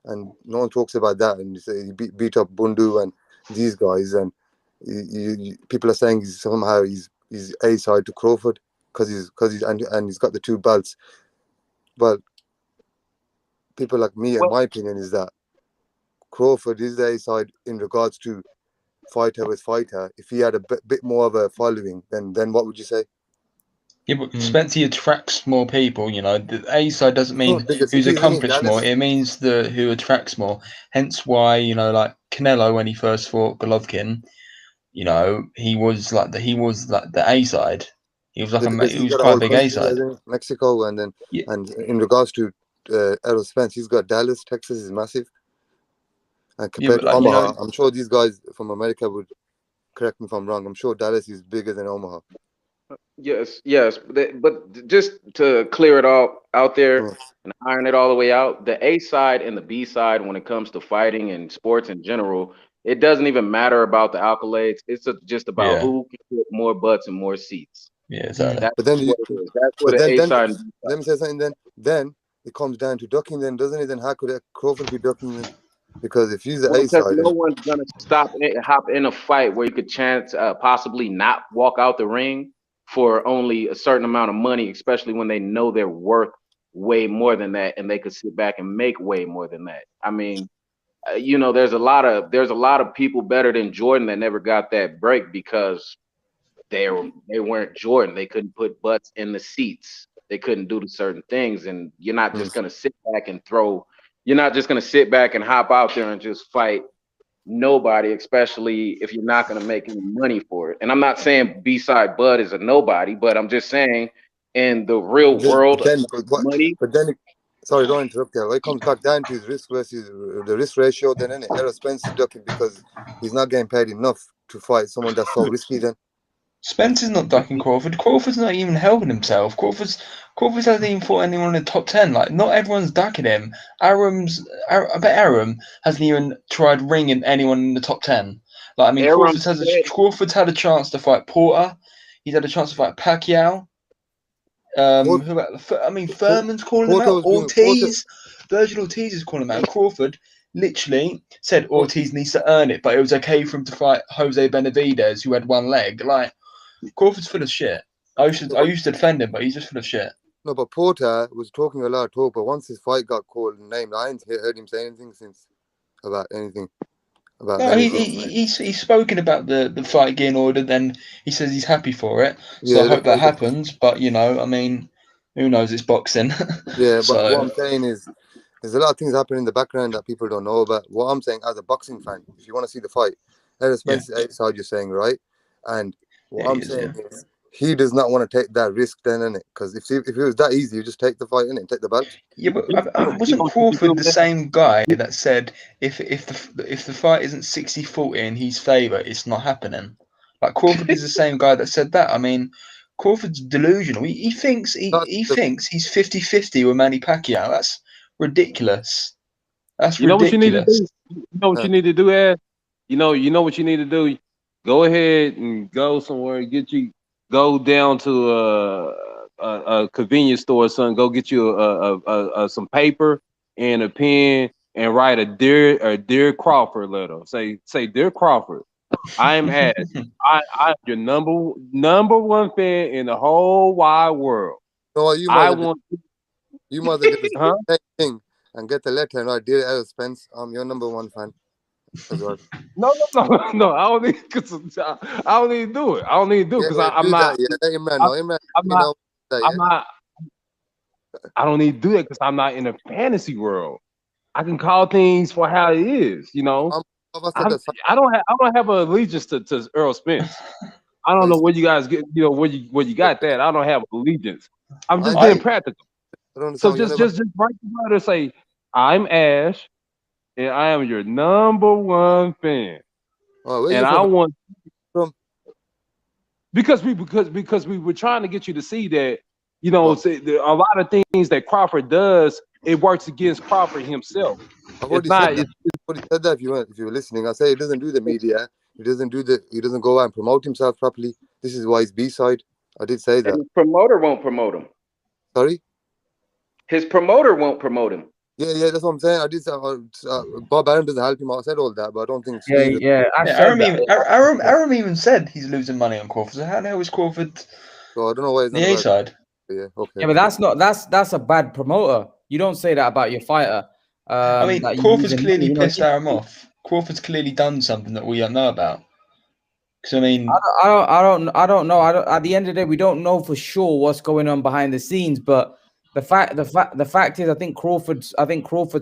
and no one talks about that. And he beat up Bundu and these guys, and people are saying somehow he's A side to Crawford because he's got the two belts. But people like me, and my opinion is that Crawford is the A side in regards to fighter with fighter. If he had a bit more of a following, then what would you say? Yeah, but Spence attracts more people. The A side doesn't mean who's accomplished more. It means who attracts more. Hence why like Canelo when he first fought Golovkin, he was like the A side. He was like he was quite a big A side. Mexico, and then and in regards to Errol Spence, he's got Dallas, Texas is massive. And compared to Omaha, I'm sure these guys from America would correct me if I'm wrong. I'm sure Dallas is bigger than Yes, but just to clear it all out there, and iron it all the way out, the A side and the B side, when it comes to fighting and sports in general, it doesn't even matter about the accolades. It's just about who can get more butts and more seats. Yeah, exactly. That's But then what it is. That's what the A side. let me say something. Then it comes down to ducking. Then doesn't it? Then how could Crawford be ducking? Then? Because if he's the A Because side, no one's gonna hop in a fight where you could chance possibly not walk out the ring for only a certain amount of money, especially when they know they're worth way more than that, and they could sit back and make way more than that. I mean, there's a lot of people better than Jordan that never got that break because they weren't Jordan. They couldn't put butts in the seats. They couldn't do certain things, and you're not just gonna sit back and throw. You're not just gonna sit back and hop out there and just fight nobody, especially if you're not gonna make any money for it. And I'm not saying B-side Bud is a nobody, but I'm just saying in the real world, money. But then, sorry, don't interrupt there. When it comes back down to his risk versus the risk ratio, then Errol Spence is ducking because he's not getting paid enough to fight someone that's so risky. Then Spence is not ducking Crawford. Crawford's not even helping himself. Crawford's hasn't even fought anyone in the top 10. Like, not everyone's ducking him. I bet Arum hasn't even tried ringing anyone in the top 10. Like, I mean, Crawford's had a chance to fight Porter. He's had a chance to fight Pacquiao. Furman's calling him out. Ortiz. Virgil Ortiz is calling him out. Crawford literally said Ortiz needs to earn it, but it was okay for him to fight Jose Benavidez, who had one leg. Like, Crawford's full of shit. I used to defend him, but he's just full of shit. No, but Porter was talking a lot of talk, but once his fight got called and named, I haven't heard him say anything since about anything. He's spoken about the fight getting ordered, and he says he's happy for it. So I hope that happens. But I mean, who knows? It's boxing. Yeah, but what I'm saying is, there's a lot of things happening in the background that people don't know about. What I'm saying as a boxing fan, if you want to see the fight, Errol Spence is outside, you're saying, right? And what I'm saying is, he does not want to take that risk then, innit? Because if it was that easy, you just take the fight, innit? Take the belt. Yeah, but wasn't Crawford the same guy that said if the fight isn't 60-40 in his favour, it's not happening? Like, Crawford is the same guy that said that. I mean, Crawford's delusional. He thinks he's 50-50 with Manny Pacquiao. That's ridiculous. That's ridiculous. What you need to do? You know what you need to do, Ed? You know what you need to do? Go ahead and go somewhere, go down to a convenience store or something. Go get you some paper and a pen and write a dear Crawford letter. Say, Dear Crawford, I am Ash. I'm your number one fan in the whole wide world. No, you must get the same thing and get the letter and write, Dear Errol Spence, I'm your number one fan. Well. No. I don't need to do it. I don't need to do it because I'm not. I don't need to do that because I'm not in a fantasy world. I can call things for how it is. I don't have an allegiance to Errol Spence. I don't know where you guys get. Where you got that. I don't have allegiance. I'm just being practical. So just write the letter. Say, I'm Ash. And I am your number one fan. And I want because we were trying to get you to see that, a lot of things that Crawford does, it works against Crawford himself. I've already said that if you were listening. I say he doesn't do the media, he doesn't go out and promote himself properly. This is why he's B-side. I did say that. And his promoter won't promote him. Sorry? His promoter won't promote him. Yeah, that's what I'm saying. I did say Bob Arum doesn't help him. I said all that, but I don't think. Arum even said he's losing money on Crawford. So how the hell is Crawford? So I don't know why he's the A side. Yeah, okay. Yeah, but that's a bad promoter. You don't say that about your fighter. I mean, Crawford's clearly pissed Arum off. Crawford's clearly done something that we don't know about. Because I mean, I don't know. At the end of the day, we don't know for sure what's going on behind the scenes, but. The fact is, I think Crawford's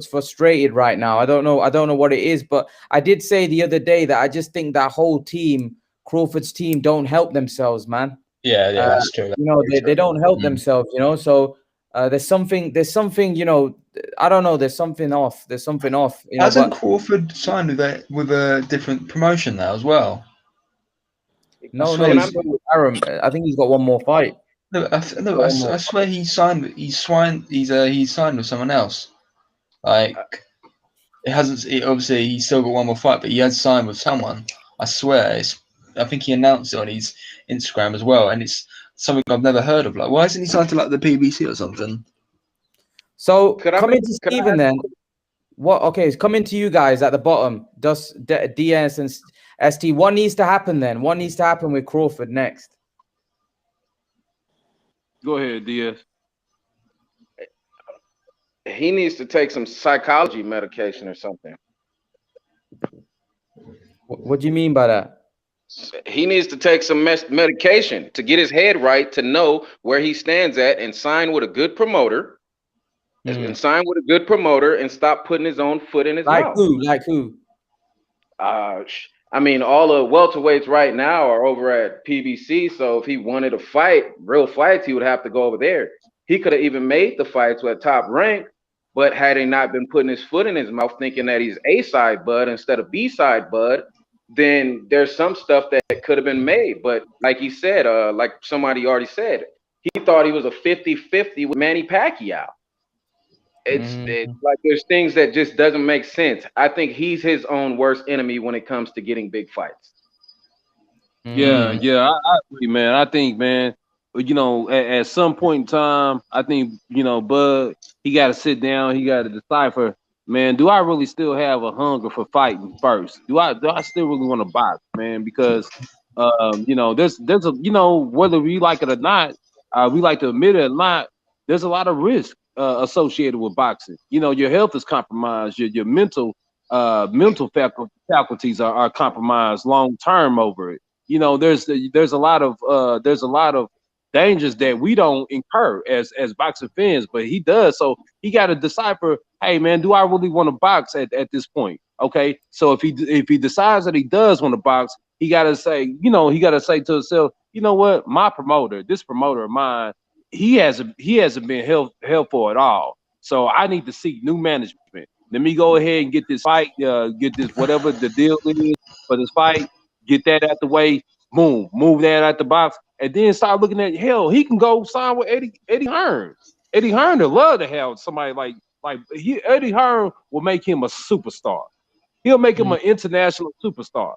frustrated right now. I don't know what it is, but I did say the other day that I just think that whole team, Crawford's team, don't help themselves, man. Yeah, that's true. They don't help themselves, So there's something, I don't know. There's something off. Hasn't Crawford signed with a different promotion now as well? No. Arum, I think he's got one more fight. No, I swear he signed. He's signed with someone else. Like it hasn't. Obviously, he's still got one more fight, but he has signed with someone. I swear. I think he announced it on his Instagram as well, and it's something I've never heard of. Like, why isn't he signed to like the PBC or something? So Could I coming make- to could I Steven ask- then. What? Okay, it's coming to you guys at the bottom. Does DS and ST? What needs to happen then? What needs to happen with Crawford next? Go ahead, Diaz. He needs to take some psychology medication or something. What do you mean by that? He needs to take some medication to get his head right, to know where he stands at, and sign with a good promoter. And sign with a good promoter and stop putting his own foot in his Like mouth. who? Like who? I mean, all the welterweights right now are over at PBC. So if he wanted to fight, real fights, he would have to go over there. He could have even made the fights at Top Rank, but had he not been putting his foot in his mouth, thinking that he's A-side Bud instead of B-side Bud, then there's some stuff that could have been made. But like he said, like somebody already said, he thought he was a 50-50 with Manny Pacquiao. It's like there's things that just doesn't make sense. I think he's his own worst enemy when it comes to getting big fights. Yeah, I agree, man. I think, man, you know, at some point in time, I think, you know, Bud, he got to sit down. He got to decipher, man, do I really still have a hunger for fighting first? Do I still really want to box, man? Because, you know, there's a, you know, whether we like it or not, we like to admit it or not, there's a lot of risk associated with boxing. You know, your health is compromised. Your mental faculties are compromised long term over it. You know, there's a lot of dangers that we don't incur as boxing fans, but he does. So he got to decipher, hey man, do I really want to box at this point? Okay, so if he decides that he does want to box, he got to say, you know, he got to say to himself, you know what, my promoter, this promoter of mine, he hasn't been helpful at all. So I need to seek new management. Let me go ahead and get this fight, get this whatever the deal is for this fight. Get that out the way, boom, move that out the box, and then start looking at hell. He can go sign with Eddie Hearn. Eddie Hearn would love to have somebody like Eddie Hearn will make him a superstar. He'll make him an international superstar.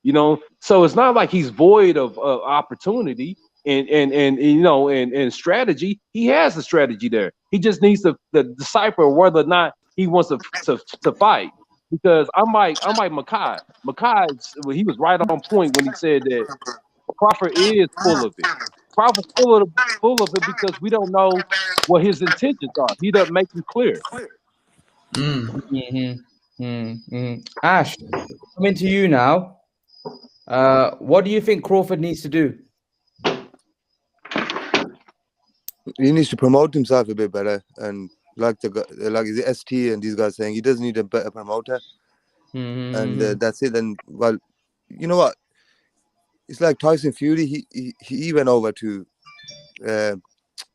You know, so it's not like he's void of opportunity and you know and strategy. He has a strategy there. He just needs to decipher whether or not he wants to fight. Because I'm like Makai. Makai, he was right on point when he said that Crawford is full of it. Crawford's full of it because we don't know what his intentions are. He doesn't make them clear. Ash, coming to you now. What do you think Crawford needs to do? He needs to promote himself a bit better, and like the ST and these guys saying, he does need a better promoter. And that's it. And well, you know what? It's like Tyson Fury. He went over to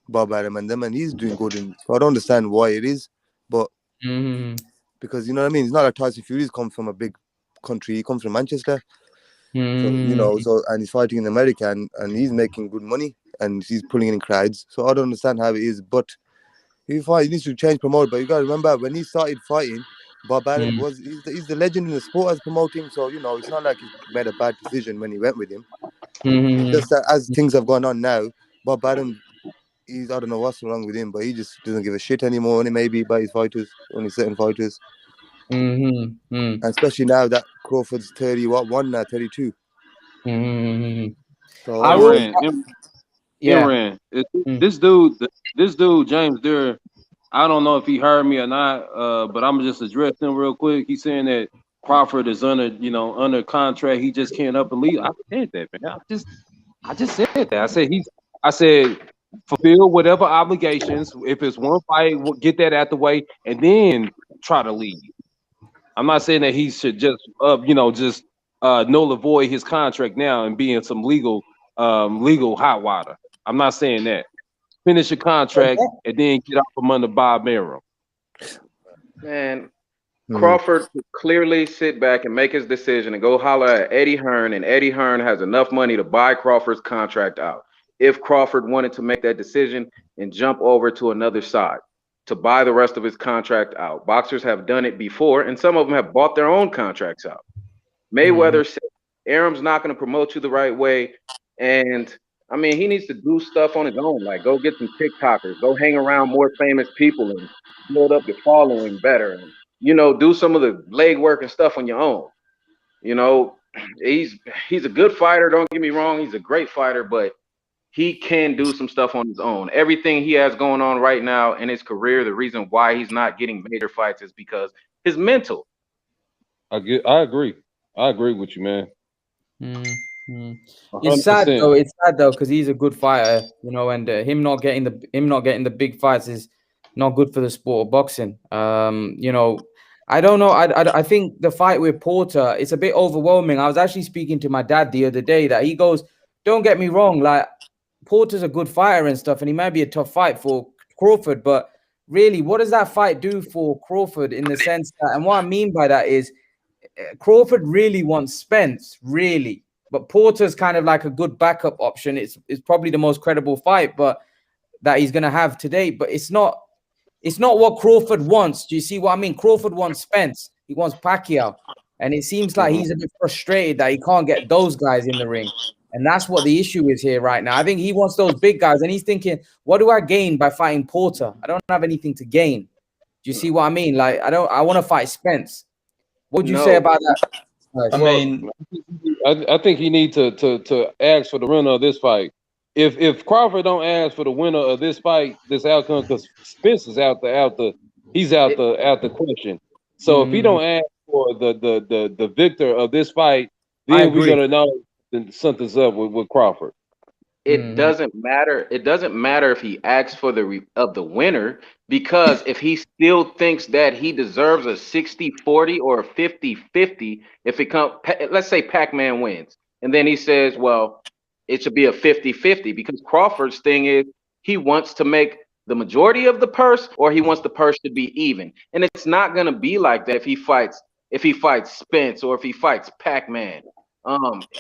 Bob Arum and them, and he's doing good. And so I don't understand why it is, but because you know what I mean. It's not like Tyson Fury's come from a big country. He comes from Manchester. So you know, and he's fighting in America, and he's making good money, and he's pulling in crowds. So I don't understand how it is, but he needs to change promoter. But you gotta remember when he started fighting, Bob Arum he's the legend in the sport as promoting. So you know, it's not like he made a bad decision when he went with him. Just that as things have gone on now, Bob Arum, I don't know what's wrong with him, but he just doesn't give a shit anymore. Only maybe by his fighters, only certain fighters. And especially now that Crawford's 31 now, 32. So Imran, this dude James Deere, I don't know if he heard me or not, but I'm just address him real quick. He's saying that Crawford is under contract. He just can't up and leave. I said that, man. I just said that. I said fulfill whatever obligations. If it's one fight, we'll get that out the way, and then try to leave. I'm not saying that he should just null and void his contract now and be in some legal hot water. I'm not saying that. Finish your contract and then get out from under Bob Arum. Man, Crawford could clearly sit back and make his decision and go holler at Eddie Hearn, and Eddie Hearn has enough money to buy Crawford's contract out. if Crawford wanted to make that decision and jump over to another side to buy the rest of his contract out. Boxers have done it before, and some of them have bought their own contracts out. Mayweather said, Aram's not going to promote you the right way. And I mean, he needs to do stuff on his own, like go get some TikTokers, go hang around more famous people and build up your following better. And, you know, do some of the leg work and stuff on your own. You know, he's a good fighter. Don't get me wrong. He's a great fighter, but he can do some stuff on his own. Everything he has going on right now in his career, the reason why he's not getting major fights is because his mental. I agree. I agree with you, man. It's sad though. It's sad though because he's a good fighter, you know, and him not getting the big fights is not good for the sport of boxing. You know, I don't know. I think the fight with Porter, it's a bit overwhelming. I was actually speaking to my dad the other day that he goes, "Don't get me wrong, like Porter's a good fighter and stuff, and he might be a tough fight for Crawford, but really, what does that fight do for Crawford in the sense that, and what I mean by that is Crawford really wants Spence, really. But Porter's kind of like a good backup option. It's probably the most credible fight, but that he's gonna have today. But it's not what Crawford wants. Do you see what I mean? Crawford wants Spence. He wants Pacquiao, and it seems like he's a bit frustrated that he can't get those guys in the ring. And that's what the issue is here right now. I think he wants those big guys, and he's thinking, "What do I gain by fighting Porter? I don't have anything to gain." Do you see what I mean? Like I want to fight Spence. What would you say about that? I mean, I think he needs to ask for the winner of this fight. If Crawford don't ask for the winner of this fight, this outcome, because Spence is out the question. So if he don't ask for the victor of this fight, then we're gonna know that something's up with Crawford. It doesn't matter. It doesn't matter if he asks for the winner, because if he still thinks that he deserves a 60-40 or a 50-50, if it comes, let's say Pac-Man wins, and then he says, well, it should be a 50-50, because Crawford's thing is he wants to make the majority of the purse, or he wants the purse to be even. And it's not gonna be like that if he fights Spence or if he fights Pac-Man.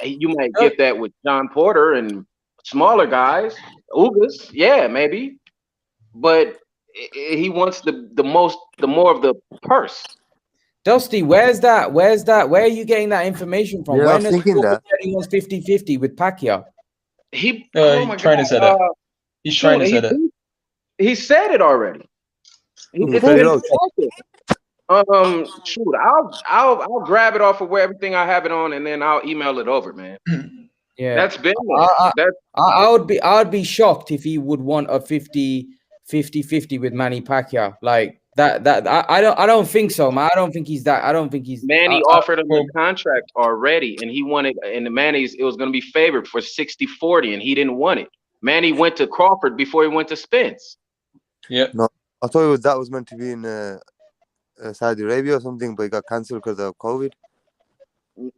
You might get that with John Porter and smaller guys, Ugas, yeah, maybe, but he wants the more of the purse. Dusty, where's that? Where are you getting that information from? Yeah, when I was thinking that he wants 50-50 with Pacquiao? Trainer said it. He's trying to said it. He said it already. Shoot, I'll grab it off of where everything I have it on, and then I'll email it over, man. Yeah, that's been. I would be shocked if he would want a 50-50 with Manny Pacquiao like that. I don't think so, man. I don't think he's that. I don't think he's. Manny offered him a contract already, and he wanted, and the Manny's it was going to be favored for 60-40, and he didn't want it. Manny went to Crawford before he went to Spence. Yeah. No, I thought that was meant to be in Saudi Arabia or something, but it got cancelled because of COVID.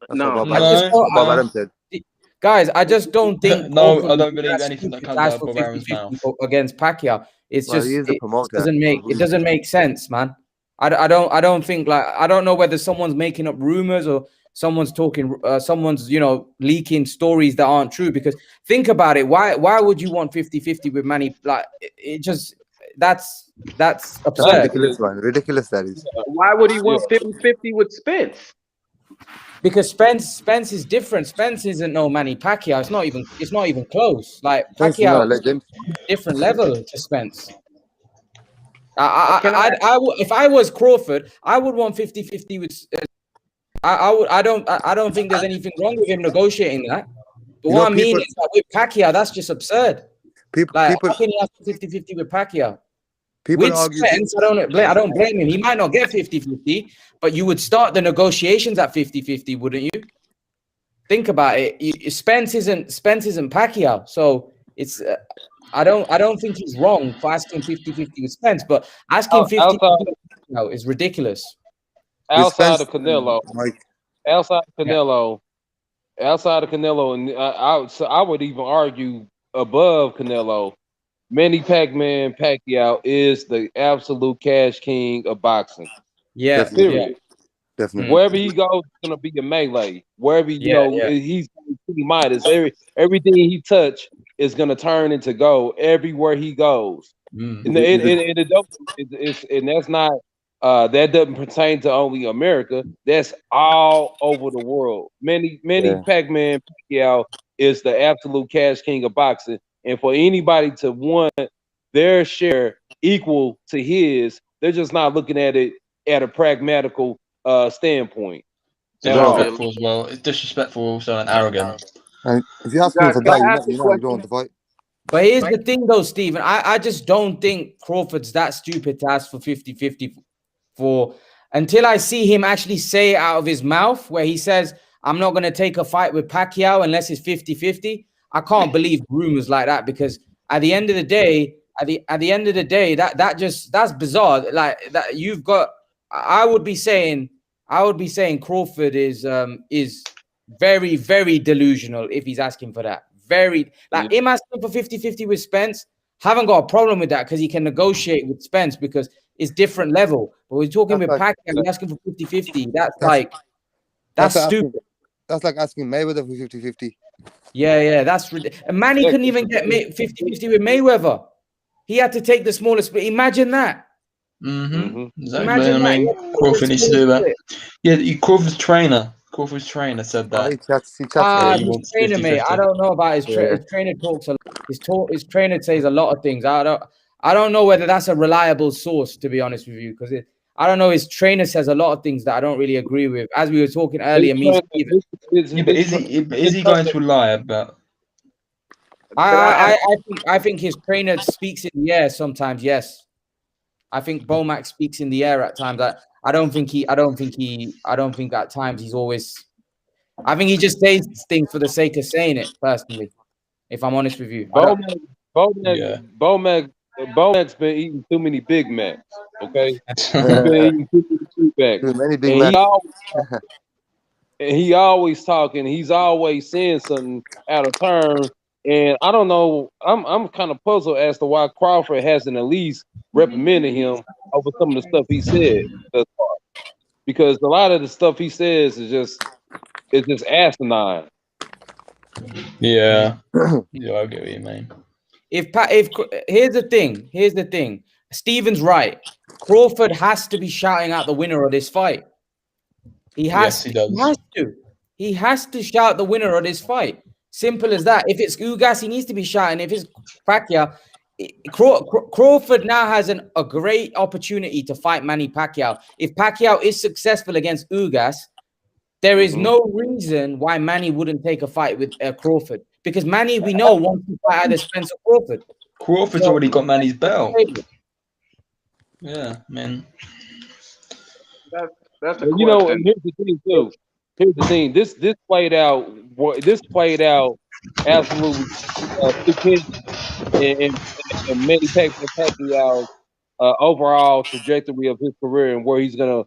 Bob Adam said. Guys, I just don't think. No, I don't believe anything that comes out of Bob Aram's mouth against Pacquiao. It's just it doesn't make sense, man. I don't think, like, I don't know whether someone's making up rumors or someone's talking, someone's leaking stories that aren't true. Because think about it, why would you want 50-50 with Manny? Like it just that's absurd. Ridiculous, man. Ridiculous that is. Why would he want 50-50 with Spence? Because Spence is different. Spence isn't no Manny Pacquiao. It's not even close. Like Pacquiao, different level to Spence. If I was Crawford, I would want 50-50 with. I don't think there's anything wrong with him negotiating that. But what I mean is that with Pacquiao, that's just absurd. How can he have 50-50 with Pacquiao? With Spence, I don't blame him. He might not get 50-50, but you would start the negotiations at 50-50, wouldn't you? Think about it. Spence isn't Pacquiao, so it's. I don't think he's wrong for asking 50-50 with Spence, but asking 50-50 is ridiculous. Outside of Canelo, and I would even argue above Canelo, Manny Pac-Man Pacquiao is the absolute cash king of boxing. Yeah, period. Definitely. Wherever he goes, it's gonna be a melee. Wherever he's pretty Midas. Everything he touch is gonna turn into gold everywhere he goes. Mm. And that's not that doesn't pertain to only America. That's all over the world. Manny Yeah. Pacquiao is the absolute cash king of boxing, and for anybody to want their share equal to his, they're just not looking at it at a pragmatical standpoint at all. Disrespectful as well. It's disrespectful also and arrogant. And if you're asking Guys, for can that, I ask a you don't question? want to fight. But here's the thing, though, Stephen. I just don't think Crawford's that stupid to ask for 50-50 for until I see him actually say it out of his mouth where he says, I'm not going to take a fight with Pacquiao unless it's 50-50. I can't believe rumors like that because at the end of the day, that's bizarre. Like that you've got, I would be saying Crawford is very, very delusional if he's asking for that. Very like him asking for 50-50 with Spence. Haven't got a problem with that because he can negotiate with Spence because it's different level. But we're talking That's with like Pacquiao, asking for 50-50. That's like stupid. That's like asking Mayweather for 50-50. Yeah, that's ridiculous. And Manny couldn't even get 50-50 with Mayweather. He had to take the smallest split. Imagine that. Exactly. Imagine I mean, that. Crawford needs to do that. Yeah, Crawford's trainer said that. He chats about he His wants trainer, mate. 50-50. I don't know about his trainer. His trainer talks a lot. His trainer says a lot of things. I don't know whether that's a reliable source, to be honest with you, because I don't know. His trainer says a lot of things that I don't really agree with. As we were talking earlier, Steven. Yeah, but is he going to lie about? I think his trainer speaks in the air sometimes. Yes, I think Bomac speaks in the air at times. I don't think at times he's always. I think he just says things for the sake of saying it. Personally, if I'm honest with you, Bomac's been eating too many Big Macs. Okay, he's it. been eating too many Big Macs. Too many Big And Macs. he always talking. He's always saying something out of turn. And I don't know. I'm kind of puzzled as to why Crawford hasn't at least reprimanded him over some of the stuff he said thus far. Because a lot of the stuff he says is just asinine. Yeah, I get what you mean. If here's the thing. Steven's right. Crawford has to be shouting out the winner of this fight. He has to. He has to shout the winner of this fight. Simple as that. If it's Ugas, he needs to be shouting. If it's Pacquiao, Crawford now has a great opportunity to fight Manny Pacquiao. If Pacquiao is successful against Ugas, there is no reason why Manny wouldn't take a fight with Crawford. Because Manny, we know, wants to fight either Spence or Crawford. Crawford's already got Manny's belt. Yeah, man. That's the You know, and here's the thing too. Here's the thing. This played out. This played out absolutely stupid and Manny Pacquiao overall trajectory of his career and where he's gonna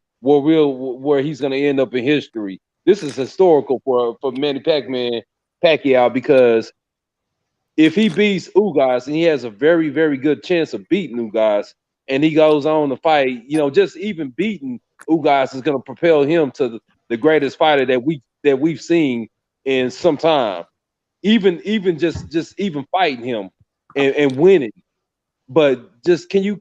end up in history. This is historical for Manny Pacquiao because if he beats Ugas and he has a very, very good chance of beating Ugas and he goes on to fight, just even beating Ugas is going to propel him to the greatest fighter that we've seen in some time. Even just even fighting him and winning. But just can you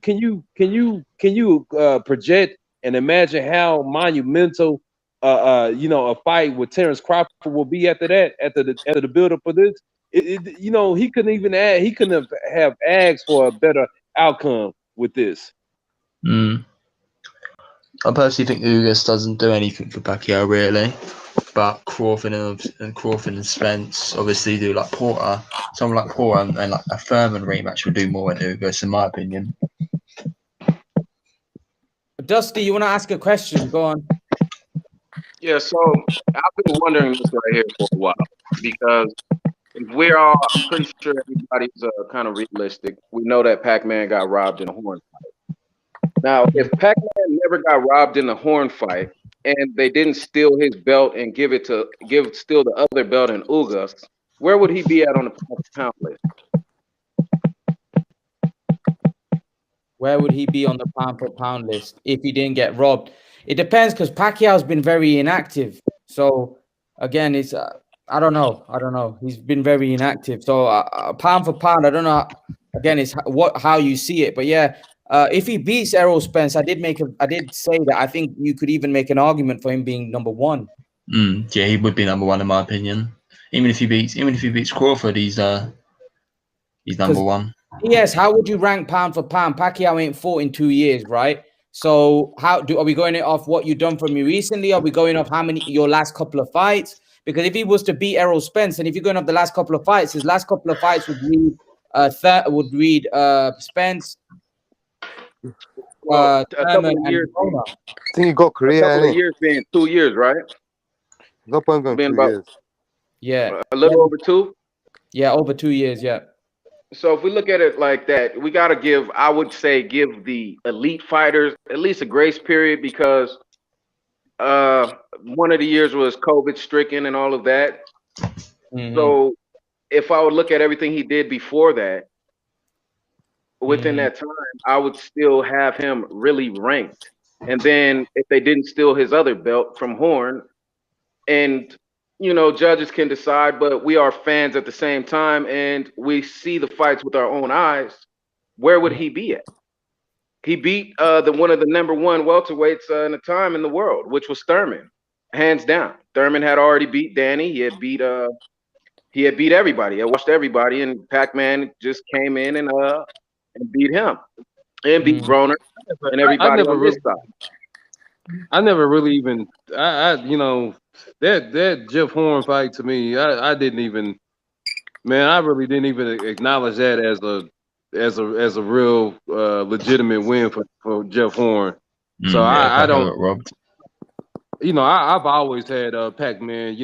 project and imagine how monumental a fight with Terrence Crawford will be after that, after the build up for this? He couldn't have asked for a better outcome with this. I personally think Ugas doesn't do anything for Pacquiao really, but Crawford and Spence obviously do. Like Porter, someone like Porter and like a Thurman rematch would do more than Ugas, in my opinion. Dusty, you want to ask a question? Go on. Yeah, so I've been wondering this right here for a while because if we're all, I'm pretty sure everybody's kind of realistic. We know that Pac-Man got robbed in a horn fight. Now, if Pac-Man never got robbed in the horn fight and they didn't steal his belt and steal the other belt in Ugas, where would he be at on the pound list? Where would he be on the pound for pound list if he didn't get robbed? It depends because Pacquiao's been very inactive. So again, it's I don't know. I don't know. He's been very inactive. So pound for pound, I don't know. Again, it's how you see it. But yeah, if he beats Errol Spence, I did say that I think you could even make an argument for him being number one. Yeah, he would be number one in my opinion. Even if he beats Crawford, he's number one. Yes, how would you rank pound for pound? Pacquiao ain't fought in 2 years, right? So are we going off what you've done for me recently? Are we going off your last couple of fights? Because if he was to beat Errol Spence, and if you're going off the last couple of fights, his last couple of fights would read Spence, Well, a couple Thurman, of and years. Corona. I think he got A Korea, couple of ain't years being 2 years, right? he? Got point going Been 2 about years. Yeah, a little over 2. yeah, over 2 years. Yeah. So if we look at it like that, we got to give the elite fighters at least a grace period because one of the years was COVID stricken and all of that. Mm-hmm. So if I would look at everything he did before that, within that time, I would still have him really ranked. And then if they didn't steal his other belt from Horn, and judges can decide, but we are fans at the same time, and we see the fights with our own eyes. Where would he be at? He beat one of the number one welterweights in the time in the world, which was Thurman, hands down. Thurman had already beat Danny. He had beat everybody. He had watched everybody, and Pac-Man just came in and beat him and beat Broner and everybody on this side. I never really even that Jeff Horn fight to me, I didn't even, man, I really didn't even acknowledge that as a real legitimate win for Jeff Horn. So I don't, robbed. I've always had Pac-Man,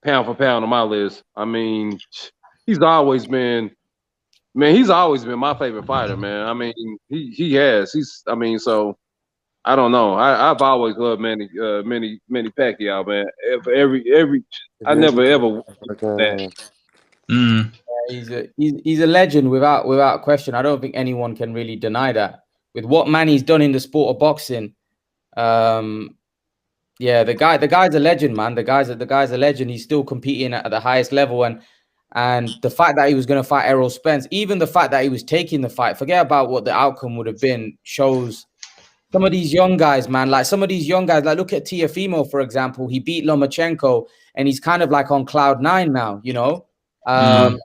pound for pound on my list. I mean, he's always been my favorite fighter, man. I mean, he has. So I don't know. I've always loved Manny Pacquiao, man. I never ever that. He's a legend without question. I don't think anyone can really deny that. With what Manny's done in the sport of boxing, yeah, the guy's a legend, man. The guy's a legend. He's still competing at the highest level, and the fact that he was going to fight Errol Spence, even the fact that he was taking the fight, forget about what the outcome would have been, shows some of these young guys, man. Like some of these young guys, like look at Teofimo, for example. He beat Lomachenko, and he's kind of like on cloud 9 now, and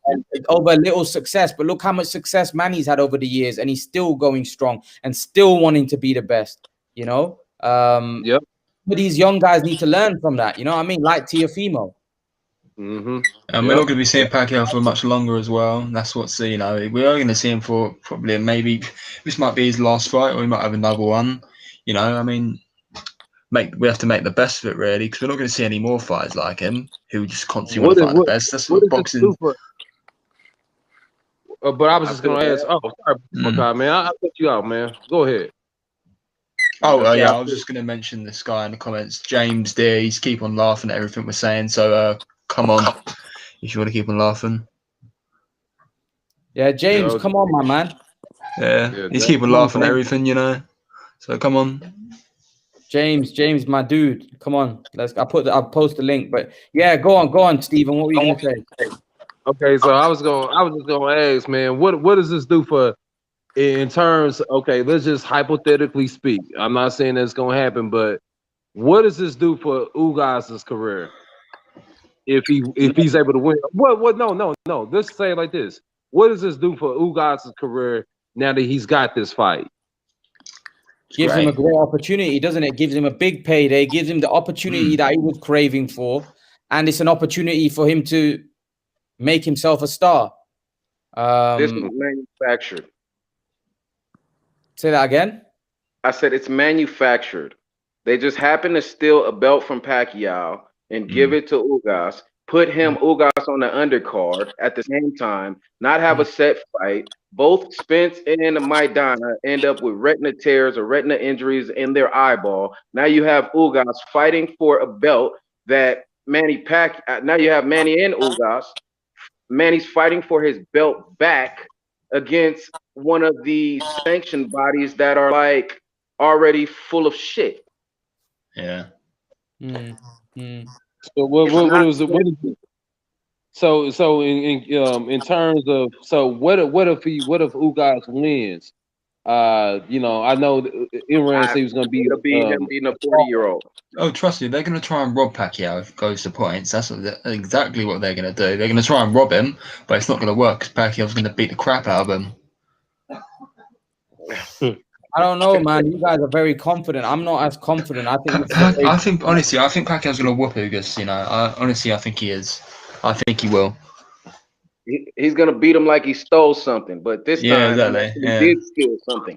over a little success. But look how much success Manny's had over the years, and he's still going strong and still wanting to be the best. Yep. But these young guys need to learn from that. You know what I mean? Like Teofimo. And we're not going to be seeing Pacquiao for much longer as well. That's what's, we are going to see him for probably maybe this might be his last fight, or he might have another one. I mean, we have to make the best of it, really, because we're not going to see any more fighters like him who just constantly want to fight the best. That's what boxing. But I was just going to ask. Oh, sorry, Makai, man. I put you out, man. Go ahead. Yeah, I was just going to mention this guy in the comments, James there. He's keep on laughing at everything we're saying. So come on, if you want to keep on laughing. Yeah, James, come on, my man. Yeah, he's keep on laughing at everything, So come on, James, my dude. Come on, I'll post the link. But yeah, go on, Stephen. What were you gonna say? Okay, so I was just gonna ask, man, what does this do for? In terms, okay, let's just hypothetically speak. I'm not saying that's gonna happen, but what does this do for Ugas's career? If he's able to win, what? No. Let's say it like this: what does this do for Ugas's career now that he's got this fight? Gives him a great opportunity, doesn't it? Gives him a big payday. Gives him the opportunity that he was craving for, and it's an opportunity for him to make himself a star. This is manufactured. Say that again. I said it's manufactured. They just happen to steal a belt from Pacquiao and give it to Ugas, put Ugas on the undercard at the same time, not have a set fight. Both Spence and Maidana end up with retina tears or retina injuries in their eyeball. Now you have Ugas fighting for a belt that now you have Manny and Ugas. Manny's fighting for his belt back against one of the sanctioned bodies that are like already full of shit. Yeah. So what is it? So in terms of what if Ugas wins? You know, I know Imran said he was gonna be It'll be him beating a 40-year-old. Oh, trust me, they're going to try and rob Pacquiao if it goes to points. That's exactly what they're going to do. They're going to try and rob him, but it's not going to work because Pacquiao's going to beat the crap out of him. I don't know, man. You guys are very confident. I'm not as confident. I think I think honestly, I think Pacquiao's going to whoop Ugas. You know, I think he is. I think he will. He's gonna beat him like he stole something, but this time exactly. he did steal something.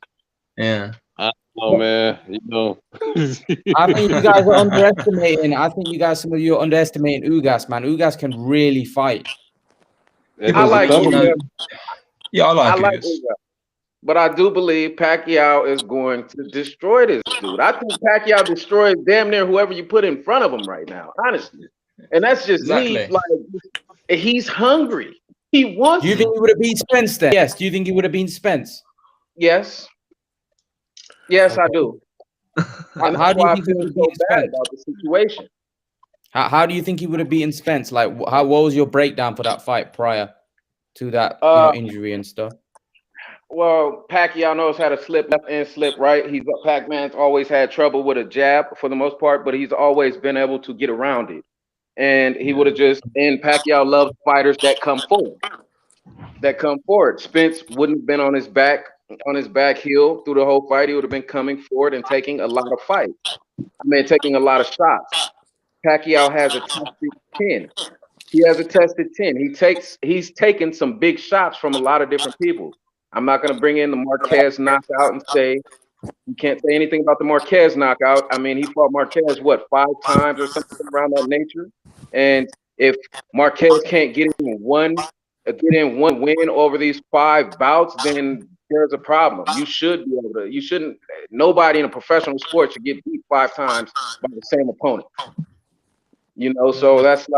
Yeah. Oh man, you know. I think you guys are underestimating. I think some of you are underestimating Ugas, man. Ugas can really fight. I like Ugas. Yeah, I like Ugas. But I do believe Pacquiao is going to destroy this dude. I think Pacquiao destroys damn near whoever you put in front of him right now, honestly. And that's just me. Like, he's hungry. He wants. Do you think he would have beat Spence then? Yes. Do you think he would have beat Spence? Yes. Yes, okay. I do. And how do you think he would have beaten Spence? About the situation. How do you think he would have beaten Spence? Like, what was your breakdown for that fight prior to that injury and stuff? Well, Pacquiao knows how to slip left and slip right. Pac-Man's always had trouble with a jab for the most part, but he's always been able to get around it. And he would have and Pacquiao loves fighters that come forward. Spence wouldn't have been on his back heel through the whole fight. He would have been coming forward and taking a lot of fights. Taking a lot of shots. Pacquiao has a tested 10. He has a tested 10. He's taken some big shots from a lot of different people. I'm not going to bring in the Marquez knockout and say you can't say anything about the Marquez knockout. He fought Marquez 5 times or something around that nature. And if Marquez can't get in one win over these 5 bouts, then there's a problem. You should be able to. You shouldn't. Nobody in a professional sport should get beat 5 times by the same opponent. You know, so that's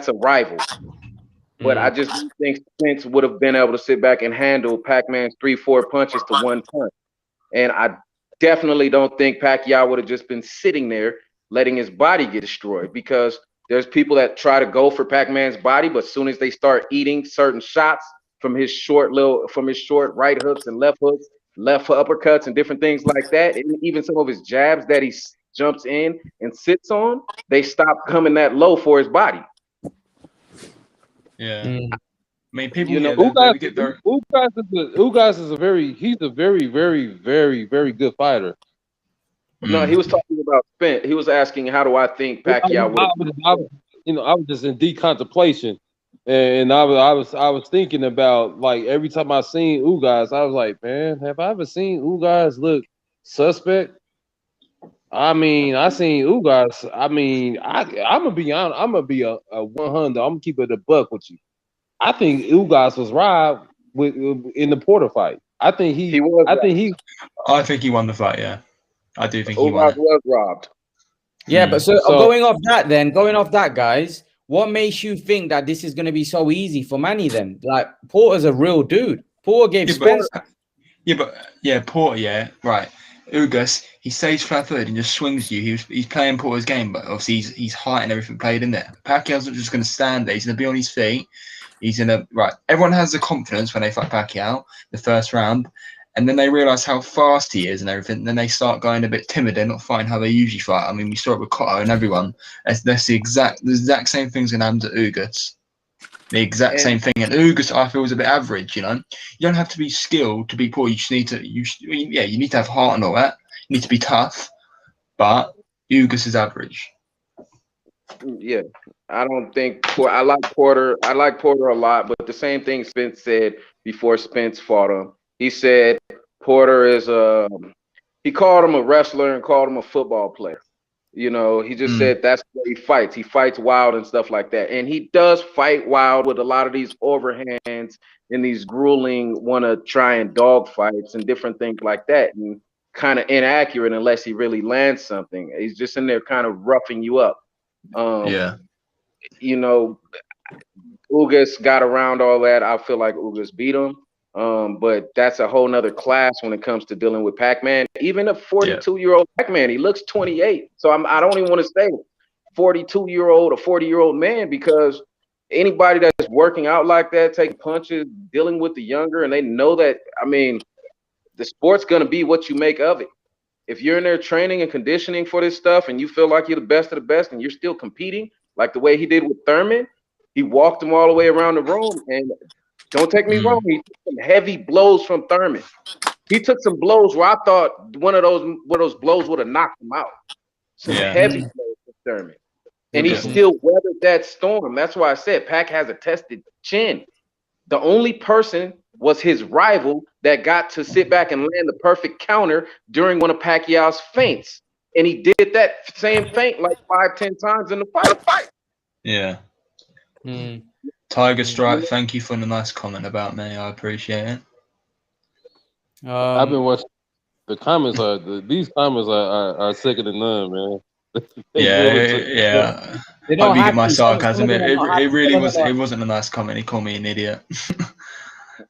a rival. But I just think Spence would have been able to sit back and handle Pac-Man's 3-4 punches to 1 punch. And I definitely don't think Pacquiao would have just been sitting there letting his body get destroyed, because there's people that try to go for Pac-Man's body, but as soon as they start eating certain shots from his short right hooks and left hooks, left uppercuts and different things like that, and even some of his jabs that he jumps in and sits on, they stop coming that low for his body. Yeah. I mean, people, Ugas is a very, very, very, very good fighter. No, he was talking about Spence. He was asking, how do I think Pacquiao would? I was just in deep contemplation, and I was thinking about, like, every time I seen Ugas, I was like, man, have I ever seen Ugas look suspect? I seen Ugas. I'm gonna be honest. I'm gonna be a 100. I'm gonna keep it a buck with you. I think Ugas was robbed in the Porter fight. I think he won the fight. Yeah, I do think Ugas was robbed. Yeah, but so going off that, guys, what makes you think that this is going to be so easy for Manny then? Like, Porter's a real dude. Porter gave Spence. Porter. Yeah, right. Ugas, he stays flat-footed and just swings you. He's playing Porter's game, but obviously he's height and everything played in there. Pacquiao's not just going to stand there. He's going to be on his feet. He's going to Everyone has the confidence when they fight Pacquiao the first round, and then they realize how fast he is and everything. And then they start going a bit timid. They're not fighting how they usually fight. We saw it with Cotto and everyone. That's the exact same thing's going to happen to Ugas. The exact same thing. And Ugas, I feel, is a bit average. You don't have to be skilled to be Porter. You just need to. You need to have heart and all that. You need to be tough. But Ugas is average. Yeah, I don't think I like Porter. I like Porter a lot, but the same thing Spence said before Spence fought him. He said Porter is he called him a wrestler and called him a football player. He just said that's where he fights. He fights wild and stuff like that. And he does fight wild with a lot of these overhands and these grueling, want to try and dog fights and different things like that. And kind of inaccurate unless he really lands something. He's just in there kind of roughing you up. Ugas got around all that. I feel like Ugas beat him. But that's a whole nother class when it comes to dealing with Pac-Man. Even a 42-year-old Pac-Man, he looks 28. So I don't even want to say 42-year-old or 40-year-old man, because Anybody that's working out like that, taking punches, dealing with the younger, and they know that, I mean, the sport's going to be what you make of it. If you're in there training and conditioning for this stuff and you feel like you're the best of the best and you're still competing, like the way he did with Thurman, he walked him all the way around the room. And don't take me wrong, he took some heavy blows from Thurman. He took some blows where I thought one of those blows would have knocked him out. Some heavy blows from Thurman. And he still weathered that storm. That's why I said Pac has a tested chin. The only person was his rival that got to sit back and land the perfect counter during one of Pacquiao's feints. And he did that same feint like 5-10 times in the fight. Yeah. Tiger Stripe, thank you for the nice comment about me. I appreciate it. I've been watching the comments. These comments are second to none, man. Yeah. They don't Hope you have get my to. sarcasm. Some of them It really was. are- It wasn't a nice comment. He called me an idiot.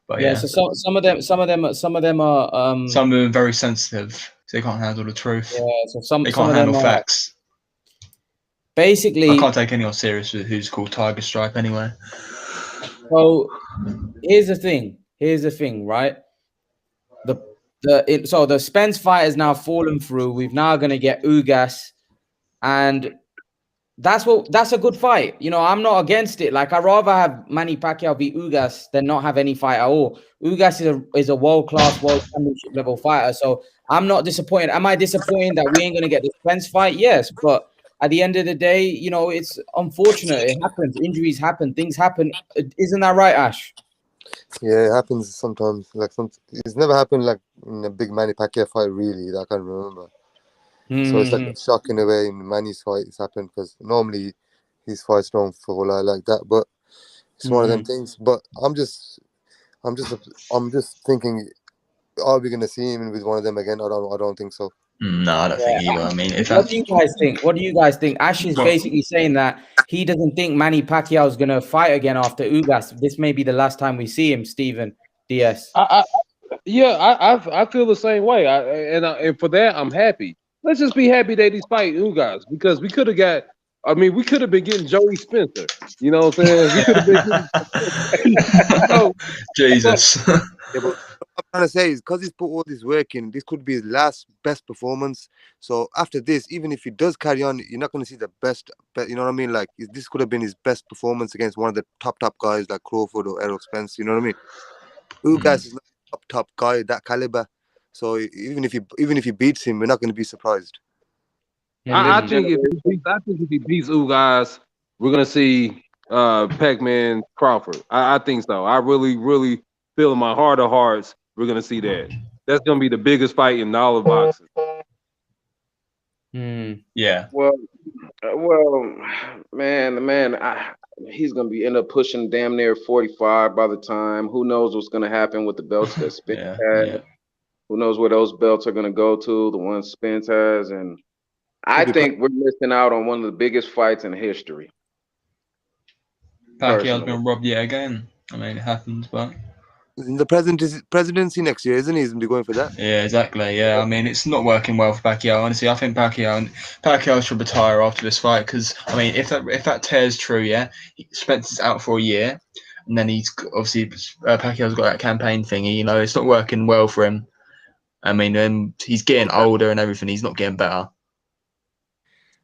But yeah. So some of them are. some of them are very sensitive. So they can't handle the truth. Yeah. So some They some can't of them handle are facts. basically. I can't take anyone serious with who's called Tiger Stripe anyway. So here's the thing, right? So the Spence fight has now fallen through. We've now going to get Ugas, and that's a good fight. You know, I'm not against it. Like, I'd rather have Manny Pacquiao beat Ugas than not have any fight at all. Ugas is a world championship level fighter. So I'm not disappointed. Am I disappointed that we ain't going to get the Spence fight? Yes, but at the end of the day, you know, it's unfortunate. It happens. Injuries happen. Things happen. Isn't that right, Ash? Yeah, it happens sometimes. It's never happened like in a big Manny Pacquiao fight, really, that I can remember. So it's like a shock in a way in Manny's fight it's happened, because normally his fights don't fall like that. But it's one of them things. But I'm just thinking, are we gonna see him with one of them again? I don't think so. No, I don't think either. I mean, What do you guys think? What do you guys think? Ash is basically saying that he doesn't think Manny Pacquiao is going to fight again after Ugas. This may be the last time we see him, Stephen DS. I feel the same way. And for that, I'm happy. Let's just be happy that he's fighting Ugas, because we could have got. I mean, we could have been getting Joey Spencer. You know what I'm saying? We could have been getting. Jesus. Yeah, but what I'm trying to say is, because he's put all this work in, this could be his last best performance. So after this, even if he does carry on, you're not going to see the best. You know what I mean? Like, this could have been his best performance against one of the top guys like Crawford or Errol Spence. You know what I mean? Ugas is not a top guy that caliber. So even if he beats him, we're not going to be surprised. I think if he beats Ugas, we're gonna see Pac-Man Crawford. I think so. I really feel in my heart of hearts we're gonna see that. That's gonna be the biggest fight in all of boxing. Yeah. Well, man, he's gonna end up pushing damn near 45 by the time. Who knows what's gonna happen with the belts that Spence has? Yeah. Who knows where those belts are gonna go to? The ones Spence has, and I think we're missing out on one of the biggest fights in history. Pacquiao's been robbed yet again. I mean, it happens, but in the presidency next year, isn't he? Isn't he going for that? Yeah, exactly. Yeah, I mean, it's not working well for Pacquiao. Honestly, I think Pacquiao should retire after this fight, because I mean, if that tear's true, yeah, Spencer's out for a year, and then he's obviously Pacquiao's got that campaign thingy. You know, it's not working well for him. I mean, he's getting older and everything. He's not getting better.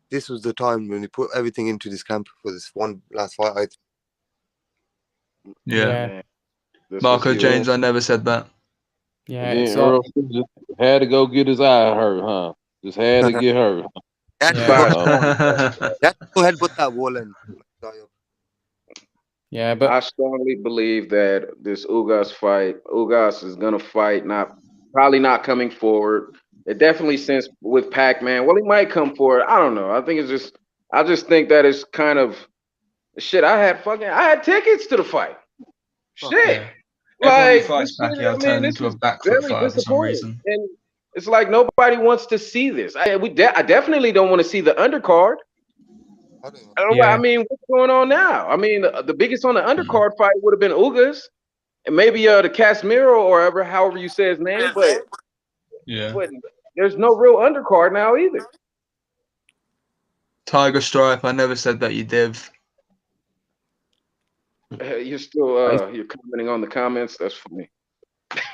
This was the time when he put everything into this camp for this one last fight. Yeah. Marco James, I never said that. Yeah, Errol just had to go get his eye hurt, huh? Just had to get hurt. Go ahead, put that wall in. Yeah, but I strongly believe that this Ugas is gonna fight, probably not coming forward. It definitely since with Pac-Man. Well, he might come forward. I don't know. I just think that it's kind of shit. I had tickets to the fight. Shit. Everyone who fights Pacquiao turns into a backfoot fighter for some reason. And it's like nobody wants to see this. I definitely don't want to see the undercard. I mean, what's going on now? I mean, the biggest on the undercard fight would have been Ugas, and maybe the Casemiro or however you say his name, but there's no real undercard now either. Tiger Stripe, I never said that you div. You're still you're commenting on the comments. That's funny.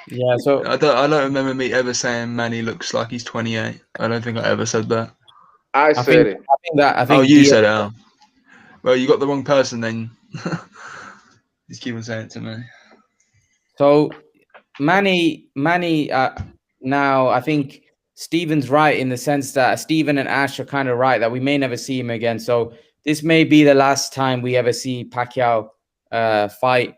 Yeah. So I don't remember me ever saying Manny looks like he's 28. I don't think I ever said that. I said it. I think Oh, you Diaz, said it. Oh. Well, you got the wrong person then. Just keep on saying it to me. So Manny, now I think Steven's right in the sense that Steven and Ash are kind of right that we may never see him again. So this may be the last time we ever see Pacquiao fight,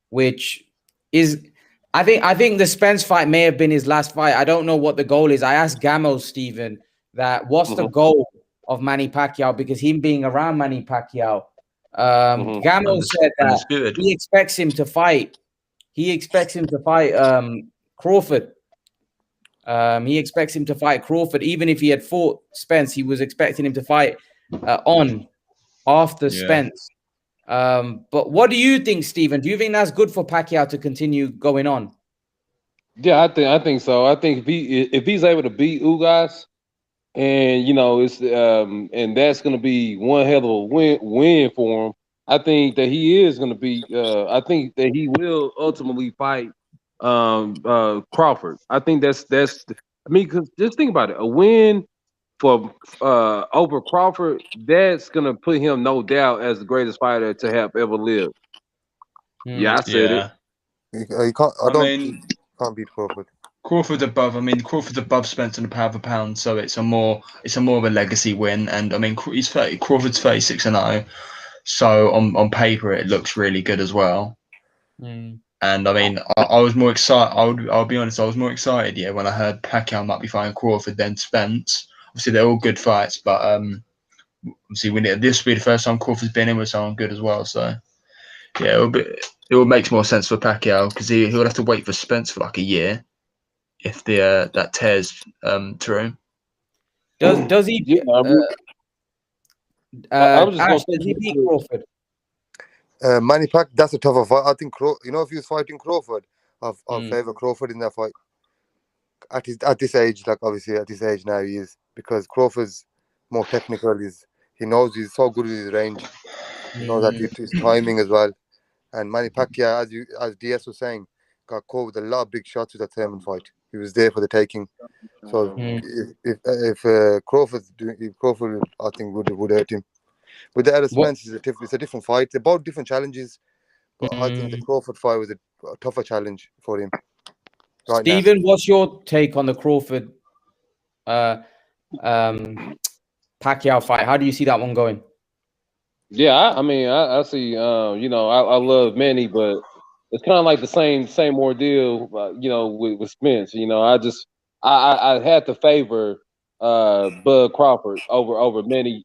which is, I think the Spence fight may have been his last fight. I don't know what the goal is. I asked Gamo Steven that what's the goal of Manny Pacquiao, because him being around Manny Pacquiao, Gamo said that he expects him to fight. He expects him to fight Crawford. He expects him to fight Crawford. Even if he had fought Spence, he was expecting him to fight after Spence. But what do you think, Stephen? Do you think that's good for Pacquiao to continue going on? Yeah, I think so. I think if he's able to beat Ugas, and it's and that's going to be one hell of a win for him. I think that he is going to be. I think that he will ultimately fight Crawford. I think that's. I mean, because just think about it. A win for over Crawford, that's going to put him no doubt as the greatest fighter to have ever lived. Yeah, I said it. You can't. Can't beat Crawford. Crawford's above Spence on the pound for pound, so it's a more of a legacy win. And I mean, Crawford's 36-0, so on paper it looks really good as well. And I mean, I was more excited. I'll be honest, I was more excited, when I heard Pacquiao might be fighting Crawford than Spence. Obviously, they're all good fights, but obviously, this will be the first time Crawford's been in with someone good as well. So yeah, it will make more sense for Pacquiao because he'll have to wait for Spence for like a year if that tears true. Does he? I was just Ash, does he beat Crawford? Manny Pac, that's a tougher fight. I think if he was fighting Crawford, I'll favor Crawford in that fight. At this age, like obviously at this age now he is, because Crawford's more technical. He knows he's so good with his range. He knows that his timing as well. And Manny Pacquiao, as DS was saying, got caught with a lot of big shots with that Thurman fight. He was there for the taking. So if Crawford, I think would hurt him. With the other Spence, it's a different fight. They're both different challenges, but I think the Crawford fight was a tougher challenge for him. Right Stephen, what's your take on the Crawford Pacquiao fight? How do you see that one going? Yeah, I mean, I see. I love Manny, but it's kind of like the same ordeal. With Spence. I had to favor Bud Crawford over Manny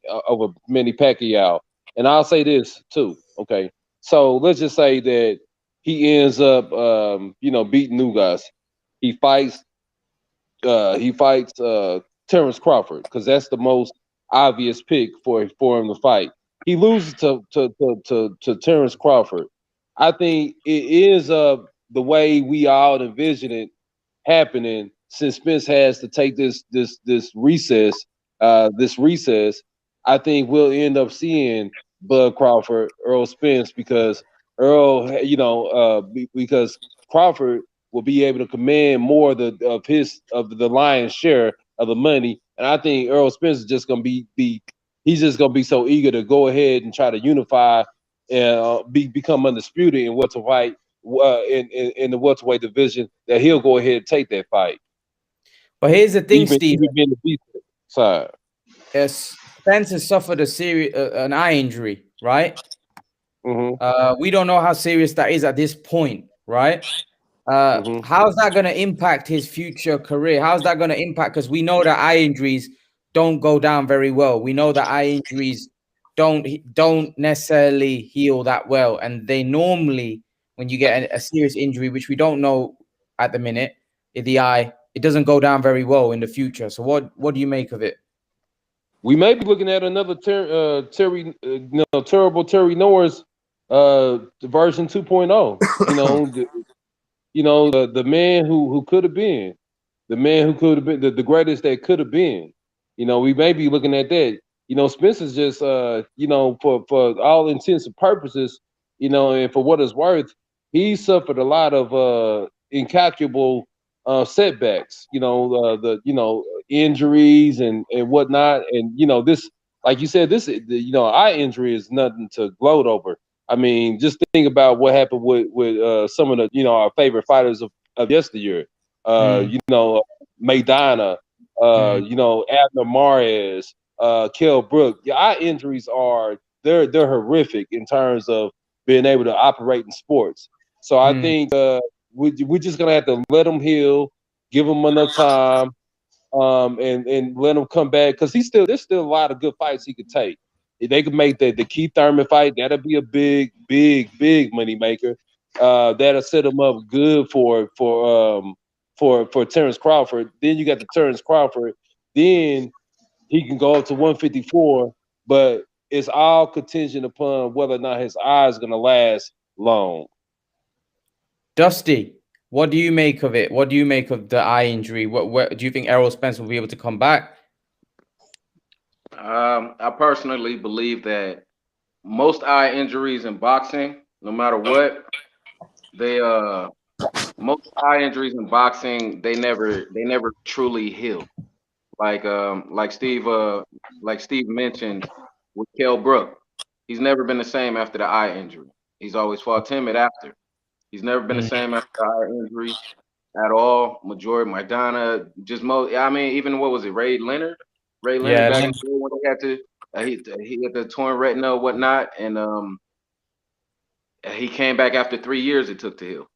Pacquiao, and I'll say this too. Okay, so let's just say that he ends up beating Ugas. He fights Terrence Crawford because that's the most obvious pick for him to fight. He loses to Terrence Crawford. I think it is the way we all envision it happening, since Spence has to take this recess. I think we'll end up seeing Bud Crawford, Errol Spence, because because Crawford will be able to command more of the lion's share of the money, and I think Errol Spence is just gonna be he's just gonna be so eager to go ahead and try to unify and become undisputed in welterweight in the welterweight division, that he'll go ahead and take that fight. But here's the thing, Steve. Side. Yes, Spence has suffered an eye injury, right? We don't know how serious that is at this point, right? How's that going to impact his future career? How's that going to impact? Because we know that eye injuries don't go down very well. We know that eye injuries don't necessarily heal that well, and they normally, when you get a serious injury, which we don't know at the minute, in the eye, it doesn't go down very well in the future. So what do you make of it? We may be looking at another terrible Terry Norris version 2.0. The man who could have been, the greatest that could have been. We may be looking at that. Spence is just for all intents and purposes, and for what it's worth, he suffered a lot of incalculable setbacks. The injuries and whatnot, and this, like you said, this eye injury is nothing to gloat over. I mean, just think about what happened with some of the our favorite fighters of yesteryear. Maidana, Abner Mares, Kell Brook. Your eye injuries they're horrific in terms of being able to operate in sports. So I think we're just gonna have to let him heal, give him enough time, and let him come back because there's still a lot of good fights he could take. If they could make the Keith Thurman fight, that'll be a big money maker. That'll set him up good for Terrence Crawford. Then you got the Terrence Crawford. Then he can go up to 154, but it's all contingent upon whether or not his eye is gonna last long. Dusty, what do you make of it? What do you make of the eye injury? What do you think Errol Spence will be able to come back? I personally believe that most eye injuries in boxing, no matter what, most eye injuries in boxing, they never truly heal. Like Steve mentioned with Kell Brook, he's never been the same after the eye injury. He's always fought timid after. He's never been the same after the eye injury at all. Majority Maidana, I mean, even what was it, Ray Leonard? Ray Leonard back in the day when they had to he had the torn retina or whatnot, and he came back after 3 years it took to heal.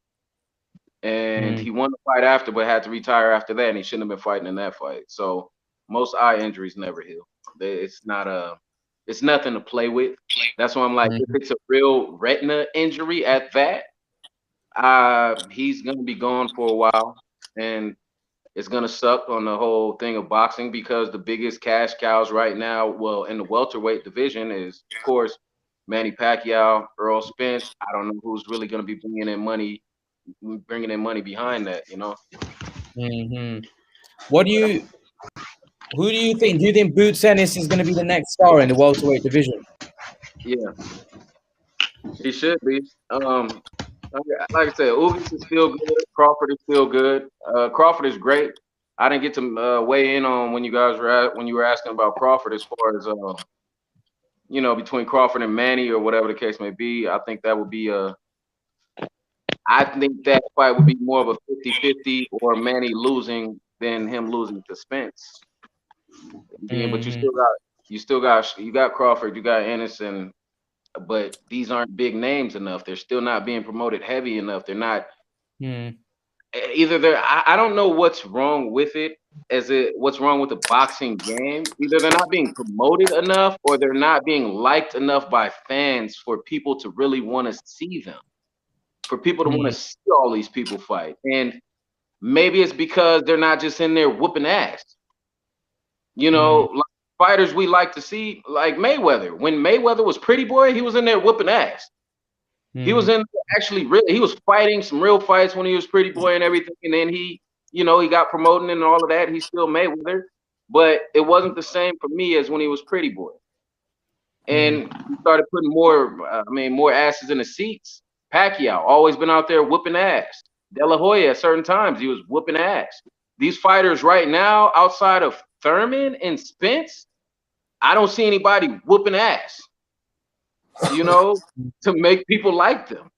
And he won the fight after, but had to retire after that, and he shouldn't have been fighting in that fight. So most eye injuries never heal. It's nothing to play with. That's why I'm like, if it's a real retina injury at that, he's gonna be gone for a while, and it's gonna suck on the whole thing of boxing because the biggest cash cows right now, well, in the welterweight division, is of course Manny Pacquiao, Errol Spence. I don't know who's really gonna be bringing in money behind that. Who do you think? Do you think Boots Ennis is going to be the next star in the welterweight division? Yeah, he should be. Like I said, Ugas is still good. Crawford is still good. Crawford is great. I didn't get to weigh in on when you were asking about Crawford as far as between Crawford and Manny or whatever the case may be. I think that fight would be more of a 50-50 or Manny losing than him losing to Spence. But you got Crawford, you got Ennis, but these aren't big names enough. They're still not being promoted heavy enough. They're not either. I don't know what's wrong with it. What's wrong with the boxing game? Either they're not being promoted enough, or they're not being liked enough by fans for people to really want to see them. For people to want to see all these people fight, and maybe it's because they're not just in there whooping ass. Like fighters we like to see, like Mayweather. When Mayweather was Pretty Boy, he was in there whooping ass. He was in actually really. He was fighting some real fights when he was Pretty Boy and everything. And then he got promoted and all of that. He's still Mayweather, but it wasn't the same for me as when he was Pretty Boy. And he started putting more asses in the seats. Pacquiao always been out there whooping ass. De La Hoya at certain times he was whooping ass. These fighters right now, outside of Thurman and Spence, I don't see anybody whooping ass. To make people like them.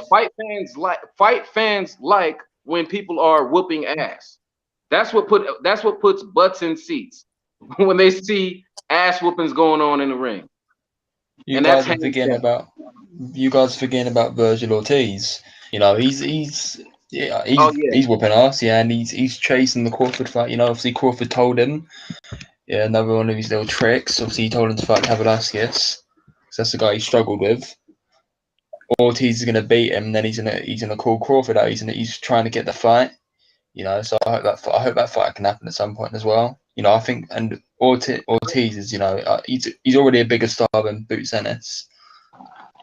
Fight fans like when people are whooping ass. That's what puts butts in seats when they see ass whoopings going on in the ring. You guys are forgetting about Virgil Ortiz. He's whooping ass, and he's chasing the Crawford fight. Obviously Crawford told him, another one of his little tricks. Obviously he told him to fight Velasquez. So that's the guy he struggled with. Ortiz is gonna beat him, and then he's gonna call Crawford out. He's trying to get the fight. So I hope that fight can happen at some point as well. I think, and Ortiz is, he's already a bigger star than Boots Ennis.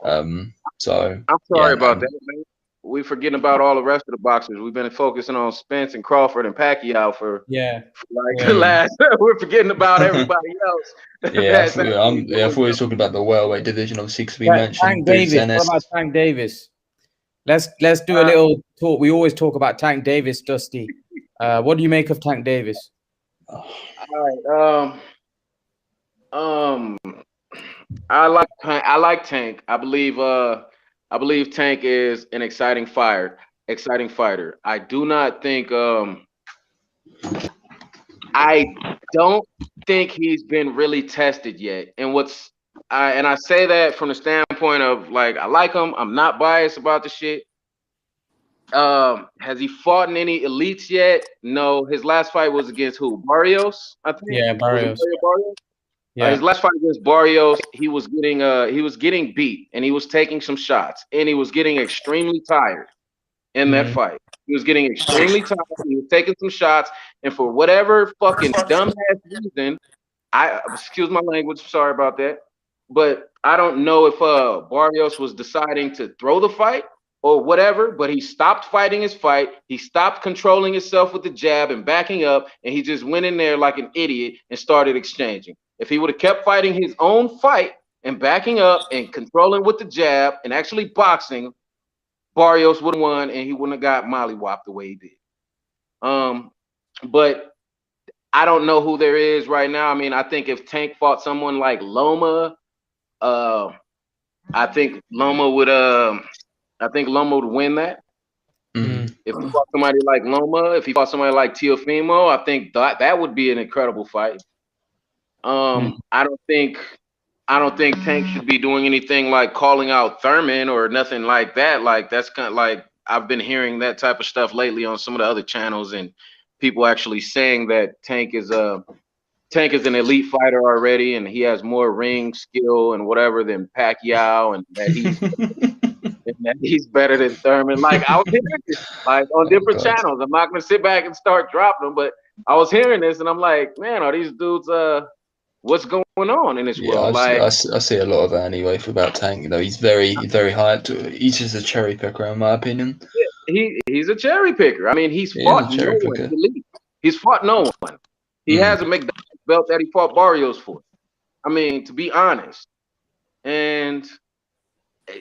So I'm sorry about that, man. we forgetting about all the rest of the boxers. We've been focusing on Spence and Crawford and Pacquiao for like the last. We're forgetting about everybody else. Yeah, I thought we were talking about the welterweight division, obviously, because we mentioned Tank Davis. What about Tank Davis? Let's do a little talk. We always talk about Tank Davis, Dusty. What do you make of Tank Davis? All right. I like Tank. I believe Tank is an exciting fighter. I do not think I don't think he's been really tested yet. And I say that from the standpoint of like I like him. I'm not biased about the shit. Has he fought in any elites yet? No. His last fight was against who? Barrios, I think. Yeah, Barrios. Yeah. His last fight against Barrios, he was getting beat, and he was taking some shots, and he was getting extremely tired in that fight. He was getting extremely tired. He was taking some shots, and for whatever fucking dumbass reason, excuse my language, sorry about that, but I don't know if Barrios was deciding to throw the fight or whatever, but he stopped fighting his fight. He stopped controlling himself with the jab and backing up, and he just went in there like an idiot and started exchanging. If he would have kept fighting his own fight and backing up and controlling with the jab and actually boxing, Barrios would have won, and he wouldn't have got mollywopped the way he did. But I don't know who there is right now. I mean, I think if Tank fought someone like Loma, I think Loma would win that. If he fought somebody like Loma, if he fought somebody like Teofimo, I think that would be an incredible fight. I don't think Tank should be doing anything like calling out Thurman or nothing like that. Like that's kind of like I've been hearing that type of stuff lately on some of the other channels, and people actually saying that Tank is an elite fighter already, and he has more ring skill and whatever than Pacquiao, and that he's better than Thurman. Like I was hearing this like on different channels. I'm not gonna sit back and start dropping them, but I was hearing this and I'm like, man, are these dudes what's going on in this world? I see a lot of that anyway about Tank. You know, he's very hyped. He's just a cherry picker, in my opinion. Yeah, he's a cherry picker. I mean, he's fought no one. He's fought no one. He has a McDonald's belt that he fought Barrios for. I mean, to be honest. And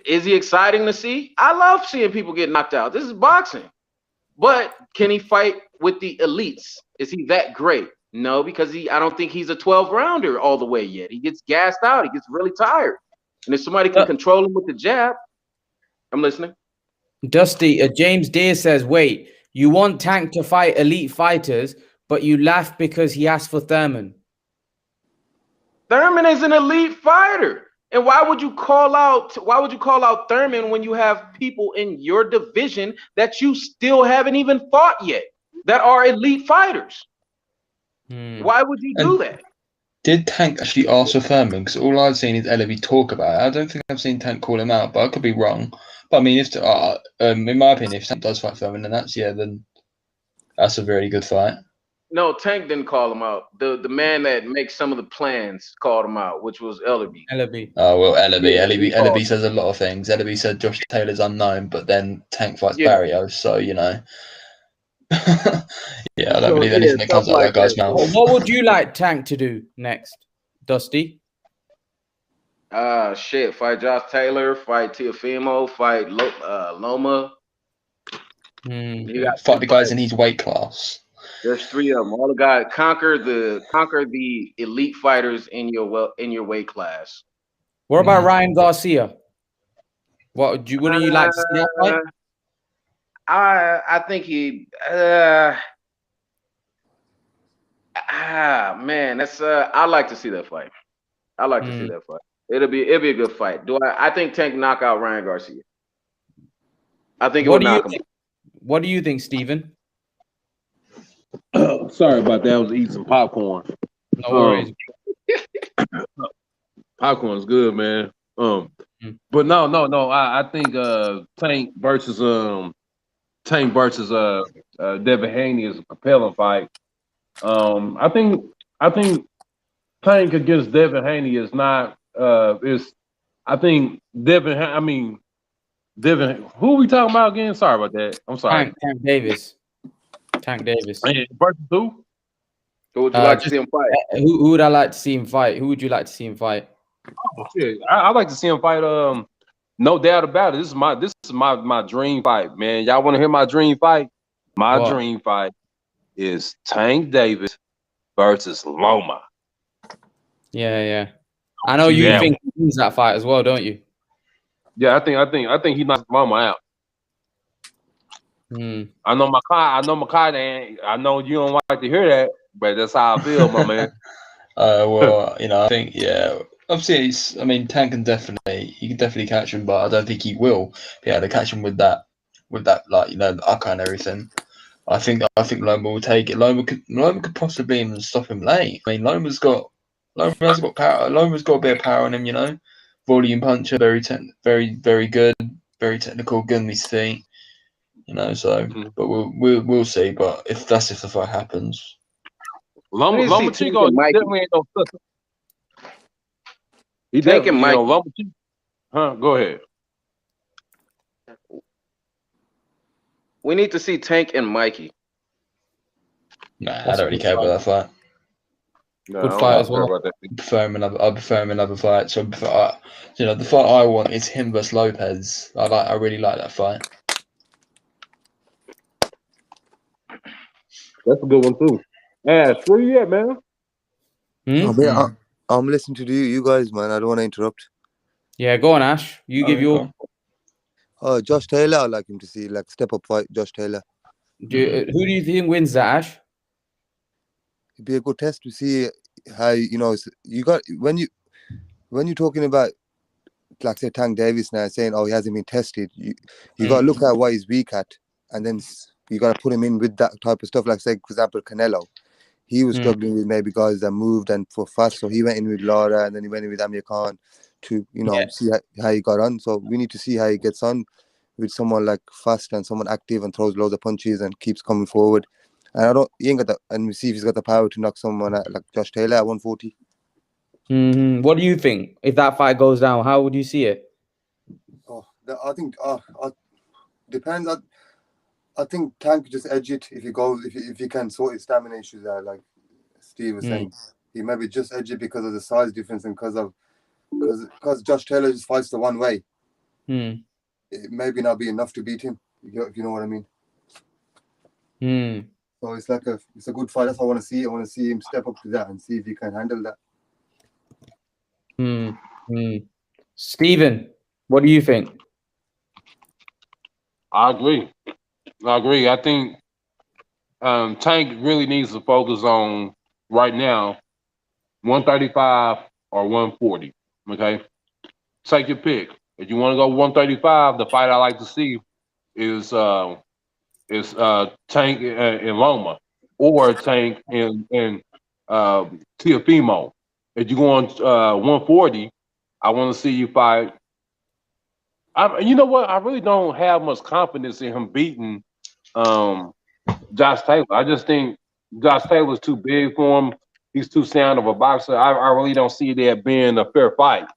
is he exciting to see? I love seeing people get knocked out. This is boxing. But can he fight with the elites? Is he that great? No, because I don't think he's a 12-rounder all the way yet. He gets gassed out. He gets really tired. And if somebody can control him with the jab, I'm listening. Dusty, James Deere says, wait, you want Tank to fight elite fighters, but you laugh because he asked for Thurman. Thurman is an elite fighter. And why would you call out Thurman when you have people in your division that you still haven't even fought yet that are elite fighters? Why would you do that? Did Tank actually ask for Thurman? Because all I've seen is Ellaby talk about it. I don't think I've seen Tank call him out, but I could be wrong. But I mean, in my opinion, if Tank does fight Thurman, then that's a very good fight. No, Tank didn't call him out. The man that makes some of the plans called him out, which was Ellaby. Oh well, Ellaby says a lot of things. Ellaby said Josh Taylor's unknown, but then Tank fights Barrios, so you know. Yeah, I don't believe anything that comes out of that guy's mouth. What would you like Tank to do next, Dusty? Fight Josh Taylor, fight Teofimo, fight Loma. Fight the guys in his weight class. There's 3 of them. All the guys conquer the elite fighters in your weight class. What about Ryan Garcia? Wouldn't you like to see that fight? I think he. Man, that's. I like to see that fight. It'll be a good fight. I think Tank knock out Ryan Garcia. I think it would knock him. What do you think, Steven? Sorry about that. I was eating some popcorn. No worries. Popcorn's good, man. But no. I think Tank versus Devin Haney is a compelling fight. I think Tank against Devin Haney is not I think Devin, who are we talking about again? Sorry about that. I'm sorry. Tank Davis. Tank Davis. Versus who? Who would you like to Just, see him fight? who would I like to see him fight? Who would you like to see him fight? Oh, shit. I like to see him fight. No doubt about it. This is my dream fight, man. Y'all want to hear my dream fight? My What? dream fight is Tank Davis versus Loma. Yeah. I know you think he wins that fight as well, don't you? Yeah, I think he knocks Loma out. I know Makai. I know you don't like to hear that, but that's how I feel, my man. Well, I think obviously I mean, Tank can definitely catch him, but I don't think he will be able to catch him with that like the upper and everything. I think Loma will take it. Loma could possibly even stop him late. I mean, Loma's got power. Loma's got a bit of power on him, volume puncher, very good, very technical, good on his feet. So but we'll see. But if the fight happens, Loma Chico definitely ain't no sucker. He definitely, Loma Chico. Huh? Go ahead. We need to see Tank and Mikey. Nah, I don't really care about that fight. No, Good fight as well. I prefer him another fight. So the fight I want is him versus Lopez. I really like that fight. That's a good one too. Yeah, where you at, man? I'm listening to you guys, man. I don't want to interrupt. Yeah, go on, Ash. You give your. Josh Taylor, I'd like him to see step up fight. Josh Taylor. Who do you think wins that, Ash? It'd be a good test to see how you got when you're talking about say Tank Davis now saying he hasn't been tested. You got to look at what he's weak at, and then you got to put him in with that type of stuff. Like say for example Canelo, he was struggling with maybe guys that moved and for fast, so he went in with Lara and then he went in with Amir Khan to see how he got on. So we need to see how he gets on with someone like fast and someone active and throws loads of punches and keeps coming forward. And he ain't got that. And we see if he's got the power to knock someone out like Josh Taylor at 140. What do you think if that fight goes down? How would you see it? I think depends. I think Tank could just edge it if he can sort his stamina issues out, like Steve was saying. He maybe just edge it because of the size difference and because Josh Taylor just fights the one way. It maybe not be enough to beat him, if you know what I mean. So it's a good fight. That's what I want to see. I want to see him step up to that and see if he can handle that. Stephen, what do you think? I agree. I think Tank really needs to focus on right now 135 or 140. Okay, take your pick. If you want to go 135, the fight I like to see is Tank and Loma, or Tank and Teofimo. If you go on 140, I want to see you fight. You know what? I really don't have much confidence in him beating Josh Taylor. I just think Josh Taylor's too big for him. He's too sound of a boxer. I really don't see that being a fair fight.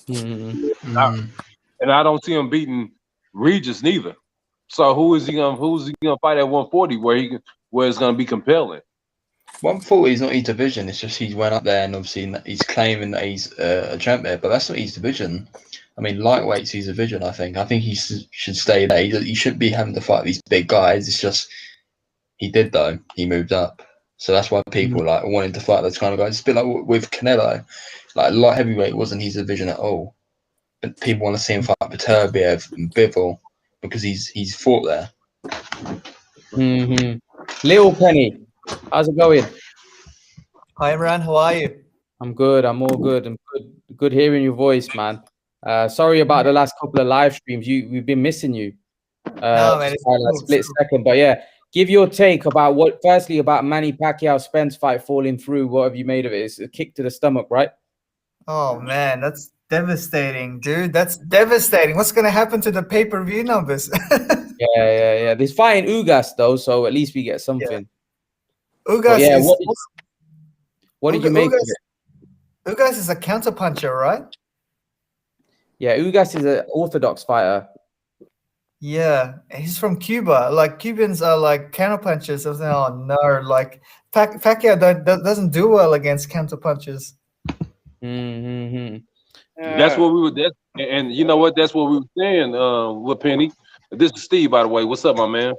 And I don't see him beating Regis neither. So who's he gonna fight at 140 where it's gonna be compelling? 140 is not his division. It's just he's went up there and obviously he's claiming that he's a champ there, but that's not his division. I mean, lightweight's his division. I think he should stay there. He shouldn't be having to fight these big guys. It's just he did though. He moved up, so that's why people wanting to fight those kind of guys. It's a bit like with Canelo, like light heavyweight wasn't his division at all. But people want to see him fight Beterbiev and Bivol because he's fought there. Little Penny, how's it going? Hi, Imran. How are you? I'm good. I'm all good. I'm good hearing your voice, man. Sorry about the last couple of live streams. We've been missing you. No, man, it's cool. Split second, but yeah, give your take about firstly about Manny Pacquiao Spence fight falling through. What have you made of it? It's a kick to the stomach, right? Oh man, that's devastating, dude. That's devastating. What's gonna happen to the pay-per-view numbers? Yeah. There's fighting Ugas though, so at least we get something. Ugas what did you make of it? Ugas is a counterpuncher, right? Yeah, Ugas is an orthodox fighter. Yeah, he's from Cuba. Like Cubans are like counterpunchers. I was like, oh no, like Pacquiao doesn't do well against counterpunchers. Mm-hmm. That's what we were. And you know what? That's what we were saying. With Penny. This is Steve, by the way. What's up, my man?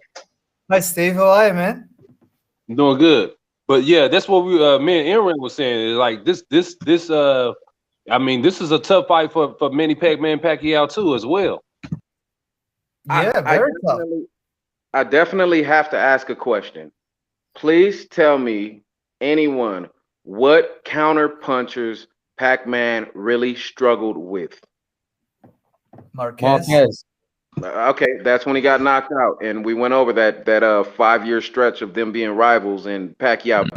Hi, Steve. How are you, man? I'm doing good. But yeah, that's what we me and Aaron was saying. Is like this I mean, this is a tough fight for Manny Pacquiao too as well. Yeah, very tough. I definitely have to ask a question. Please tell me, anyone, what counter punchers Pac-Man really struggled with. Marquez. Okay, that's when he got knocked out, and we went over that 5-year stretch of them being rivals, and Pacquiao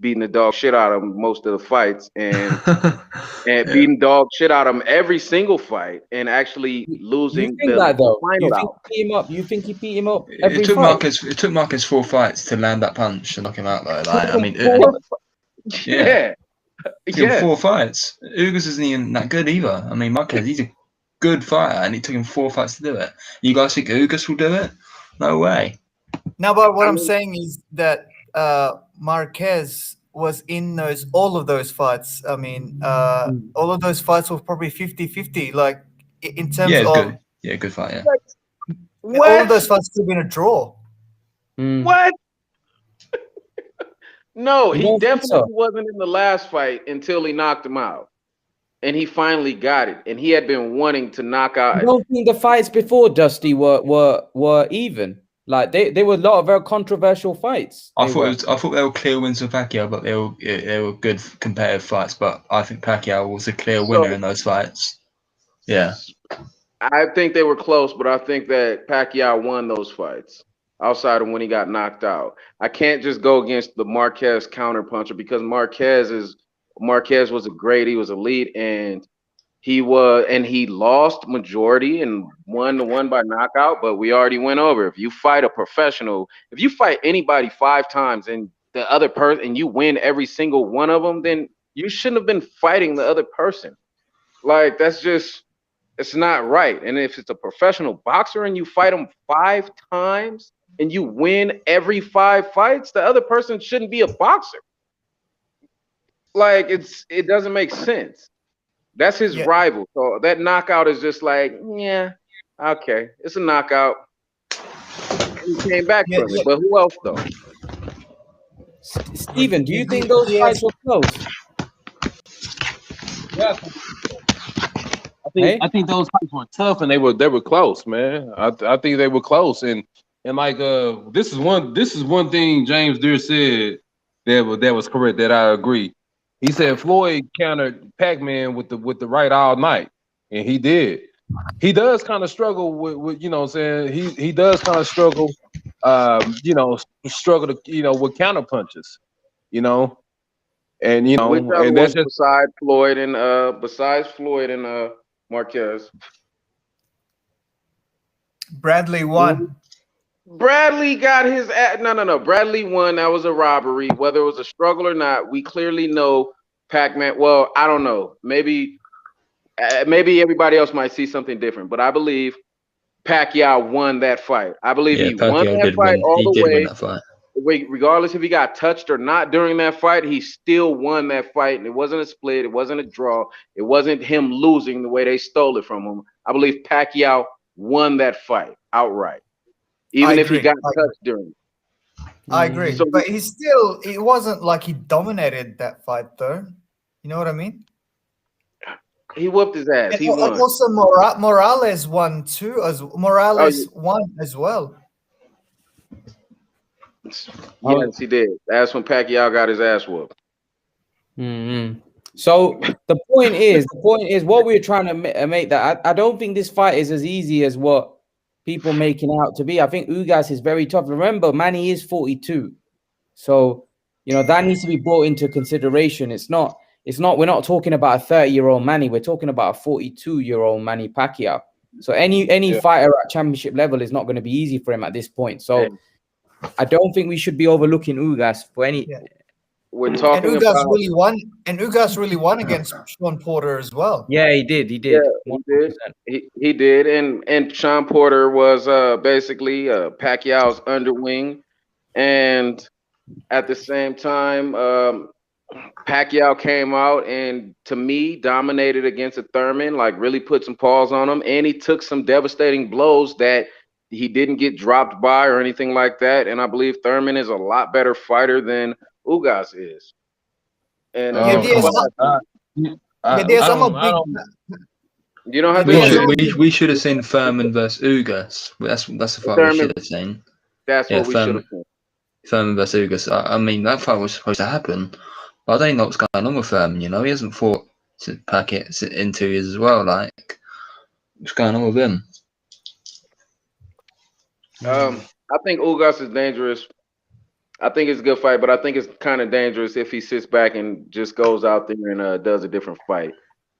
beating the dog shit out of him most of the fights, and beating dog shit out of him every single fight, and actually losing the final out. You think he beat him up It took Marquez 4 fights to land that punch and knock him out, though. Like, I mean, yeah. 4 fights. Ugas isn't even that good either. I mean, Marquez, he's a good fighter, and it took him 4 fights to do it. You guys think Ugas will do it? No way. No, but what I'm saying is that Marquez was in all of those fights. I mean, all of those fights were probably 50-50. Like in terms of good fight. Yeah. What? All of those fights could have been a draw. What? No, he definitely wasn't in the last fight until he knocked him out. And he finally got it. And he had been wanting to knock out. I don't think the fights before Dusty were even. Like they were a lot of very controversial fights. I thought they were clear wins for Pacquiao, but they were good competitive fights. But I think Pacquiao was a clear winner in those fights. Yeah. I think they were close, but I think that Pacquiao won those fights outside of when he got knocked out. I can't just go against the Marquez counterpuncher because Marquez was he was elite, and he lost majority and won the one by knockout, but we already went over. If you fight a professional, if you fight anybody 5 times and the other person and you win every single one of them, then you shouldn't have been fighting the other person. Like it's not right. And if it's a professional boxer and you fight them 5 times and you win every 5 fights, the other person shouldn't be a boxer. Like it doesn't make sense. That's his rival. So that knockout is just like, yeah, okay, it's a knockout. He came back from it, but who else though? Steven, do you think those fights were close? Yeah. I think those fights were tough and they were close, man. I think they were close, and like this is one thing James Deere said that was correct, that I agree. He said Floyd countered Pac-Man with the right all night, and he did. He does kind of struggle with you know what I'm saying. He does kind of struggle, struggle to with counter punches, and and that's just besides Floyd and Marquez. Bradley won. Bradley got his no. Bradley won. That was a robbery. Whether it was a struggle or not, we clearly know Pac-Man. Well, I don't know. Maybe everybody else might see something different, but I believe Pacquiao won that fight. I believe he won that fight all the way. Regardless if he got touched or not during that fight, he still won that fight. And it wasn't a split. It wasn't a draw. It wasn't him losing the way they stole it from him. I believe Pacquiao won that fight outright. Even if he got touched during it. I agree. So, but it wasn't like he dominated that fight, though. You know what I mean? He whooped his ass. He won. Also, Morales won too. Won as well. Yes, he did. That's when Pacquiao got his ass whooped. Mm-hmm. So the point is what we're trying to make that I don't think this fight is as easy as what people making out to be. I think Ugas is very tough. Remember, Manny is 42, so that needs to be brought into consideration. It's not. We're not talking about a 30-year-old Manny. We're talking about a 42-year-old Manny Pacquiao. So any fighter at championship level is not going to be easy for him at this point. So I don't think we should be overlooking Ugas for any. we're And talking Ugas about. really won. And Ugas really won against Sean Porter as well. Yeah, he did. He Yeah, did. he 100%. did. He did, and Sean Porter was basically Pacquiao's underwing, and at the same time, Pacquiao came out and, to me, dominated against a Thurman, like really put some paws on him, and he took some devastating blows that he didn't get dropped by or anything like that. And I believe Thurman is a lot better fighter than Ugas is. And Yeah, Oh, Diaz. come on. Yeah, Diaz. I'm a I big. don't. you don't have to We Diaz, go I'm a should big. we should have seen Furman versus Ugas. That's the fight we Thurman. should have seen. That's Yeah, what we should have seen. Furman versus Ugas. I mean, that fight was supposed to happen. But I don't know what's going on with Furman. You know, he hasn't fought since Packet in 2 years as well. Like, what's going on with him? I think Ugas is dangerous. I think it's a good fight, but I think it's kind of dangerous if he sits back and just goes out there and does a different fight.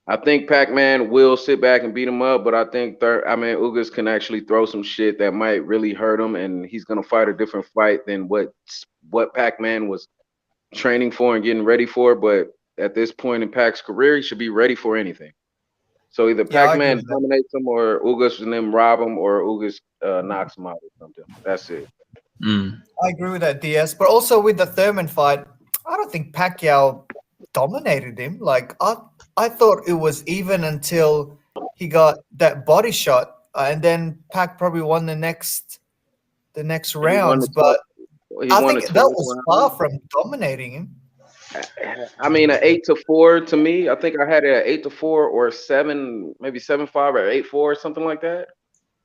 I think Pac-Man will sit back and beat him up, but I think Ugas can actually throw some shit that might really hurt him, and he's gonna fight a different fight than what Pac-Man was training for and getting ready for. But at this point in Pac's career, he should be ready for anything. So either Yeah, I agree Pac-Man with that. dominates him, or Ugas and them rob him, or Ugas knocks him out or something. That's it. I agree with that, Diaz. But also with the Thurman fight, I don't think Pacquiao dominated him. Like I thought it was even until he got that body shot, and then Pac probably won the next He won rounds. the But He I won think the that 12th was round. far from dominating him. I mean, an 8-4 to me. I think I had it at 8-4 or 7, maybe 7-5 or 8-4 or something like that.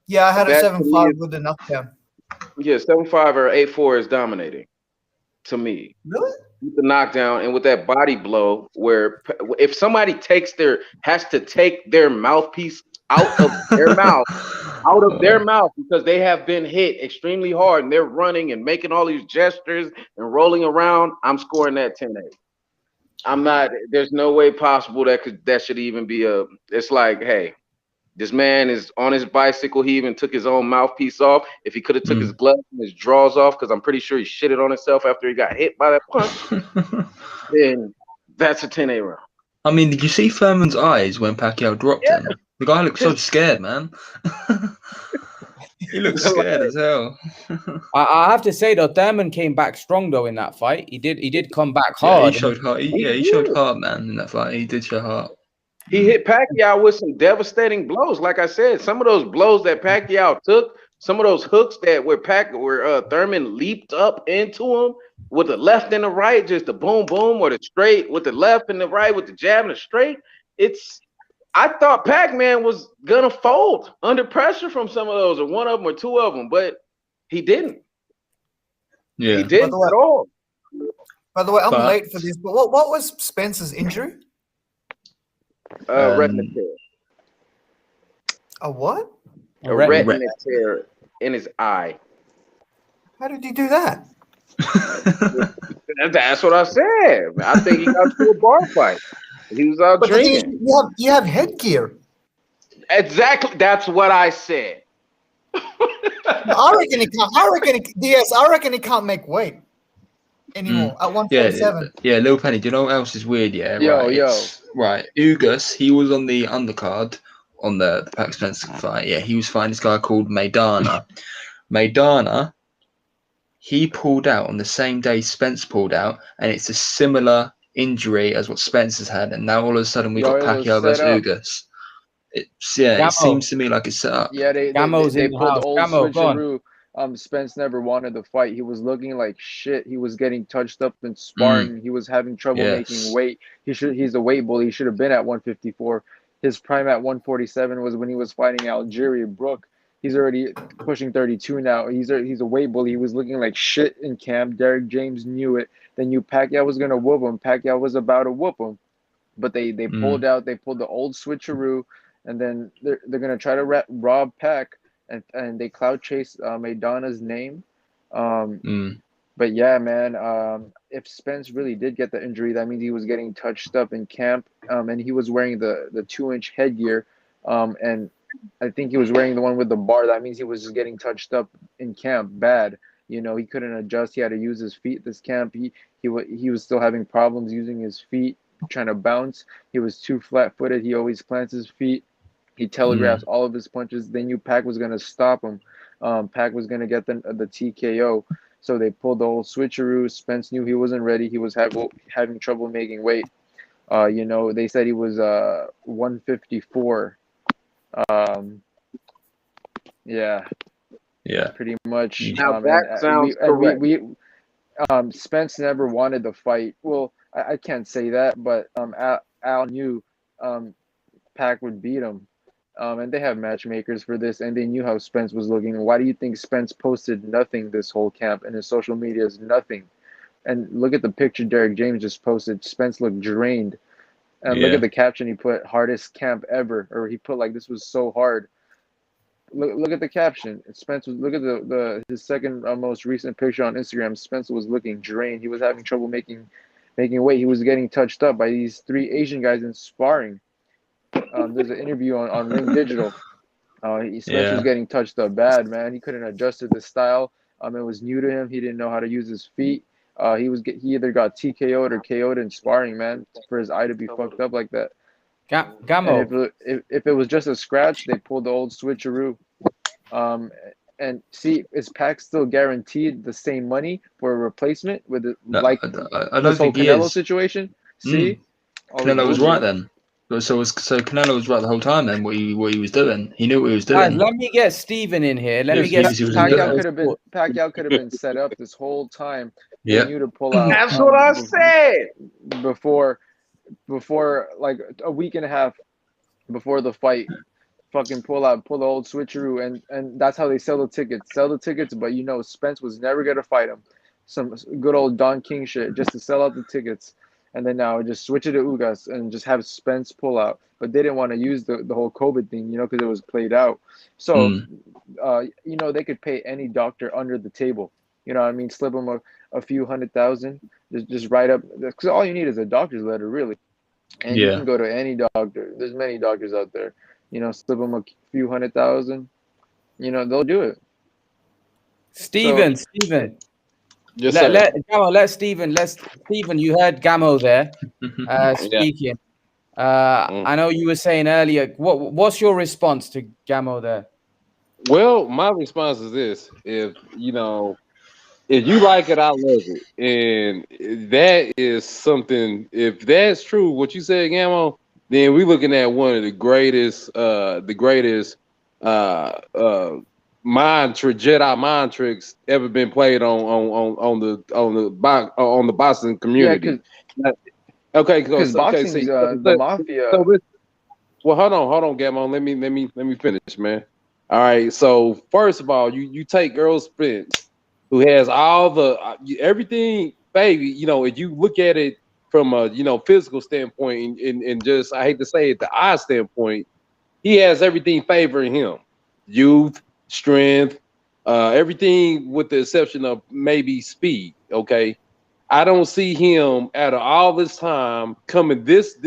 Yeah, I had a That to 7-5 me with the knockdown. yeah, 7-5 or 8-4 is dominating to me. Really? With the knockdown and with that body blow, where if somebody has to take their mouthpiece out of their mouth, because they have been hit extremely hard and they're running and making all these gestures and rolling around, I'm scoring that 10-8. I'm not. There's no way possible that should even be a. It's like, hey, this man is on his bicycle. He even took his own mouthpiece off. If he could have took his gloves and his drawers off, because I'm pretty sure he shitted on himself after he got hit by that punch, then that's a 10-8 round. I mean, did you see Furman's eyes when Pacquiao dropped him? The guy looked so scared, man. He looked scared as hell. I have to say though, Thurman came back strong though in that fight. He did come back Yeah, hard. he showed heart. He showed heart, man, in that fight. He did show heart. He hit Pacquiao with some devastating blows. Like I said, some of those blows that Pacquiao took, some of those hooks that where Thurman leaped up into him with the left and the right, just the boom boom, or the straight with the left and the right with the jab and the straight. I thought Pac-Man was gonna fold under pressure from some of those, or one of them, or two of them, but he didn't. Yeah, he didn't at all. By the way, I'm late for this, but what was Spence's injury? Retina tear. A what? A retina tear in his eye. How did he do that? That's what I said. I think he got to a bar fight. He was out drinking. You have headgear. Exactly. That's what I said. I reckon he can't. I reckon he can't make weight anymore at 147. Yeah, Lil Penny. Do you know what else is weird? Yeah, right. Ugas, he was on the undercard on the Pac Spence fight. Yeah, he was fighting this guy called Maidana. Maidana, he pulled out on the same day Spence pulled out, and it's a similar injury as what Spence has had, and now all of a sudden we got Pacquiao versus Ugas. It seems to me like it's set up. Yeah, they pulled the old switcheroo. Spence never wanted the fight. He was looking like shit. He was getting touched up in sparring. He was having trouble making weight. He's a weight bully. He should have been at 154. His prime at 147 was when he was fighting Algeria Brook. He's already pushing 32 now. He's a weight bully. He was looking like shit in camp. Derek James knew it. They knew Pacquiao was gonna whoop him. Pacquiao was about to whoop him, but they pulled out. They pulled the old switcheroo, and then they're gonna try to rob Pac, and they cloud chase Maidana's name. But yeah, man. If Spence really did get the injury, that means he was getting touched up in camp, and he was wearing the 2-inch headgear, and I think he was wearing the one with the bar. That means he was just getting touched up in camp bad. You know, he couldn't adjust. He had to use his feet this camp. He was still having problems using his feet, trying to bounce. He was too flat-footed. He always plants his feet. He telegraphs all of his punches. They knew Pac was gonna stop him. Pac was gonna get the TKO. So they pulled the whole switcheroo. Spence knew he wasn't ready. He was having trouble making weight. You know, they said he was 154. Yeah, Yeah. pretty much. Now that sounds correct. Spence never wanted the fight. Well, I can't say that, but Al knew Pac would beat him. And they have matchmakers for this, and they knew how Spence was looking. Why do you think Spence posted nothing this whole camp, and his social media is nothing? And look at the picture Derek James just posted. Spence looked drained. And look at the caption he put, hardest camp ever. Or he put like, this was so hard. Look at the caption. Spence was, look at his second most recent picture on Instagram. Spence was looking drained. He was having trouble making weight. He was getting touched up by these 3 Asian guys in sparring. There's an interview on Ring Digital. Spence was getting touched up bad, man. He couldn't adjust to the style. It was new to him. He didn't know how to use his feet. He either got TKO'd or KO'd in sparring, man, for his eye to be fucked up like that. Gamo. And if it was just a scratch, they pulled the old switcheroo. And see, is Pac still guaranteed the same money for a replacement with I don't this whole think he Canelo is. situation? See, Canelo was right then. So Canelo was right the whole time then. What he was doing, he knew what he was doing. Guys, let me get Steven in here. Let me get Pacquiao could have been set up this whole time. Yeah, They knew to pull out. That's what I said. Before like a week and a half before the fight, fucking pull the old switcheroo, and that's how they sell the tickets. But you know, Spence was never gonna fight him. Some good old Don King shit just to sell out the tickets. And then now just switch it to Ugas and just have Spence pull out. But they didn't want to use the whole COVID thing, you know, because it was played out. So, you know, they could pay any doctor under the table. You know what I mean? Slip them a few $100,000. Just write up. Because all you need is a doctor's letter, really. And you can go to any doctor. There's many doctors out there. You know, slip them a few $100,000. You know, they'll do it. Steven. Yes, Let Steven, you heard Gamo there speaking. I know you were saying earlier, what's your response to Gamo there? Well, my response is this: if you like it, I love it, and that is something. If that's true, what you said, Gamo, then we're looking at one of the greatest Jedi mind tricks ever been played on the boxing community. Yeah, because boxing is the mafia. Well, hold on, Gamon. Let me finish, man. All right. So first of all, you take Errol Spence, who has all the everything, baby. You know, if you look at it from a physical standpoint and just, I hate to say it, the eye standpoint, he has everything favoring him: youth, strength, everything with the exception of maybe speed. Okay, I don't see him out of all this time coming this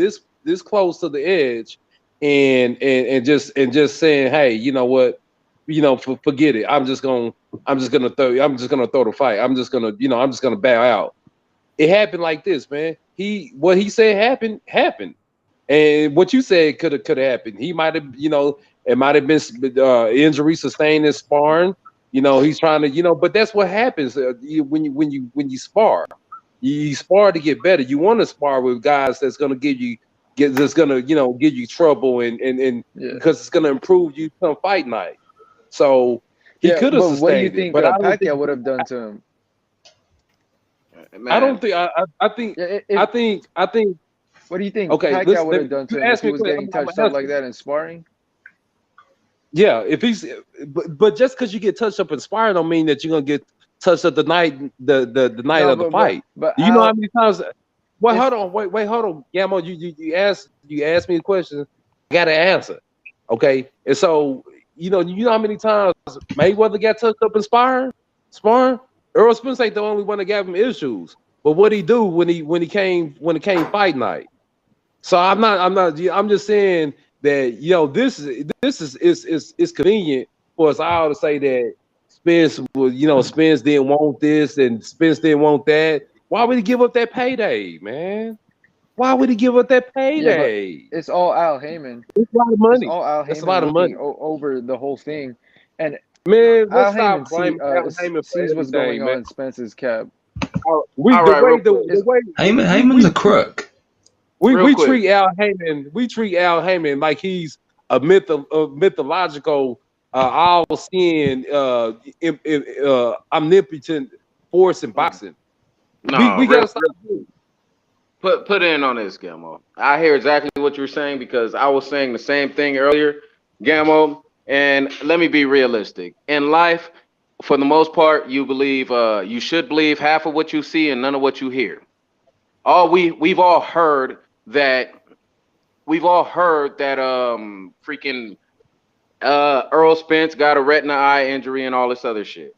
close to the edge and just saying, hey, you know what, forget it. I'm just gonna throw the fight. I'm just gonna bow out. It happened like this, man. What he said happened, and what you said could have happened. He might have, it might have been injury sustained in sparring. He's trying to, but that's what happens when you spar. You spar to get better. You want to spar with guys that's going to give you trouble and because it's going to improve you come fight night. So he could have sustained. What do you think Pacquiao would have done to him? Man. I don't think. I think. What do you think? Okay, Pacquiao would have done to him if he was getting touched up like that in sparring? Yeah, if he's, but just because you get touched up in sparring don't mean that you're gonna get touched up the night of the fight. But you know how many times? Well, hold on, wait, hold on, Gamo. You asked me a question. I got to answer. Okay, and so you know how many times Mayweather got touched up in sparring. Errol Spence ain't the only one that gave him issues. But what he do when it came fight night? So I'm just saying that this is convenient for us all to say that Spence was, Spence didn't want this and Spence didn't want that. Why would he give up that payday, man? Why would he give up that Yeah, but payday? it's all Al Heyman. It's a lot of It's money. all Al That's a Heyman lot of money. looking over the whole thing, and Man, let's Al stop Heyman blaming Al Heyman for sees what's going everything, man. on in Spence's cap. All The right, real quick. way Heyman's a crook. Real we quick. treat Al Heyman like he's a mythological, all-seeing, omnipotent force in boxing. No, We gotta stop. put in on this, Gammo. I hear exactly what you're saying because I was saying the same thing earlier, Gammo. And let me be realistic. In life, for the most part, you should believe half of what you see and none of what you hear. We've all heard that freaking Earl Spence got a retina eye injury and all this other shit.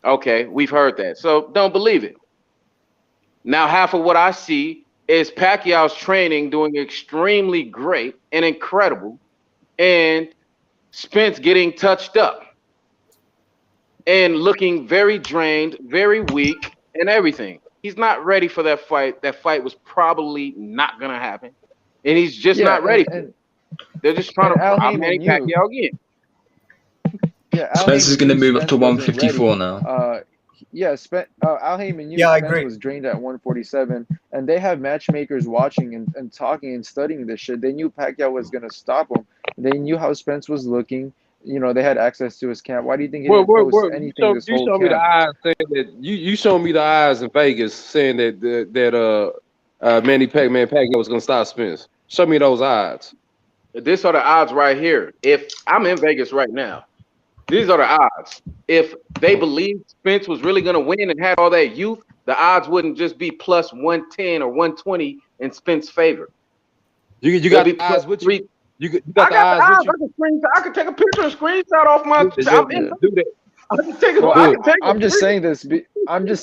Okay, we've heard that. So don't believe it. Now, half of what I see is Pacquiao's training doing extremely great and incredible, and Spence getting touched up and looking very drained, very weak, and everything. He's not ready for that fight. That fight was probably not going to happen, and he's just not ready for it. They're just trying to prop Manny Pacquiao again. Yeah, Spence is going to move up to 154 now. Al Heyman knew Spence was drained at 147, and they have matchmakers watching and talking and studying this shit. They knew Pacquiao was going to stop him. They knew how Spence was looking. They had access to his camp. Why do you think he didn't post anything this whole camp? Me the eyes saying that you showed me the eyes in Vegas saying that Manny Pacquiao was going to stop Spence. Show me those odds. These are the odds right here. If I'm in Vegas right now, these are the odds. If they believed Spence was really going to win and had all that youth, the odds wouldn't just be plus 110 or 120 in Spence's favor. You got the odds with you? You got the odds with you? I can take a picture and screenshot off my. Do that. I'm just saying this. I'm just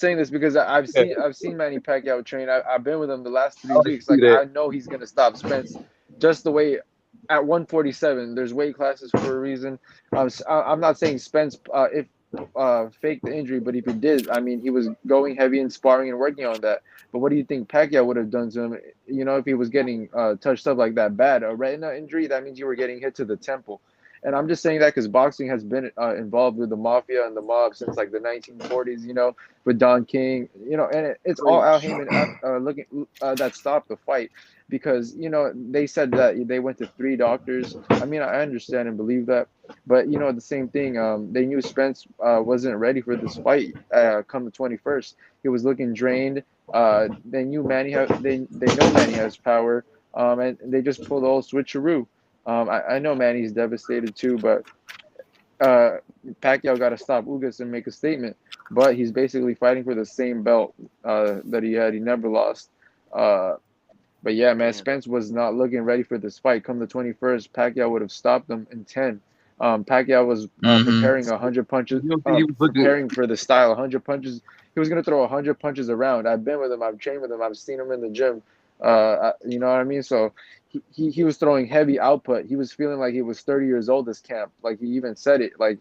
saying this because I've seen Manny Pacquiao train. I've been with him the last 3 weeks. Like I know he's gonna stop Spence. Just the way at 147, there's weight classes for a reason. I'm not saying Spence faked the injury, but if he did, I mean, he was going heavy and sparring and working on that. But what do you think Pacquiao would have done to him? If he was getting touched up like that bad, a retina injury, that means you were getting hit to the temple. And I'm just saying that because boxing has been involved with the mafia and the mob since like the 1940s, with Don King, and it's all Al Heyman looking that stopped the fight because, they said that they went to 3 doctors. I mean, I understand and believe that, but, the same thing, they knew Spence wasn't ready for this fight come the 21st. He was looking drained. They knew Manny, they know Manny has power, and they just pulled the whole switcheroo. I know Manny's devastated too, but Pacquiao got to stop Ugas and make a statement. But he's basically fighting for the same belt that he had. He never lost. But yeah, man, Spence was not looking ready for this fight. Come the 21st, Pacquiao would have stopped him in 10. Pacquiao was preparing 100 punches, preparing for the style, 100 punches. He was going to throw 100 punches around. I've been with him. I've trained with him. I've seen him in the gym. You know what I mean? So he was throwing heavy output. He was feeling like he was 30 years old this camp. Like he even said it. Like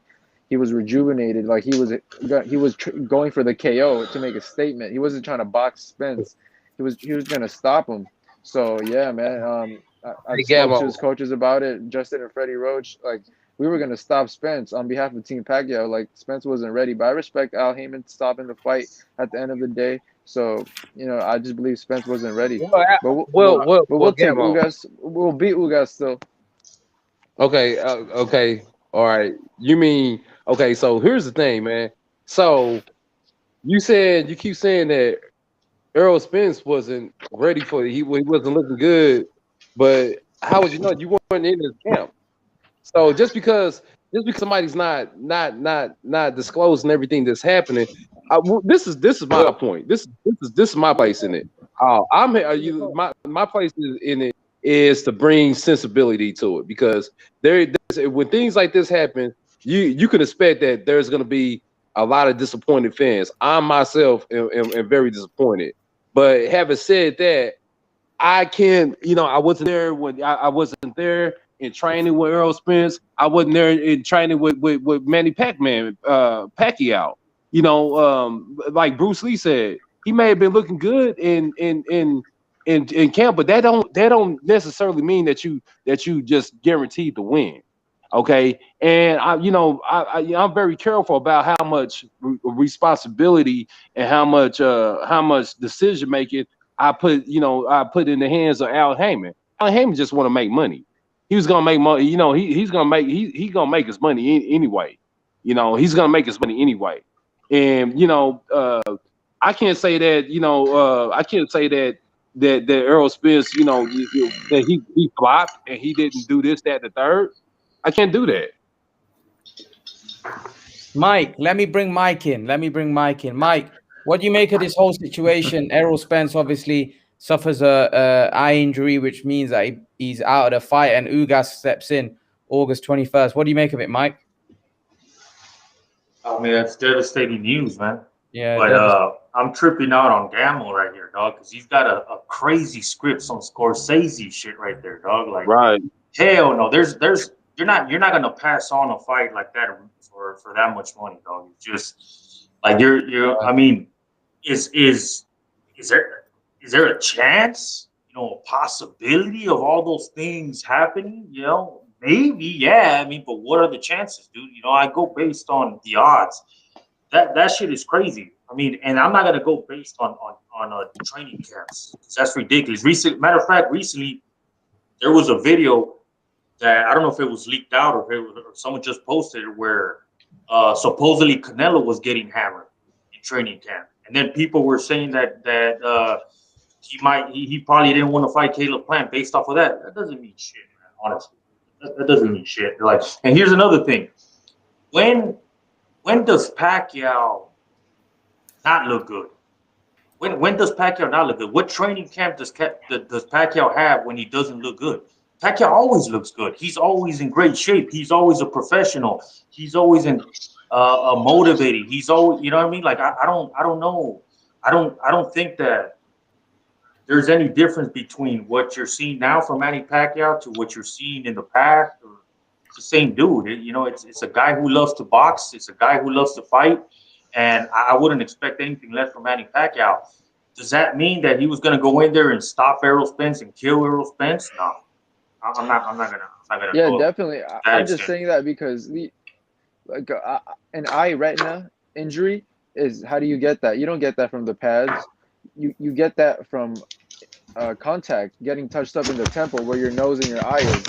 he was rejuvenated. Like he was going for the KO to make a statement. He wasn't trying to box Spence. He was going to stop him. So yeah, man. I spoke to his coaches about it, Justin and Freddie Roach. Like we were going to stop Spence on behalf of Team Pacquiao. Like Spence wasn't ready, but I respect Al Heyman stopping the fight at the end of the day. So, I just believe Spence wasn't ready. But we'll take Ugas. We'll beat Ugas still. Okay. All right. You mean, okay, so here's the thing, man. So you keep saying that Errol Spence wasn't ready for it. He wasn't looking good, but how would you know you weren't in his camp? So just because somebody's not disclosing everything that's happening, this is my point. This is my place in it. My place in it is to bring sensibility to it because when things like this happen, you can expect that there's going to be a lot of disappointed fans. I myself am very disappointed. But having said that, I wasn't there when I wasn't there in training with Errol Spence. I wasn't there in training with Manny Pacquiao. You know, like Bruce Lee said, he may have been looking good in camp, but that don't necessarily mean that you just guaranteed to win. Okay, and I'm very careful about how much responsibility and how much decision making I put in the hands of Al Heyman. Al Heyman just want to make money. He was gonna make money. You know, he's gonna make his money anyway. You know, he's gonna make his money anyway. And I can't say that. I can't say that Errol Spence, that he flopped and he didn't do this, that, and the third. I can't do that. Mike, let me bring Mike in. Mike, what do you make of this whole situation? Errol Spence obviously suffers a eye injury, which means that he's out of the fight, and Ugas steps in August 21st. What do you make of it, Mike? I mean, that's devastating news, man. Yeah, but I'm tripping out on Gamble right here, dog, because he's got a crazy script, some Scorsese shit right there, dog. Like, right? Hell no, you're not gonna pass on a fight like that for that much money, dog. It's just like you're. I mean, is there a chance? A possibility of all those things happening? Maybe, yeah. I mean, but what are the chances, dude? I go based on the odds. That shit is crazy. I mean, and I'm not gonna go based on training camps. That's ridiculous. Matter of fact, recently there was a video that I don't know if it was leaked out or someone just posted it where supposedly Canelo was getting hammered in training camp, and then people were saying that he probably didn't want to fight Caleb Plant based off of that. That doesn't mean shit, man. Honestly, that doesn't mean shit. Like, and here's another thing: when does Pacquiao not look good? When does Pacquiao not look good? What training camp does Pacquiao have when he doesn't look good? Pacquiao always looks good. He's always in great shape. He's always a professional. He's always motivated. He's always, you know what I mean? Like, I don't know. I don't think that there's any difference between what you're seeing now from Manny Pacquiao to what you're seeing in the past. It's the same dude. It's a guy who loves to box. It's a guy who loves to fight. And I wouldn't expect anything less from Manny Pacquiao. Does that mean that he was going to go in there and stop Errol Spence and kill Errol Spence? No. I'm not gonna. Yeah, definitely. I'm just saying that because an eye retina injury is, how do you get that? You don't get that from the pads. You get that from contact, getting touched up in the temple where your nose and your eye is.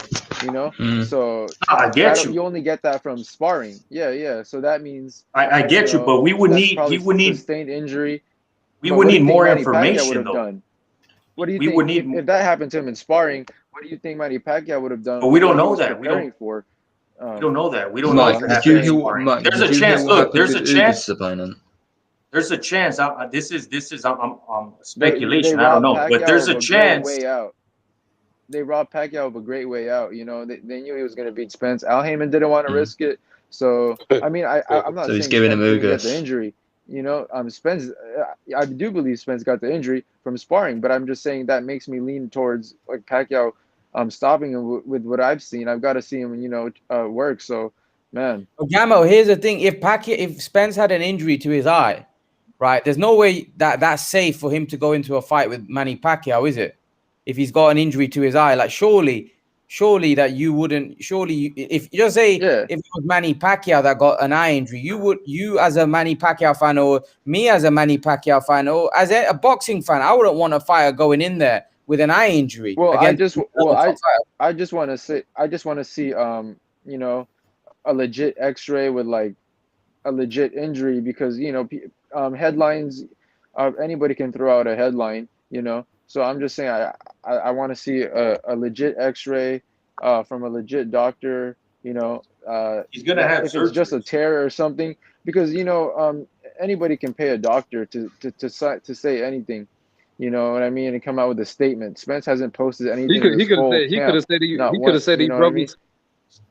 So I get you. You only get that from sparring. Yeah. So that means I get you, but he would need sustained injury. We would need more information, though. Done? What do you think if that happened to him in sparring? What do you think Manny Pacquiao would have done? But we don't know that. We don't know that. We don't know. There's a chance. Look, there's a chance. There's a chance. This is speculation. I don't know, but there's a chance. They robbed Pacquiao of a great way out. They knew he was going to beat Spence. Al Heyman didn't want to risk it. So I mean, I'm not saying he's giving him the injury. Spence. I do believe Spence got the injury from sparring, but I'm just saying that makes me lean towards like Pacquiao stopping him with what I've seen. I've got to see him, work. So, man. Gamo, here's the thing: if Spence had an injury to his eye, right? There's no way that's safe for him to go into a fight with Manny Pacquiao, is it? If he's got an injury to his eye, like surely that you wouldn't. Surely, if you just say if it was Manny Pacquiao that got an eye injury, you as a Manny Pacquiao fan, or me as a Manny Pacquiao fan, or as a boxing fan, I wouldn't want a fighter going in there with an eye injury. Well, I just want to see a legit X-ray with like a legit injury, because headlines, anybody can throw out a headline, So I'm just saying I want to see a legit X-ray from a legit doctor. He's gonna have if it's just a tear or something, because anybody can pay a doctor to say anything. You know what I mean? And come out with a statement. Spence hasn't posted anything. He could have said he broke his.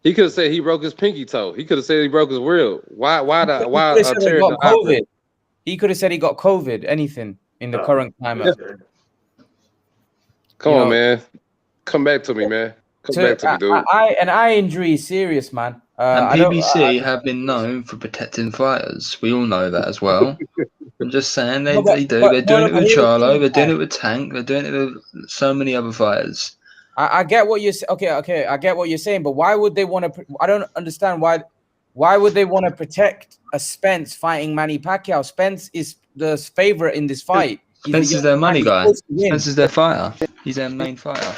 He could have said he broke his pinky toe. He could have said he broke his rib. Why COVID? He could have said he got COVID. Anything in the current climate. Come on, man. Come back to me, man. Come back to me, dude. An eye injury is serious, man. And I don't. PBC have been known for protecting fighters. We all know that as well. I'm just saying they do. They're doing it with Charlo. They're doing it with Tank. They're doing it with so many other fighters. I get what you're saying. Okay. I get what you're saying, but why would they want to? I don't understand why. Why would they want to protect a Spence fighting Manny Pacquiao? Spence is the favorite in this fight. Spence is their money guy. Spence is their fighter. He's their main fighter.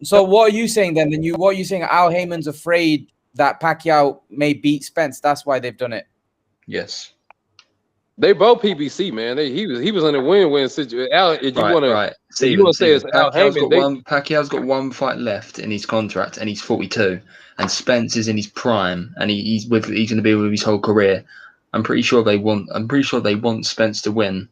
So what are you saying then? What are you saying? Al Heyman's afraid that Pacquiao may beat Spence. That's why they've done it. Yes. They both PBC, man. He was in a win-win situation. Al, if you want to, you want to say it's Al Heyman. Pacquiao's got one fight left in his contract, and he's 42. And Spence is in his prime, and he's going to be with his whole career. I'm pretty sure they want Spence to win.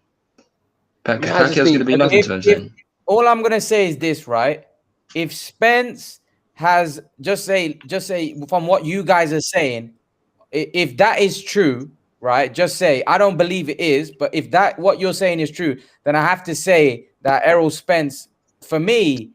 Pacquiao's going to be nothing to him. All I'm going to say is this, right? If Spence has just say from what you guys are saying, if that is true. Right, just say I don't believe it is, but if that what you're saying is true, then I have to say that Errol Spence, for me,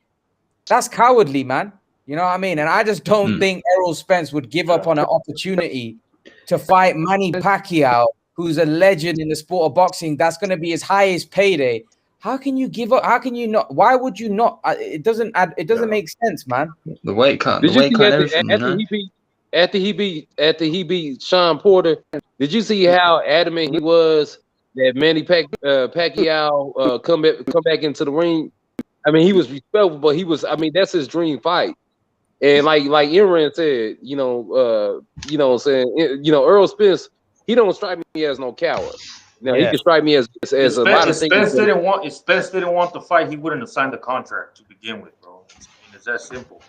that's cowardly, man. You know what I mean? And I just don't think Errol Spence would give up on an opportunity to fight Manny Pacquiao, who's a legend in the sport of boxing. That's going to be his highest payday. How can you give up? How can you not? Why would you not? It doesn't make sense, man. The weight cut. Did you see after he beat Sean Porter? Did you see how adamant he was that Manny Pacquiao come back into the ring? I mean, he was respectful, but he was. I mean, that's his dream fight. And like Imran said, Errol Spence, he don't strike me as no coward. Now he can strike me as a lot of things. If Spence didn't want the fight, he wouldn't have signed the contract to begin with, bro. I mean, it's that simple.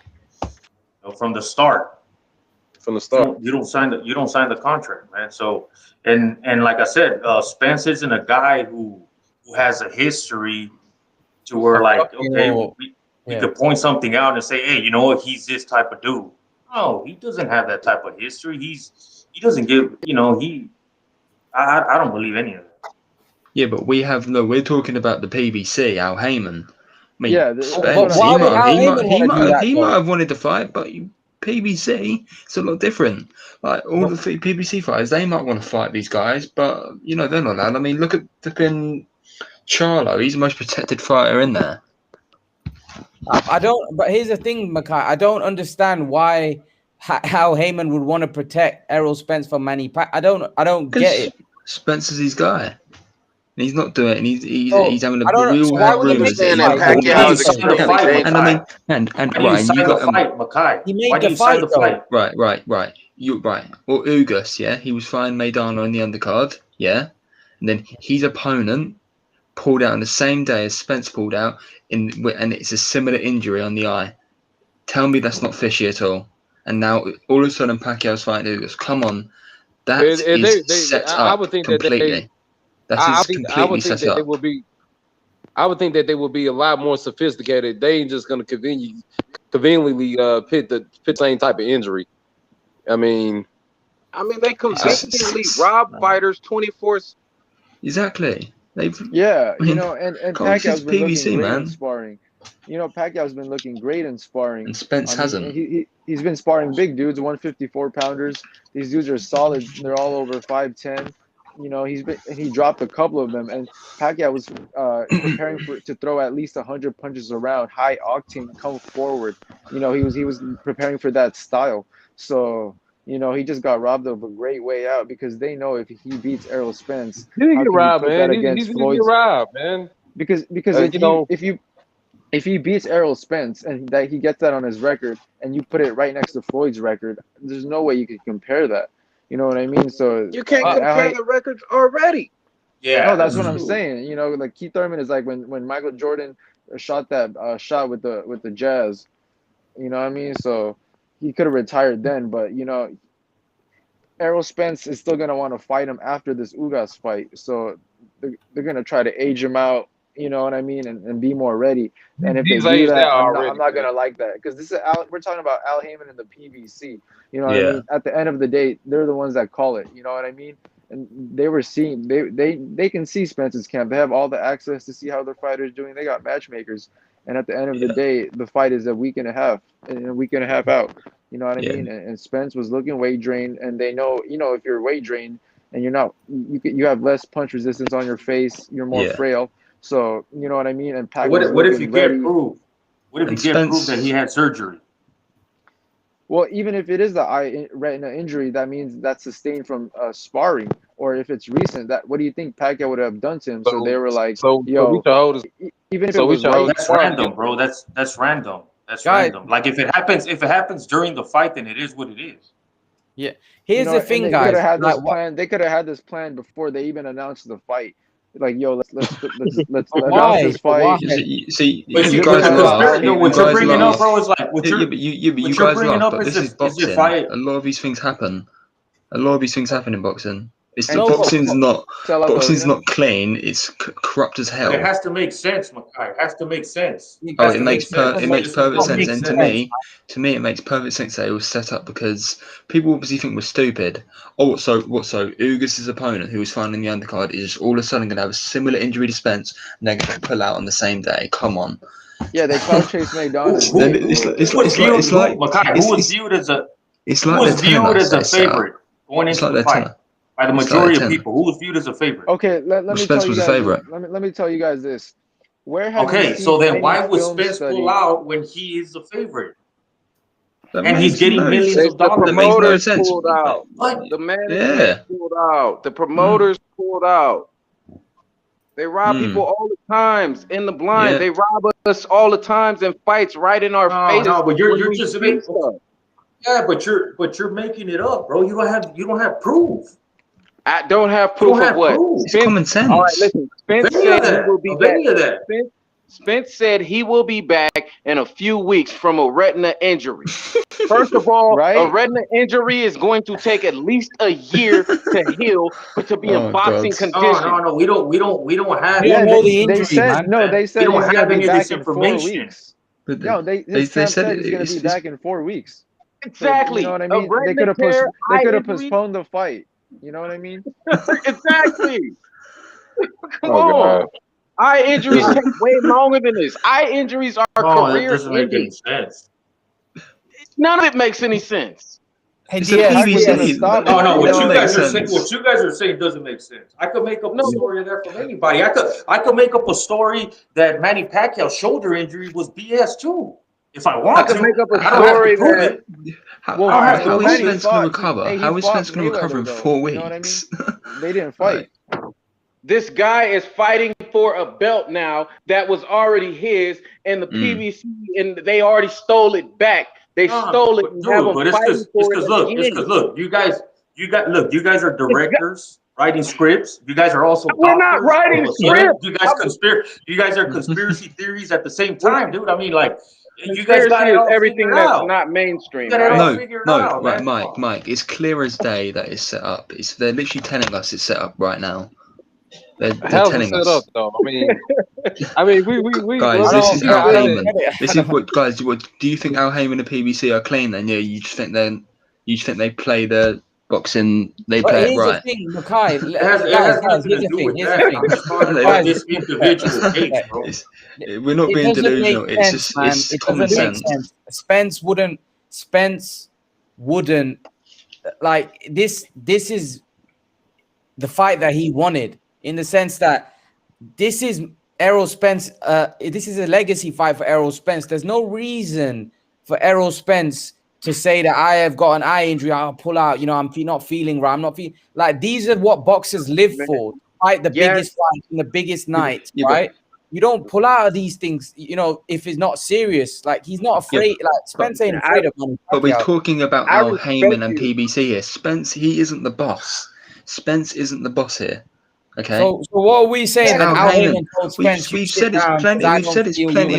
From the start. You don't sign the contract, man. So and like I said, Spence isn't a guy who has a history to where like we could point something out and say, hey, you know what, he's this type of dude. No, he doesn't have that type of history. He doesn't give, I don't believe any of that. Yeah, but we're talking about the PBC, Al Heyman. I mean, Spence, he might have wanted to fight, but PBC, it's a lot different. Like all the PBC fighters, they might want to fight these guys, but they're not allowed. I mean, look at flipping Charlo. He's the most protected fighter in there. But here's the thing, Mackay. I don't understand why Al Heyman would want to protect Errol Spence from Manny Pacquiao. I don't get it. Spence is his guy. And he's not doing it, and he's having a real rumors. And I mean, and you got the fight, Mackay. He made the fight, Right. You're right. Or Ugas, yeah, he was fine Maidana on the undercard, yeah, and then his opponent pulled out on the same day as Spence pulled out, and it's a similar injury on the eye. Tell me that's not fishy at all. And now all of a sudden Pacquiao's fighting Ugas. Come on, that is set up completely. I would think that they would be a lot more sophisticated. They ain't just going to conveniently pit the same type of injury. I mean, they conveniently rob fighters 24. Exactly. And Pacquiao's been looking great in sparring. Pacquiao's been looking great in sparring. And Spence hasn't. He's been sparring big dudes, 154 pounders. These dudes are solid. They're all over 5'10". He dropped a couple of them, and Pacquiao was preparing to throw at least 100 punches around, high octane, come forward. He was preparing for that style. So he just got robbed of a great way out, because they know if he beats Errol Spence, he didn't get robbed, man. He's gonna get robbed, man. Because if he beats Errol Spence and that he gets that on his record, and you put it right next to Floyd's record, there's no way you can compare that. You know what I mean? So you can't compare the records already. Yeah, no, that's what I'm saying. Like Keith Thurman is like when Michael Jordan shot that shot with the Jazz. You know what I mean? So he could have retired then, but Errol Spence is still gonna want to fight him after this Ugas fight. So they're gonna try to age him out. You know what I mean, and be more ready. And if they do that, I'm not gonna like that, because this is we're talking about Al Heyman and the PBC. You know what I mean? At the end of the day, they're the ones that call it. You know what I mean? And they were seeing they can see Spence's camp. They have all the access to see how their fighters doing. They got matchmakers, And at the end of the day, the fight is a week and a half out. You know what I mean? And Spence was looking weight drained, and they know, if you're weight drained and you're not, you have less punch resistance on your face, you're more frail. So you know what I mean. And Pacquiao's what if you ready. get proof? What if you get proof that he had surgery? Well, even if it is the eye retina injury, that means that's sustained from sparring. Or if it's recent, what do you think Pacquiao would have done to him? So they were like, yo, even if it was right, that's random, bro. That's random. That's random. Like if it happens during the fight, then it is what it is. Yeah. Here's the thing, guys. They could have had this plan before they even announced the fight. Like, yo, let's announce this fight. See, you guys laugh. What you're bringing up, bro, is like what you're you guys laugh, but this is boxing. A lot of these things happen. A lot of these things happen in boxing. Boxing's not clean. It's corrupt as hell. It has to make sense, Makai. It has to make sense. It makes perfect sense. And to me, it makes perfect sense that it was set up because people obviously think we're stupid. Oh, so Ugas' opponent, who was fighting in the undercard, is all of a sudden going to have a similar injury to Spence, and they're going to pull out on the same day. Come on. Yeah, they called Chase McDonald. Who was viewed as a favorite going into the fight? By the majority of people, who was viewed as a favorite? Okay, let me Spence tell you was guys. a favorite. Let me tell you guys this. Where have you seen so then any why would film Spence study? pull out when he is the favorite? And he's getting millions of dollars. The promoters pulled out. The management pulled out. The promoters pulled out. They rob people all the times in the blind. They rob us all the times in fights right in our faces. No, but you're just making stuff. Yeah, but you're making it up, bro. You don't have proof. I don't have proof of what? It's common sense. All right, listen. Spence said he will be back. Spence said he will be back in a few weeks from a retina injury. First of all, a retina injury is going to take at least a year to heal, but to be in boxing condition. No, we don't have. They said we don't have any of this information. No, they said he's going to be back in 4 weeks. Exactly. So, you know what I mean? They could have postponed the fight. You know what I mean? Exactly. Come on. Eye injuries take way longer than this. Eye injuries are career doesn't make any ending. sense. None of it makes any sense. Hey, What you guys are saying doesn't make sense. I could make up a story there from anybody. I could make up a story that Manny Pacquiao's shoulder injury was BS too. If I want to, make up a story that. How is Spence going to recover? How is Spence going to recover in 4 weeks? You know what I mean? They didn't fight. This guy is fighting for a belt now that was already his, and the PBC, and they already stole it back. They stole it. It's because you guys are directors writing scripts. You guys are also we're not writing scripts. You guys are conspiracy theories at the same time, dude. I mean, like. You guys got everything that's not mainstream. Right, Mike. It's clear as day that it's set up. They're literally telling us it's set up right now. They're telling us. Up, though. I mean, we guys. This is Al Heyman. This is what guys. What do you think? Al Heyman and the PBC are clean? Then you just think they play the boxing. They play it right. Here's the thing, Makai. This individual case, bro. We're not being delusional. It's common sense. Spence wouldn't like this. This is the fight that he wanted, in the sense that this is Errol Spence. This is a legacy fight for Errol Spence. There's no reason for Errol Spence to say that I have got an eye injury, I'll pull out. You know, I'm not feeling right. I'm not feeling like these are what boxers live for. Fight the biggest fight in the biggest night, right? You don't pull out of these things, you know, if it's not serious. Like, he's not afraid. Like, Spence ain't afraid of money. But we're talking about Al Heyman and PBC here. Spence, he isn't the boss. Spence isn't the boss here. Okay. So what are we saying? That Al Heyman told Spence, we've said it plenty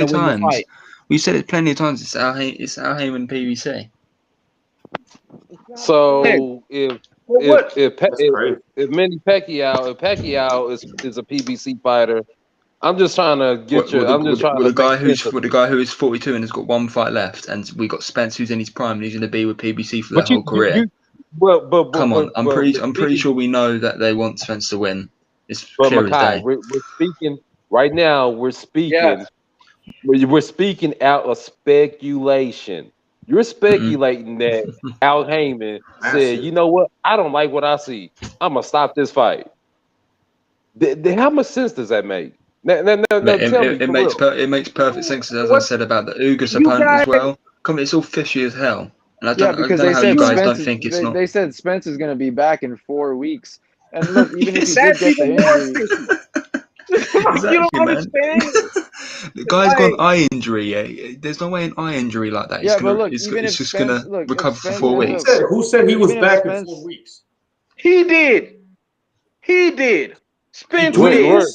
of times. We've said it plenty of times. It's Al Heyman PBC. So if Manny Pacquiao is a PBC fighter, I'm just trying to get the guy who is 42 and has got one fight left, and we got Spence who's in his prime and he's going to be with PBC for the whole career. Come on, I'm pretty sure we know that they want Spence to win. It's clear as day. We're speaking right now. We're speaking we're speaking out of speculation. You're speculating that Al Heyman said, Massive. you know what? I don't like what I see. I'm gonna stop this fight. How much sense does that make? No, tell me It for makes real. it makes perfect sense, as I What said about the Ugas you opponent guys? as well. Come on, it's all fishy as hell, and I Yeah, don't because know they how you said guys Spence don't is think it's not. they said Spence is going to be back in 4 weeks. And look, even if he Yes, did That's get the even more injury, fishy. You don't exactly, man. understand. The guy's got Like, an eye injury. Yeah. There's no way an eye injury like that. yeah, but look, even It's if just Spence, gonna look, if recover for Spence 4 ends Who up, weeks. said he was even if back in 4 Spence, weeks? he did. He did. He Spence Wait, tweeted.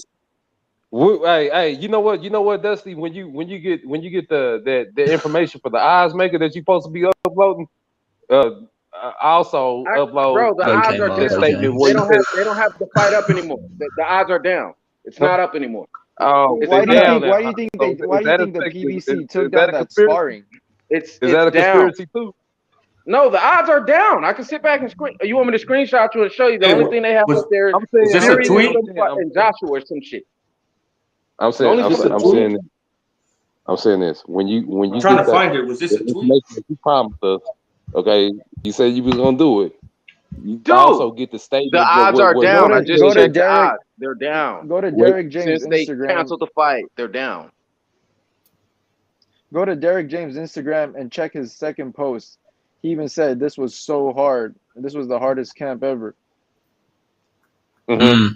did. hey, you know what, Dusty? When you get the information for the odds maker that you're supposed to be uploading, also upload Bro, the odds Okay, are Mark. the down. statement Okay. where They you don't said, have the fight up anymore. The odds are down. It's not up anymore. "Oh, It's they why do you not up. down think? now." Why do you think So Why is do you that a think the is PBC took that down a that conspiracy? sparring? Is It's that a down. conspiracy too? No, the odds are down. I can sit back and screen. You want me to screenshot you and show you? The Hey, only thing they have up there is I'm was saying, this a Fury and, tweet? and Joshua or some shit. I'm The saying, only I'm This two. a saying, I'm tweet? saying, I'm saying this. When I'm you trying get to that find it. Was this the a tweet? information that you promised us, okay? You said you was gonna do it. You also Dude, get the the statement odds are what Go down. I to Manny just go to said. checked the Derek odds. They're down. go to Wait, Derek James Since they Instagram. canceled the fight, they're down. Go to Derek James Instagram and check his second post. He even said this was so hard. This was the hardest camp ever. mm-hmm.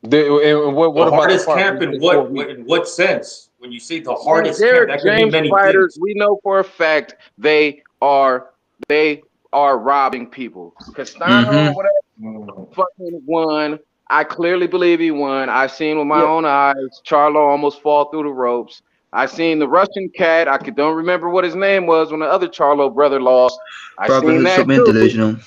And what The about the hardest part where camp you in said 4 weeks? in what sense? When you say the Man, hardest camp, Derek that could mean James many fighters, things. we know for a fact they are robbing people. Castano Mm-hmm. or whatever fucking won. I clearly believe he won. I seen with my Yeah, own eyes Charlo almost fall through the ropes. I seen the Russian cat. Don't remember what his name was when the other Charlo brother lost. I seen Brotherhood, that stop being too. delusional.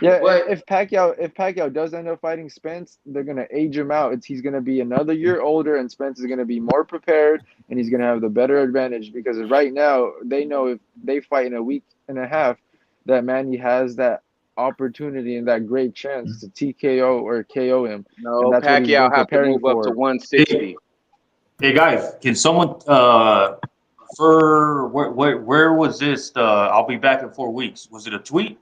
yeah. But If Pacquiao does end up fighting Spence, they're gonna age him out. He's gonna be another year older, and Spence is gonna be more prepared, and he's gonna have the better advantage because right now they know if they fight in a week and a half, that Manny has that opportunity and that great chance to TKO or KO him, and no, that's what he's Pacquiao been have to preparing move up to for. 160. Hey guys, can someone refer where was this? I'll be back in 4 weeks. Was it a tweet?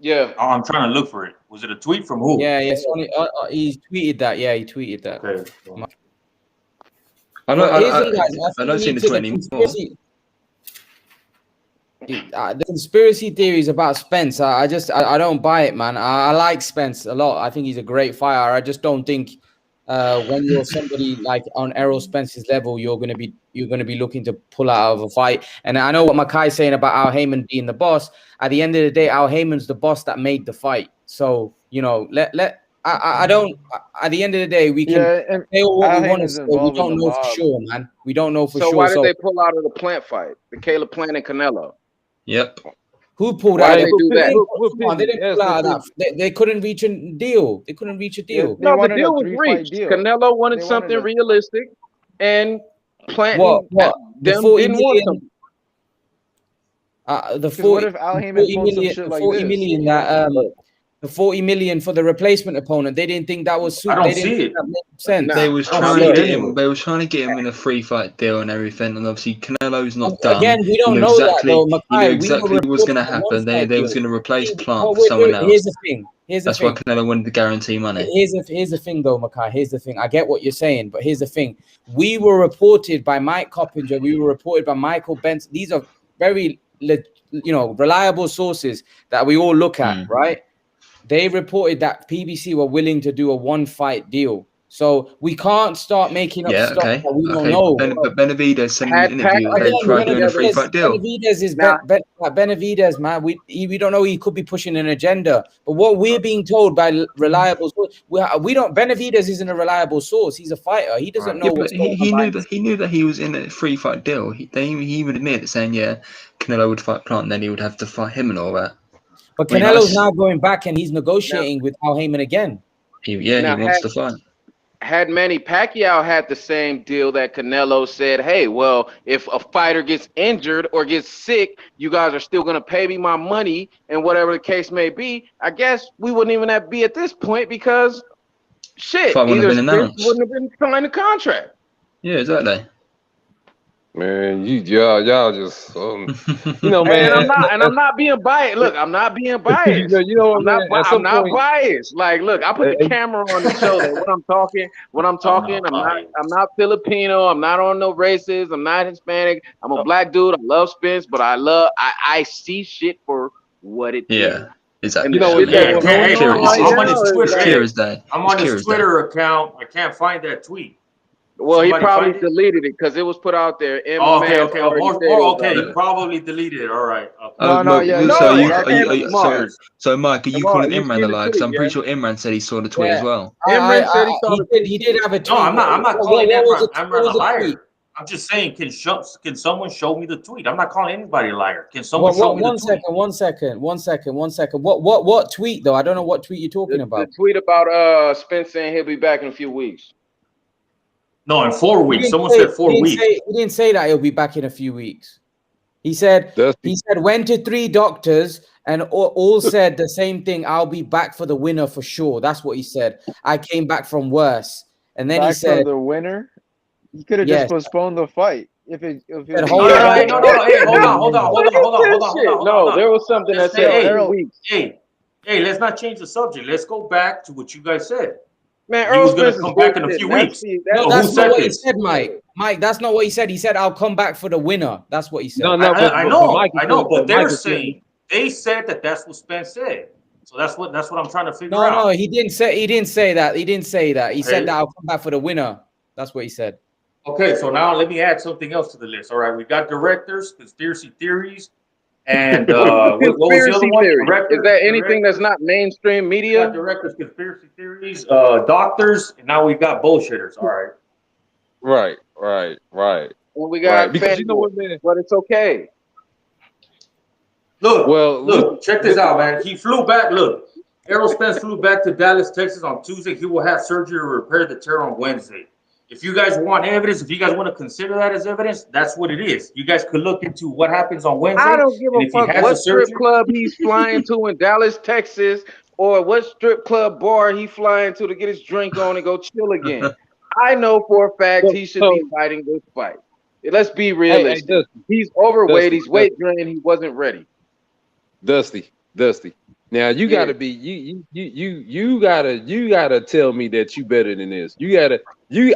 Yeah. I'm trying to look for it. Was it a tweet from who? Yeah, he tweeted that. Yeah, he tweeted that. Okay. I'm But not. here's the thing, guys. I I'm think not we seeing need the to tweet anymore. the conspiracy theories about Spence. I don't buy it, man. I like Spence a lot. I think he's a great fighter. I just don't think when you're somebody like on Errol Spence's level, you're gonna be looking to pull out of a fight. And I know what Makai's saying about Al Heyman being the boss. At the end of the day, Al Heyman's the boss that made the fight. So I don't. At the end of the day, we can Yeah, and say what Al we want to Heyman's say. We involved with don't the know for mob. sure, man. We don't know for So sure. why did So they pull out of the Plant fight? The Caleb Plant and Canelo. Yep. who pulled Why out? did they do that? They didn't pull out of that. They couldn't reach a deal. They couldn't reach a Yeah, deal. they No, the wanted a deal was 3-fight reached. deal. Canelo wanted They wanted something a realistic, and Plant What? The them 40 didn't want million. something. The because what 40, if Al the Heyman 40 pulled some million. shit The like 40 this? million that the 40 million for the replacement opponent. They didn't think that was I suit. don't They didn't see think it. that made sense. Nah, They was I don't trying see to it get anywhere. him. They was trying to get him in a 3-fight deal and everything. And obviously Canelo's And not done. again, we don't He knew know that exactly. though, He knew Mackay. We were exactly what was going to reporting a happen. They one-fight was deal. going to replace See, Plant what for someone else. here's the thing. Here's the That's why thing. Canelo wanted to guarantee money. Here's the thing, though, Mackay. Here's the thing. I get what you're saying, but here's the thing. We were reported by Mike Coppinger. We were reported by Michael Benson. These are very, reliable sources that we all look at, right? They reported that PBC were willing to do a one-fight deal. So we can't start making up Yeah. stuff Okay. that we don't Okay. know. But Benavidez said in had an interview Pacquiao they Again, tried put doing a together 3-fight deal. Benavidez is now. Benavidez, man. We don't know. He could be pushing an agenda. But what we're being told by reliable sources, we don't. Benavidez isn't a reliable source. He's a fighter. He doesn't know Yeah, what's but going on behind the he knew that he was in a 3-fight deal. He even admitted it, saying, "Yeah, Canelo would fight Plant, and then he would have to fight him and all that." But I mean, Canelo's now going back and he's negotiating with Al Heyman again. he Now, wants to fight. had Manny Pacquiao had the same deal that Canelo said, hey, well, if a fighter gets injured or gets sick, you guys are still going to pay me my money and whatever the case may be, I guess we wouldn't even have to be at this point because shit, Fight wouldn't either have been Spence announced. wouldn't have been signed a contract. Yeah, exactly. Man, y'all just you know, And man. I'm not being biased. Look, I'm not being biased. You know what, man. At I'm some not point, biased. Like, look, I put the camera on to show that when I'm talking, I'm not Filipino. I'm not on no races. I'm not Hispanic. I'm a black dude. I love Spence, but I see shit for what it is. Yeah, exactly. And you the know shit what, that's Yeah, man. going hey, on right I'm on now his is Twitter. It's clear like, Hey, as day. I'm It's on clear his as day. Twitter account. I can't find that tweet. well, he Somebody probably find it? deleted it because it was put out there, and my Oh, okay, man's okay. already said it Or was okay, out he there. probably deleted it. All right. Okay. No, no, yeah, he So No, are did. you, I and actually, are you Mark, so Mike, are you Mark, calling you Imran see a the liar? Because tweet, I'm yeah? pretty sure Imran said he saw the tweet Yeah, as well. Imran said he saw he the did. tweet He too. did have a No, tweet. I'm not What calling was Imran it? What Imran a was the tweet? liar. I'm just saying, can someone show me the tweet? I'm not calling anybody a liar. Can someone show What? me the One tweet? second. One second. One second. One second. What tweet though? I don't know what tweet you're talking The about. tweet about Spence saying he'll be back in a few weeks. No, in 4 weeks. Someone said He 4 weeks. He didn't say that he'll be back in a few weeks. He said Dusty. went to 3 doctors and all said the same thing. I'll be back for the winner for sure. That's what he said. I came back from worse, and then he back for said, the winner. You could have just yes. postponed the fight if it Said, was hold No, on, no, back. hey, no. Hey, hold on. Look at this shit. No, there was something that Let's said say, Yo, hey, 2 Errol, weeks. hey, let's not change the subject. Let's go back to what you guys said. Man, He Earl was gonna Spence is come back in a bullshit. few That's weeks. the no, So that's who that's the not said what he this? said, Mike. Mike, that's not what he said. He said, I'll come back for the winner. That's what he No, said. no, I but Mike know, is saying, but they're Mike is saying, saying they said that's what Spence said. So that's what I'm trying to figure No, out. he didn't say that. He didn't say that. He said Okay. that I'll come back for the winner. That's what he said. Okay, so now let me add something else to the list. All right, we got directors, conspiracy theories, and what was the other conspiracy one? theory. Is that anything that's Directors. not mainstream We got media? directors, conspiracy theories, doctors, and now we've got bullshitters. All right. right. And we got Because you know FanDuel, what, man. but it's okay. Look, check this out, man. He flew back. Look, Errol Spence flew back to Dallas, Texas on Tuesday. He will have surgery to repair the tear on Wednesday. If you guys want evidence, if you guys want to consider that as evidence, that's what it is. You guys could look into what happens on Wednesday, I don't give and a if he fuck has the what strip surgery, club he's flying to in Dallas, Texas, or what strip club bar he flying to get his drink on and go chill again. I know for a fact he should be fighting this fight. Let's be Hey, realistic. He's overweight. Dusty, He's weight drained. He wasn't ready. Dusty. Now you Yeah. gotta be you gotta tell me that you better than this.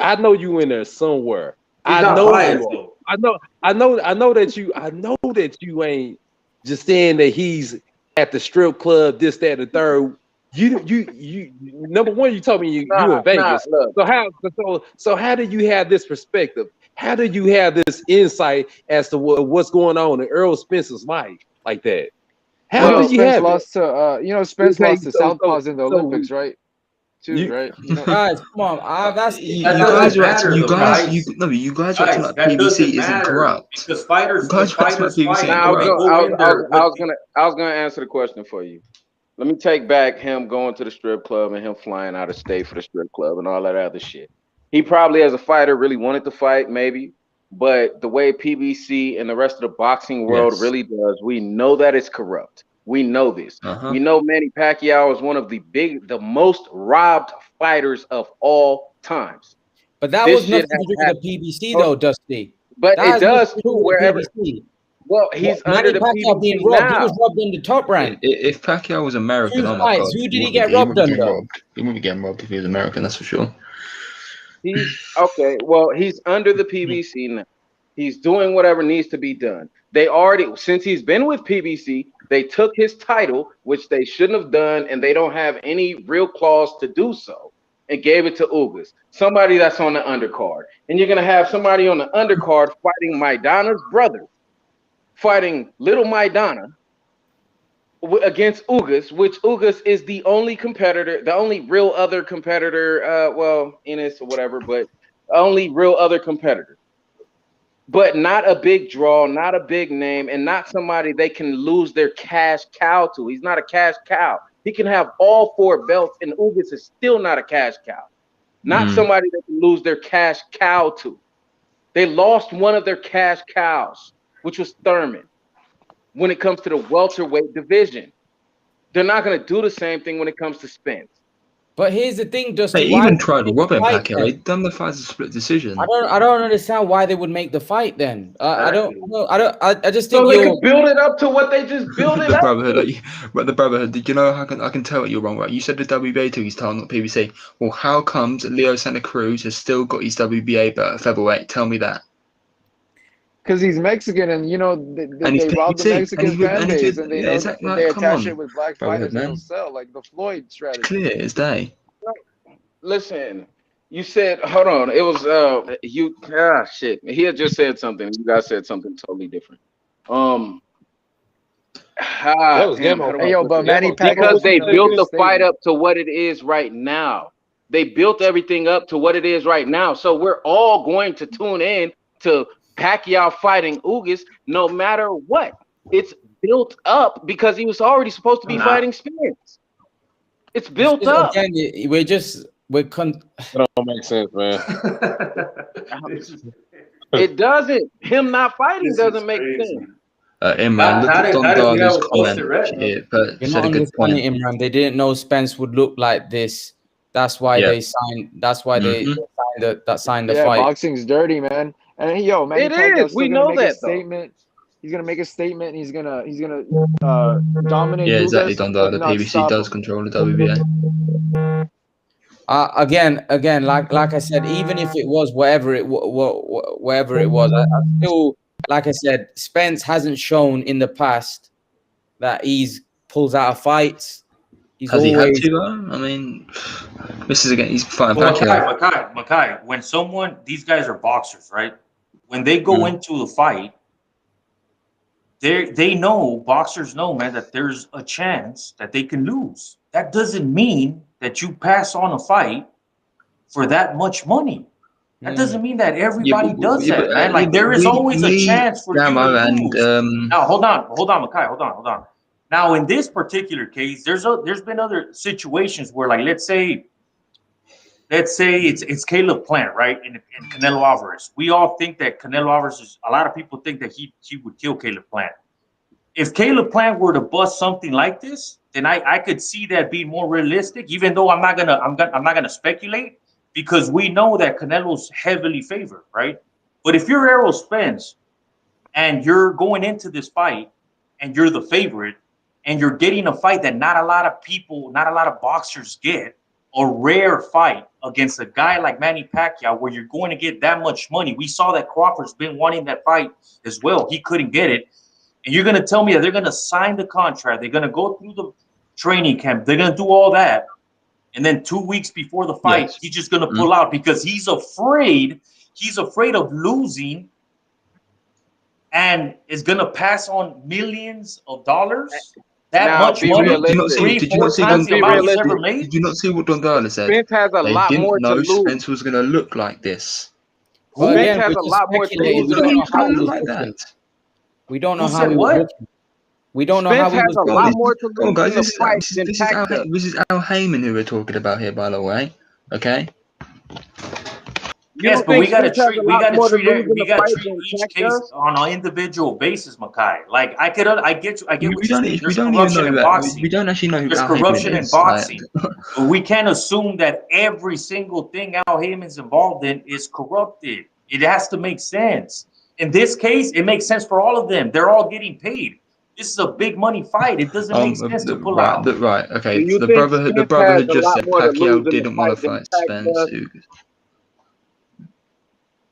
I know you in there somewhere. he's I not know biased you are. though. I know that you ain't just saying that he's at the strip club, this, that, and the third. You number one, you told me you in Vegas. Look. So how do you have this perspective? How do you have this insight as to what's going on in Errol Spence's life like that? How do you Spence have it? lost to Spence Okay, lost to Southpaws in the Olympics, right? you Right? You know, Guys, come on. That's You That guys doesn't are acting. matter, You though, guys, guys. you guys are acting like That doesn't PBC isn't matter corrupt. because You fighters, guys when are acting like fighters PBC fight, ain't Now they corrupt. go in there I with was gonna answer the question for you. Let me take back him going to the strip club and him flying out of state for the strip club and all that other shit. He probably, as a fighter, really wanted to fight, maybe. But the way PBC and the rest of the boxing world Yes. really does, we know that it's corrupt. We know this. Uh-huh. We know Manny Pacquiao is one of the most robbed fighters of all times. But that This was shit nothing to do has with the PBC happened. though, Dusty. But That it has nothing does to too, do with the wherever. PBC. Well, he's under Manny the Pacquiao being PBC robbed. He now. was robbed in the top rank. If Pacquiao was American, 2 oh my fights. god, Who did he get robbed wouldn't be getting under? robbed. He wouldn't be getting robbed if he was American. That's for sure. He's okay. Well, he's under the PBC now. He's doing whatever needs to be done. They already, since he's been with PBC, they took his title, which they shouldn't have done, and they don't have any real clause to do so, and gave it to Ugas, somebody that's on the undercard. And you're gonna have somebody on the undercard fighting Maidana's brother, fighting little Maidana against Ugas, which Ugas is the only competitor, the only real other competitor, well, Ennis or whatever, but only real other competitor. But not a big draw, not a big name, and not somebody they can lose their cash cow to. He's not a cash cow. He can have all 4 belts, and Ugas is still not a cash cow. Not somebody they can lose their cash cow to. They lost one of their cash cows, which was Thurman, when it comes to the welterweight division. They're not going to do the same thing when it comes to Spence. But here's the thing, They Dusty. Why even would tried they make the robbing fight Pacquiao. then? They done the fight as a split decision. I don't understand why they would make the fight then. I just think So they could build it up to what they just build it The up brotherhood, to. but the brotherhood. Did you know how I can tell you're wrong, right? You said the WBA took his title, not PBC. Well, how comes Leo Santa Cruz has still got his WBA belt at featherweight? Tell me that. Because he's Mexican, and And he's they rob the PBC, Mexican fan base, and they yeah, know exactly. that they Come attach on, it with black brotherhood, fighters, and man. they'll sell like the Floyd It's strategy. clear as day. Listen, you said, hold on. It was shit. He had just said something. You guys said something totally different. Damn, how do Hey, I yo, put but this? Manny Pacquiao Because was they gonna built make a the fight statement. up to what it is right now. They built everything up to what it is right now. So we're all going to tune in to Pacquiao fighting Ugas no matter what. It's built up because he was already supposed to be fighting Spence. It's built up. Again, we're That don't make sense, man. It doesn't. Him not fighting doesn't make sense. Imran, look at Don how did we have Dada's a posted comment. red? It You're said not a good point. understanding, Imran. They didn't know Spence would look like this. That's why they signed. That's why they signed the Yeah, fight. boxing's dirty, man. And hey, yo, Manny It Pacquiao's is. still We gonna know make a that though. statement. He's gonna make a statement. He's gonna dominate Yeah, exactly. Ugas, Don but Dada. not PBC stop does him. control the WBA. Again, like I said, even if it was wherever it was, I still, like I said, Spence hasn't shown in the past that he's pulls out of fights. He's Has he had always. to? I mean, this is again. He's fighting Well, Pacquiao. Makai, when these guys are boxers, right? When they go into the fight, they know, boxers know, man, that there's a chance that they can lose. That doesn't mean that you pass on a fight for that much money. That doesn't mean that everybody does that, man. Like there is always a chance for you to lose. Now, hold on, Makai, hold on. Now, in this particular case, there's been other situations where, like, let's say it's Caleb Plant, right, and Canelo Alvarez. We all think that Canelo Alvarez a lot of people think that he would kill Caleb Plant. If Caleb Plant were to bust something like this, then I could see that being more realistic. Even though I'm not gonna speculate, because we know that Canelo's heavily favored, right? But if you're Errol Spence and you're going into this fight and you're the favorite and you're getting a fight that not a lot of boxers get, a rare fight against a guy like Manny Pacquiao where you're going to get that much money. We saw that Crawford's been wanting that fight as well. He couldn't get it. And you're going to tell me that they're going to sign the contract. They're going to go through the training camp. They're going to do all that. And then 2 weeks before the fight, he's just going to pull out because he's afraid. He's afraid of losing and is going to pass on millions of dollars. That much money, Did you not see times the amount he's ever made. Did you not see what Don Dada said? Spence has a They lot didn't more to know lose. Spence was going to look like this. But Spence again, has we're a just lot more to speculating. lose. We don't know how he look was like looking. that. We don't know Who how said he was what? looking. We don't know Spence how he has was a lot looking. more to Come on, lose guys. in the fight than Pac does. This is Al Heyman who we're talking about here, by the way. Okay. You Yes, don't but think we got to Spence has a lot more to lose in the fight than each Pac case does? on an individual basis, Makai. Like I get what you're saying. We There's don't even corruption know in that. boxing. We don't actually know who There's Al corruption Heyman in is. Like, boxing. But we can't assume that every single thing Al Heyman's involved in is corrupted. It has to make sense. In this case, it makes sense for all of them. They're all getting paid. This is a big money fight. It doesn't make sense to pull out. right. Okay. Do you The think Spence has brotherhood a just lot said more to lose Pacquiao in the didn't want fight to than fight Pac Spence. does?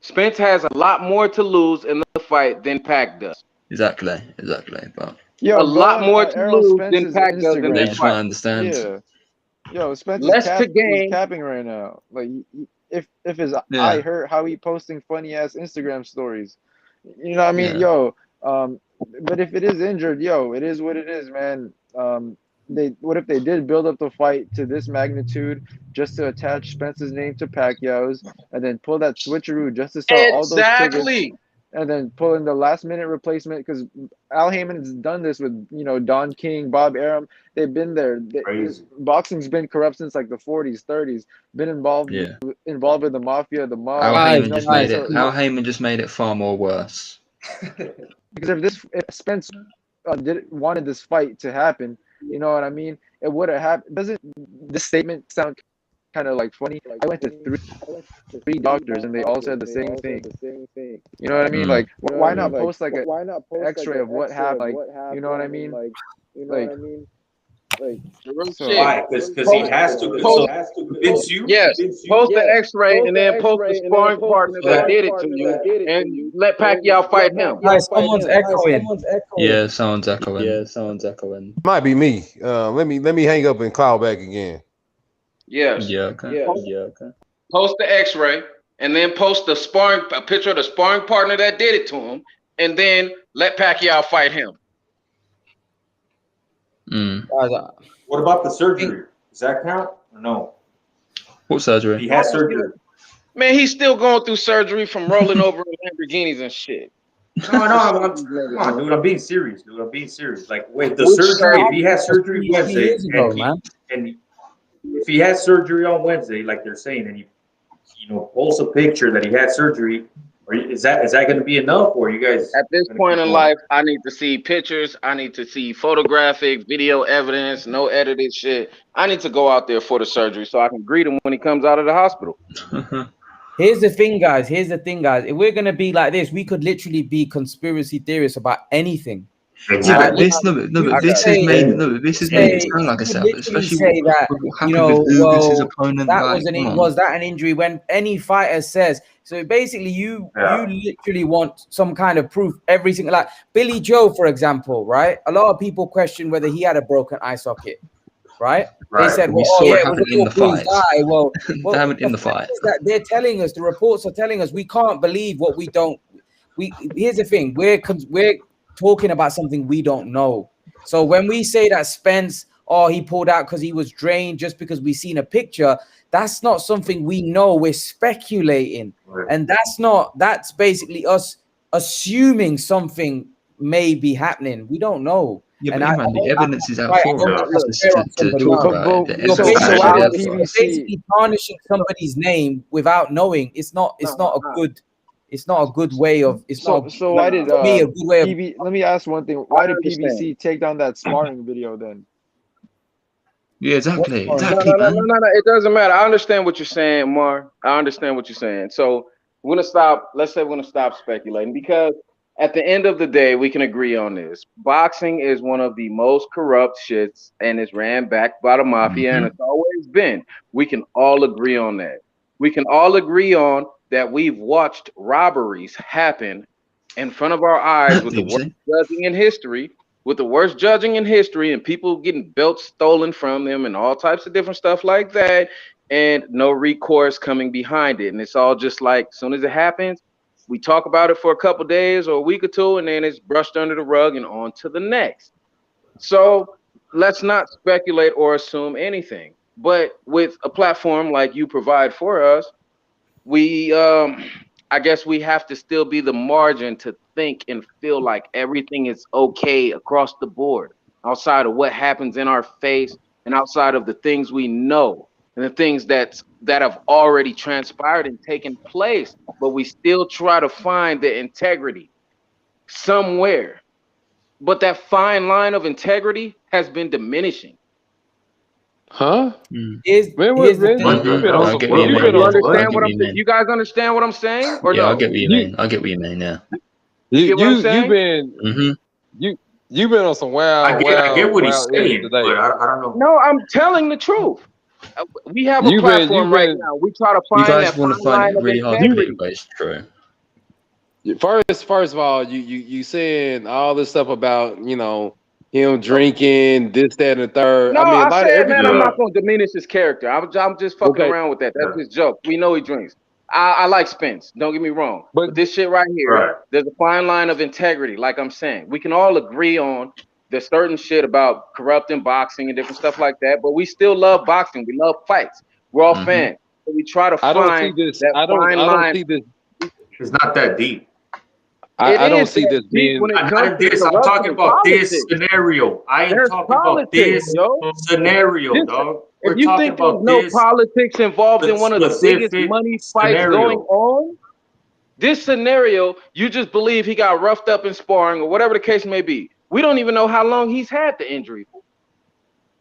Spence has a lot more to lose in the fight than Pac does. Exactly. But A Yo, go lot on more to Errol lose than Spence's Pac does in they this Instagram. just want fight. to understand. Yeah. Yo, Spence is Less to he's gain. capping right now. Like, if his Yeah. eye hurt, how he posting funny ass Instagram stories. You know what I mean? Yeah. Yo, but if it is injured, yo, it is what it is, man. What if they did build up the fight to this magnitude just to attach Spence's name to Pacquiao's and then pull that switcheroo just to sell all those tickets Exactly. and then pull in the last minute replacement because Al Heyman has done this with Don King, Bob Arum. They've been there. Crazy. Boxing's been corrupt since like the 40s, 30s. Been involved with the mafia, the mob. Al Heyman just made so, it. Al Heyman just made it far more worse. Because if Spence wanted this fight to happen, you know what I mean? It would have happened. Doesn't this statement sound kind of like funny. I went to three doctors and they all said the same thing. You know what I mean? Like, why not post like an X-ray of what happened? Like, you know what I mean? Like, so Why? Because he has to. So convince you. Yes, post the X-ray and then post the sparring partner that did it to you, and let Pacquiao fight him. Guys, someone's echoing. Yeah, someone's echoing. Might be me. Let me hang up and call back again. Yes. Yeah, okay. Post the X-ray and then post a picture of the sparring partner that did it to him, and then let Pacquiao fight him. What about the surgery? Does that count or no? What surgery? He has surgery. Man, he's still going through surgery from rolling over in Lamborghinis and shit. No, come on, dude. I'm being serious, dude. I'm being serious. Like, wait, the surgery. If he has surgery Wednesday, and if he has surgery on Wednesday, like they're saying, and he, posts a picture that he had surgery, or is that going to be enough? Or you guys? At this point in life, I need to see pictures. I need to see photographic, video evidence, no edited shit. I need to go out there for the surgery so I can greet him when he comes out of the hospital. Here's the thing, guys. If we're gonna be like this, we could literally be conspiracy theorists about anything. Yeah, but this is made it sound like a setup, especially say that, what happened with Ugas' opponent. Was that an injury? When any fighter says so, basically, you literally want some kind of proof every single. Like Billy Joe, for example, right? A lot of people question whether he had a broken eye socket. Right? They said, "Well, it happened in the fight." Well, it happened in the fight. That they're telling us, the reports are telling us, we can't believe what we don't. Here's the thing: we're talking about something we don't know. So when we say that Spence, he pulled out because he was drained, just because we've seen a picture, that's not something we know. We're speculating, and that's basically us assuming something may be happening. We don't know. Yeah, but the evidence is out for us to talk about it. So basically tarnishing somebody's name without knowing, it's not a good way of. So why did a good way of. Let me ask one thing. Why did PBC take down that sparring video then? Yeah, exactly. No. It doesn't matter. I understand what you're saying, Mar. I understand what you're saying. So we're gonna stop. Let's say we're gonna stop speculating, because at the end of the day, we can agree on this. Boxing is one of the most corrupt shits, and it's ran back by the mafia, and it's always been. We can all agree on that. We can all agree on that we've watched robberies happen in front of our eyes with the worst judging in history, and people getting belts stolen from them and all types of different stuff like that, and no recourse coming behind it. And it's all just like, as soon as it happens, we talk about it for a couple days or a week or two, and then it's brushed under the rug and on to the next. So let's not speculate or assume anything. But with a platform like you provide for us, we I guess we have to still be the margin to think and feel like everything is okay across the board, outside of what happens in our face and outside of the things we know and the things that have already transpired and taken place. But we still try to find the integrity somewhere. But that fine line of integrity has been diminishing. Huh? You guys understand what I'm saying, or no? I get what you mean. I get what you mean. Yeah. You've been on some wild. I get what he's saying, today. But I don't know. No, I'm telling the truth. We have a platform right now. We try to find that fine line of integrity. It's true. First of all, you saying all this stuff about him drinking this, that, and the third. No, I'm not going to diminish his character. I'm just fucking around with that. That's his joke. We know he drinks. I like Spence. Don't get me wrong. But this shit right here, there's a fine line of integrity. Like I'm saying, we can all agree on there's certain shit about corrupting boxing and different stuff like that. But we still love boxing. We love fights. We're all fans. So we try to find that fine line. It's not that deep. I don't see this being. I'm talking about this scenario. I ain't talking about this scenario, dog. If you think there's no politics involved in one of the biggest money fights going on, this scenario, you just believe he got roughed up in sparring or whatever the case may be. We don't even know how long he's had the injury for.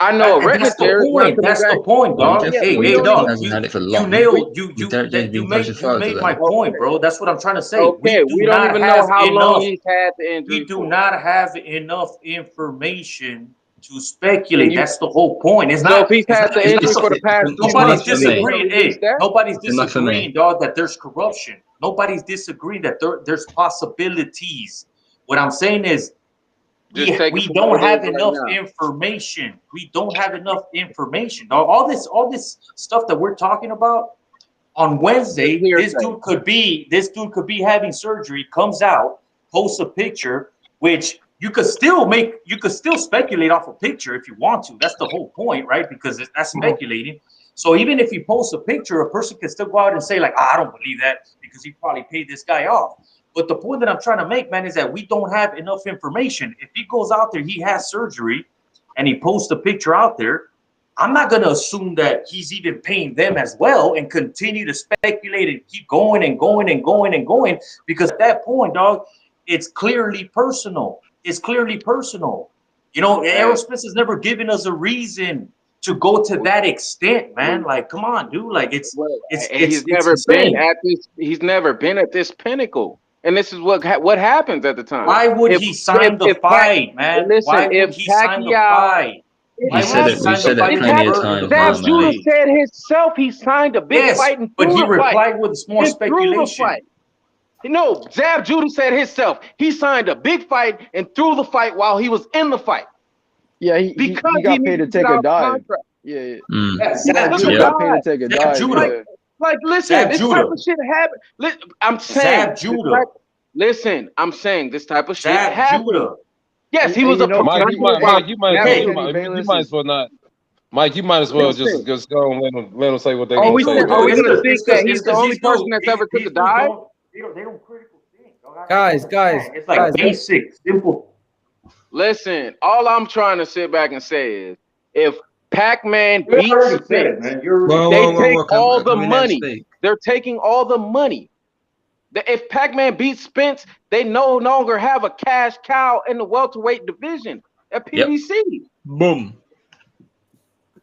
I know a And retina that's the tear is not point. coming That's the back. point, Well, dog. Yeah, definitely we Hey, don't he even. dog. hasn't had it for You long. nailed Jared's been closer you further made my then. point, bro. That's what I'm trying to say. Okay, we don't even know how long he's had the injury We do for. not have enough information to Can speculate. you? That's the whole point. It's So not. if he's It's had not. the injury for the past 3 Nobody's months, you ain't disagreeing. gonna release Hey, that. nobody's Enough for me. disagreeing, dog. That there's corruption. Nobody's disagreeing that there's possibilities. What I'm saying is Just take it we for don't what it have is right enough now. information. We don't have enough information, dog. All this stuff that we're talking about on Wednesday, this dude could be having surgery, comes out, posts a picture, which you could still speculate off a picture if you want to. That's the whole point, right? Because that's speculating. So even if he posts a picture, a person can still go out and say, like, I don't believe that because he probably paid this guy off. But the point that I'm trying to make, man, is that we don't have enough information. If he goes out there, he has surgery, and he posts a picture out there, I'm not going to assume that he's even paying them as well and continue to speculate and keep going and going and going and going, because at that point, dog, it's clearly personal. It's clearly personal. You know, Errol Spence has never given us a reason to go to that extent, man. Like, come on, dude. Like, it's never insane. been at this. He's never been at this pinnacle, and this is what happens at the time. Why would he sign the fight, man? Listen, Why if would he sign the fight? We said it plenty of times. Zab Judah said himself he signed a big fight and but he threw the fight. replied with more And threw the speculation. fight. No, Zab Judah said himself he signed a big fight and threw the fight while he was in the fight. Yeah, he got paid to take a dive. Yeah, Zab Judah got paid to take a dive. Like, listen, this type of shit happen. I'm saying, listen, I'm saying this type of shit happened. Yes, he was a Mike, you might as well not. Mike, you might as well just go and let him say what they want to say. Are we gonna think that he's the only person that's ever took a dive? They don't critical think. Guys, it's like basic, simple. Listen, all I'm trying to sit back and say is, if Pac-Man beats Spence, they take all the money. They're taking all the money. If Pac-Man beats Spence, they no longer have a cash cow in the welterweight division at PBC. Yep. Boom.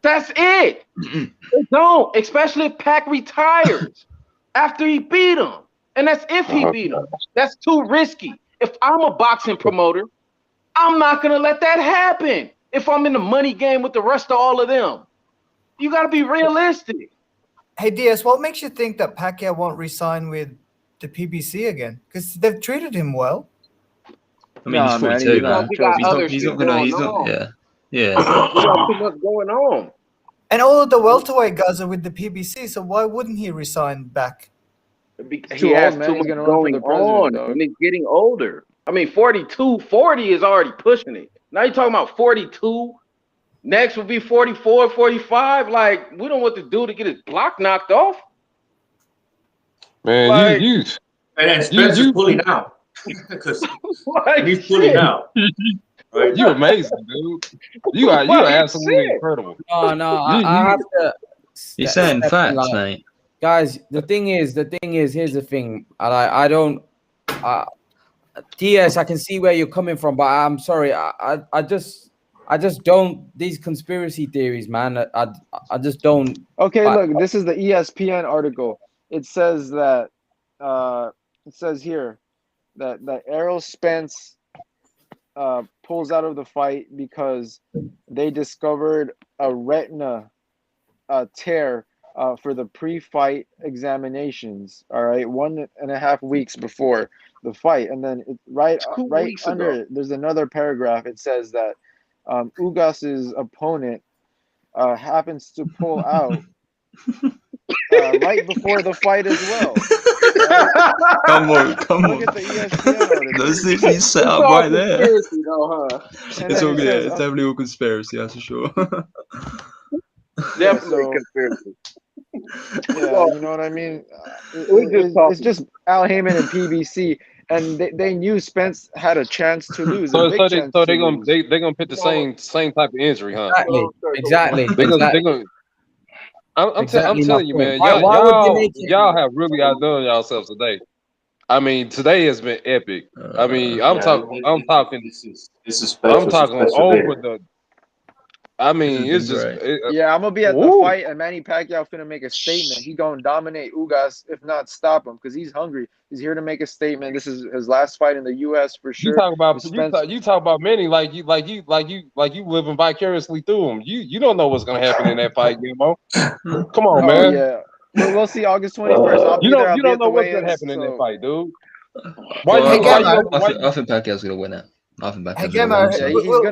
That's it. They don't, especially if Pac retires after he beat him. And that's if he beat him. That's too risky. If I'm a boxing promoter, I'm not going to let that happen if I'm in the money game with the rest of all of them. You got to be realistic. Hey, Diaz, what makes you think that Pacquiao won't resign with the PBC again? Because they've treated him well. I mean, he's 42, man. He got other He's shit not gonna. going He's on. not. Yeah. He got too much going on. And all of the welterweight guys are with the PBC, so why wouldn't he resign back? He has too much going on, and he's getting older. I mean, 42, 40 is already pushing it. Now you're talking about 42. Next would be 44, 45. Like, we don't know what to do to get his block knocked off. Man, like, and Spence is pulling out. Because he's pulling out. Right? You amazing, dude. You are absolutely incredible. No, I have to. You're saying facts, mate. Guys, the thing is, here's the thing. I don't. DS, I can see where you're coming from, but I'm sorry. I just don't. These conspiracy theories, man. I just don't. Okay, look. This is the ESPN article. It says that. It says here that Errol Spence pulls out of the fight because they discovered a retina tear for the pre-fight examinations. All right, 1.5 weeks before the fight, and then right under it, there's another paragraph. It says that Ugas's opponent happens to pull out right before the fight as well. Right? Come on. Look at the ESPN article. Those things set up right there. Though, huh? It's all good. It's definitely all conspiracy, that's for sure. Definitely conspiracy. Yeah, you know what I mean? It's just Al Heyman and PBC, and they knew Spence had a chance to lose. So they're gonna pick the same type of injury, huh? Exactly. They're gonna. I'm telling you, man. Y'all have really outdone yourselves today. I mean, today has been epic. I mean, I'm talking. This is special. I'm talking over the. I This mean, has it's been just great. Yeah, I'm gonna be at the woo. fight, and Manny Pacquiao finna make a statement. He gonna dominate Ugas, if not stop him, because he's hungry. He's here to make a statement. This is his last fight in the U.S. for You sure. talk about If Spence, you talk about Manny like you living vicariously through him. You don't know what's gonna happen in that fight, Guillermo. Come on, oh man. yeah, we'll see August 21st. I'll be there. I'll You be don't at the know what's gonna weigh-ins. happen in that So fight, dude. Hey, Gammo. I think Pacquiao's gonna win it. I think Hey, Pacquiao's gonna Gammo. win. yeah,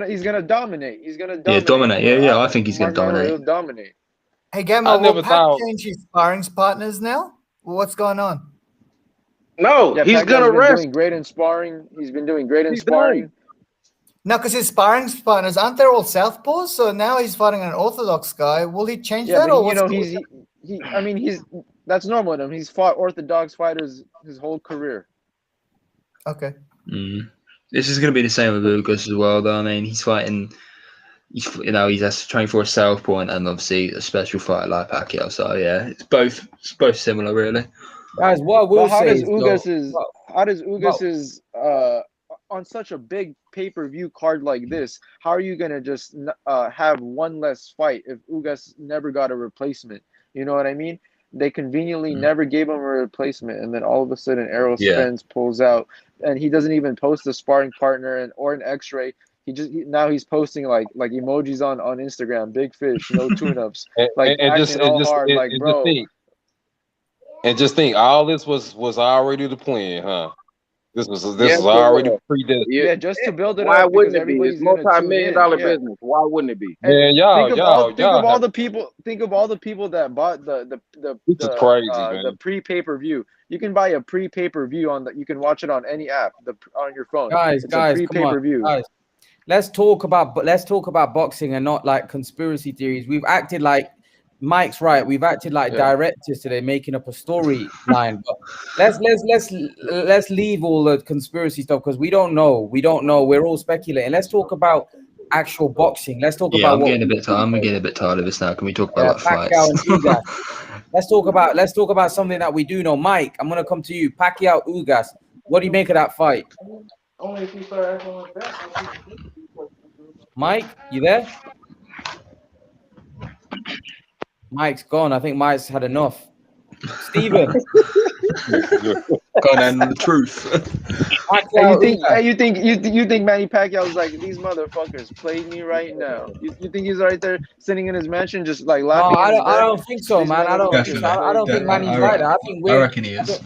So. he's gonna dominate. He's gonna Yeah, dominate. dominate. Yeah. I think he's gonna Mark my word, dominate. he'll dominate. Hey, I Gammo. Will never Pac thought. change his sparring partners now? What's going on? No, Yeah, he's Pacquiao's gonna been rest. doing great in sparring. He's been doing great in He's done. sparring. No, because his sparring partners aren't they all southpaws? So now he's fighting an orthodox guy. Will he change Yeah, that, but or you what's? know I mean that's normal in him. He's fought orthodox fighters his whole career. Okay. This is gonna be the same with Lucas as well, though. I mean, he's fighting. He has to train for a southpaw and obviously a special fighter like Pacquiao. So yeah, it's both similar, really. Guys, what I will But how say does is though, Ugas's on such a big pay-per-view card like this, how are you gonna just have one less fight if Ugas never got a replacement? You know what I mean? They conveniently never gave him a replacement, and then all of a sudden Errol Spence pulls out, and he doesn't even post a sparring partner or an X-ray. Now he's posting like emojis on Instagram, big fish, no tune-ups, like And acting all hard, like bro. Just think, all this was already the plan, huh? This was Yes, it already was. predestined. Yeah, just to build it Why up because wouldn't it be? It's everybody's gonna tune multi-million in. dollar Yeah. business. Why wouldn't it be? And Man, think of all y'all the people that bought this is crazy, man. the pre pay-per-view. You can buy a pre pay-per-view you can watch it on any app on your phone. guys, It's a pre come on, pay-per-view. guys. Let's talk about boxing and not like conspiracy theories. We've acted like Mike's right. We've acted like directors today, making up a storyline. But let's leave all the conspiracy stuff because we don't know. We don't know. We're all speculating. Let's talk about actual boxing. Let's talk about I'm getting a bit tired of this now. Can we talk about Pacquiao fights? and Ugas. Let's talk about something that we do know. Mike, I'm gonna come to you. Pacquiao Ugas. What do you make of that fight? Only if you start acting like that. Mike, you there? Mike's gone. I think Mike's had enough. Steven. Go on, the truth. And you think Manny Pacquiao's like, these motherfuckers played me right now? You think he's right there sitting in his mansion just like laughing? I don't think so, man. I don't think so. I don't think Manny's right. I reckon he is.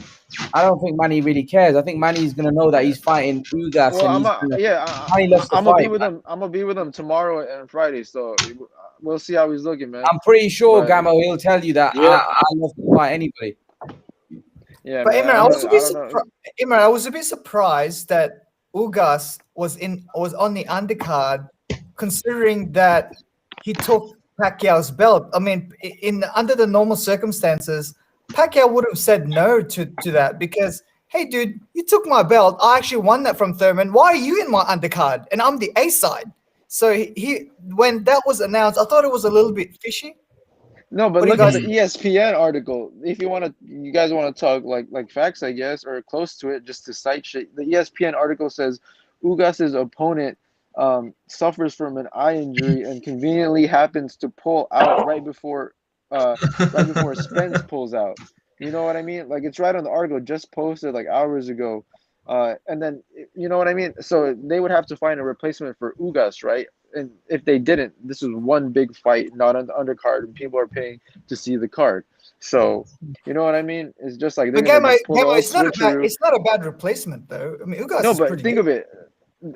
I don't think Manny really cares. I think Manny's gonna know that he's fighting Ugas. Well, and I'm gonna be with him. I'm gonna be with him tomorrow and Friday. So we'll see how he's looking, man. I'm pretty sure Gamo he'll tell you that I love to fight anybody. Yeah, but man, Imran, I was a bit surprised that Ugas was on the undercard, considering that he took Pacquiao's belt. I mean, under the normal circumstances, Pacquiao would have said no to that because, hey, dude, you took my belt. I actually won that from Thurman. Why are you in my undercard? And I'm the A side. So he when that was announced, I thought it was a little bit fishy. No, but look at the ESPN article. If you guys want to talk like facts, I guess, or close to it, just to cite shit. The ESPN article says Ugas's opponent suffers from an eye injury and conveniently happens to pull out right before Spence pulls out. You know what I mean? Like it's right on the article, just posted like hours ago. And then you know what I mean? So they would have to find a replacement for Ugas, right? And if they didn't, this was one big fight, not on the undercard, and people are paying to see the card. So you know what I mean? It's just like they're gonna just pull it's not a bad replacement though. I mean, Ugas is pretty think good. of it.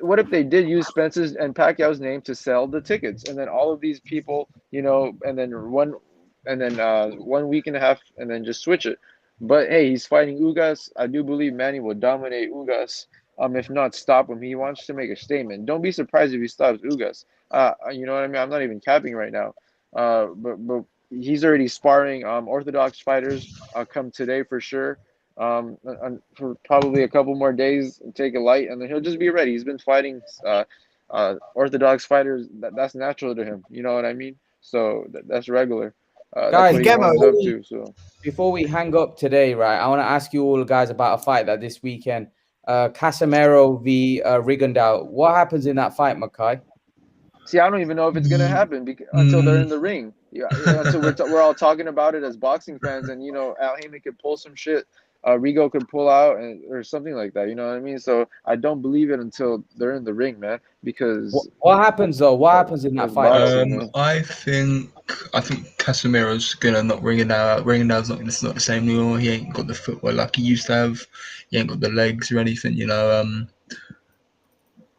What if they did use Spence's and Pacquiao's name to sell the tickets, and then all of these people, and then 1 week and a half, and then just switch it? But hey, he's fighting Ugas. I do believe Manny will dominate Ugas. If not stop him. He wants to make a statement. Don't be surprised if he stops Ugas. You know what I mean? I'm not even capping right now. But he's already sparring orthodox fighters. Come today for sure. For probably a couple more days, take it light, and then he'll just be ready. He's been fighting orthodox fighters. That's natural to him. You know what I mean? So that's regular. Guys, that's what he warms up to. So before we hang up today, right, I want to ask you all guys about a fight that this weekend, Casemiro v Rigondeaux. What happens in that fight, Makai? See, I don't even know if it's gonna happen until they're in the ring. Yeah, until we're all talking about it as boxing fans, and Al Heyman could pull some shit, Rigo could pull out, or something like that. You know what I mean? So I don't believe it until they're in the ring, man. Because What happens though? What happens in that it's fight? boxing, man. I think Casemiro's gonna knock Ringenau out. Ringenau's not the same anymore. He ain't got the footwork like he used to have. He ain't got the legs or anything,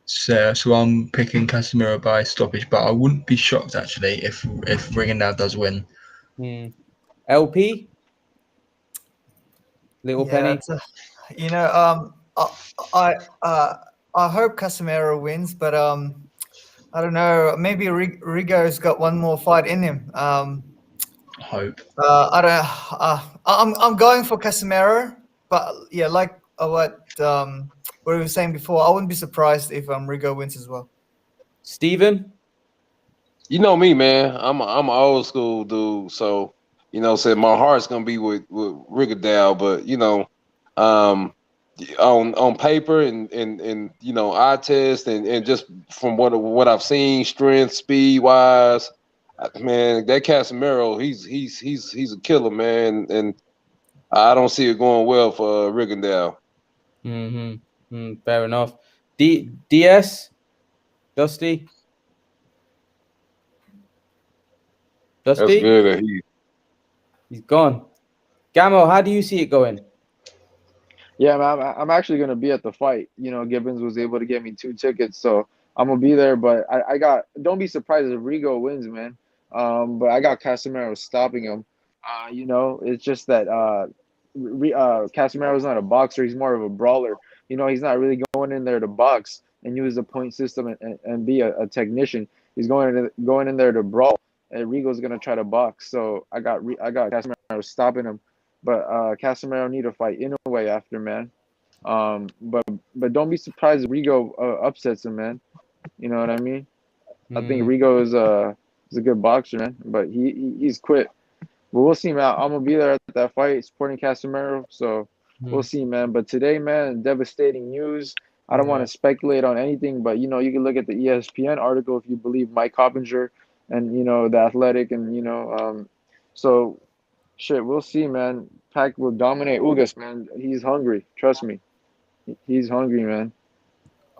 So I'm picking Casemiro by stoppage, but I wouldn't be shocked actually if Ringenau does win. LP, Little Penny. I hope Casemiro wins, but I don't know. Maybe Rigo's got one more fight in him. Hope. I don't. I'm going for Casemiro, but yeah, like what we were saying before, I wouldn't be surprised if Rigo wins as well. Steven? You know me, man. I'm an old school dude, so said my heart's gonna be with Rigondeaux, but on paper and eye test and just from what I've seen, strength, speed wise, man, that Casemiro, he's a killer, man, and I don't see it going well for Rigondeaux. Fair enough. DS, Dusty. That's good. He's gone. Gamo, how do you see it going? Yeah, I'm actually gonna be at the fight. Gibbons was able to get me 2 tickets, so I'm gonna be there. But I got. Don't be surprised if Rigo wins, man. But I got Casemiro stopping him. It's just that Casemiro's not a boxer. He's more of a brawler. He's not really going in there to box and use the point system and be a technician. He's going in there to brawl. And Rigo's gonna try to box. So I got Casemiro stopping him. But Casemiro need to fight in a way after, man. But don't be surprised if Rigo upsets him, man. You know what I mean? I think Rigo is a good boxer, man. But he's quit. But we'll see, man. I'm gonna be there at that fight supporting Casemiro. So we'll see, man. But today, man, devastating news. I don't want to speculate on anything, but you can look at the ESPN article if you believe Mike Coppinger and the Athletic and so. Shit, we'll see, man. Pac will dominate Ugas, man. He's hungry. Trust me. He's hungry, man.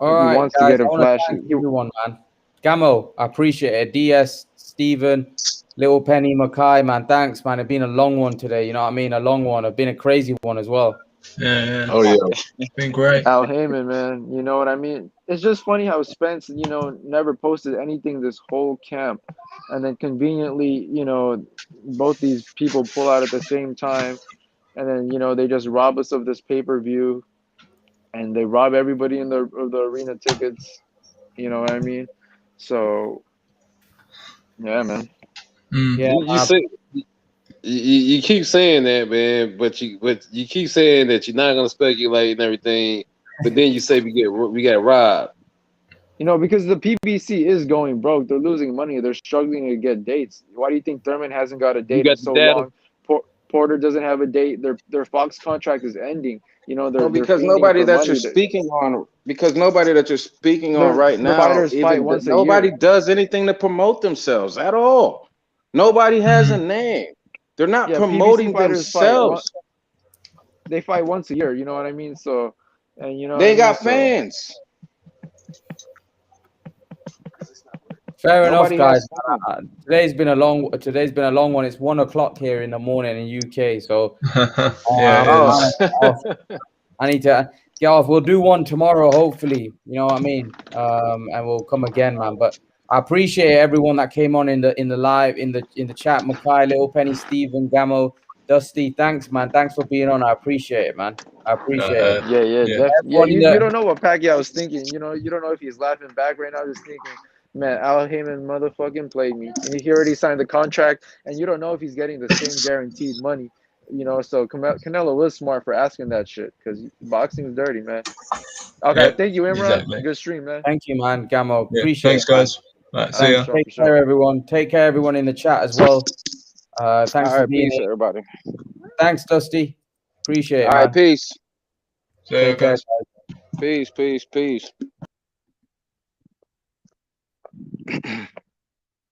All he right, wants guys, to get a flash. Everyone, man. Gamo, I appreciate it. DS, Steven, Little Penny, Makai, man. Thanks, man. It's been a long one today. You know what I mean? A long one. It's been a crazy one as well. Yeah. Oh yeah. It's been great. Al Heyman, man. You know what I mean? It's just funny how Spence, never posted anything this whole camp. And then conveniently, both these people pull out at the same time. And then, they just rob us of this pay-per-view. And they rob everybody in the arena tickets. You know what I mean? So, yeah, man. Yeah, you keep saying that, man, but you keep saying that you're not gonna speculate and everything, but then you say we got robbed. Because the PBC is going broke. They're losing money. They're struggling to get dates. Why do you think Thurman hasn't got a You date got in the so data? long? Porter doesn't have a date. Their Fox contract is ending. They're because fiending nobody for that money. you're speaking on, right The now, fighters fight once a nobody year. does anything to promote themselves at all. Nobody has a name. They're not Yeah, promoting PBC fighters themselves. they fight once a year. You know what I mean? So, and you know They what I mean? got fans. fair enough, Nobody guys. has Today's been a long one. It's 1 o'clock here in the morning in UK. So Yeah. I need to get off. We'll do one tomorrow, hopefully. You know what I mean? And we'll come again, man. But I appreciate everyone that came on in the live in the chat. Makai, Little Penny, Steven, Gamo, Dusty. Thanks, man. Thanks for being on. I appreciate it, man. I appreciate it. Yeah. You don't know what Pacquiao is thinking. You don't know if he's laughing back right now, just thinking, man, Al Heyman motherfucking played me. And he already signed the contract, and you don't know if he's getting the same guaranteed money. So Canelo was smart for asking that shit because boxing is dirty, man. Okay, thank you, Imran. Exactly. Good stream, man. Thank you, man. Gamo. Yeah, Appreciate thanks, it, man. guys. Right, see ya. Take care, everyone. Take care, everyone in the chat as well. Thanks All for right, being peace, here. everybody. Thanks, Dusty. Appreciate it, All man. right, peace. Take care, guys. Peace.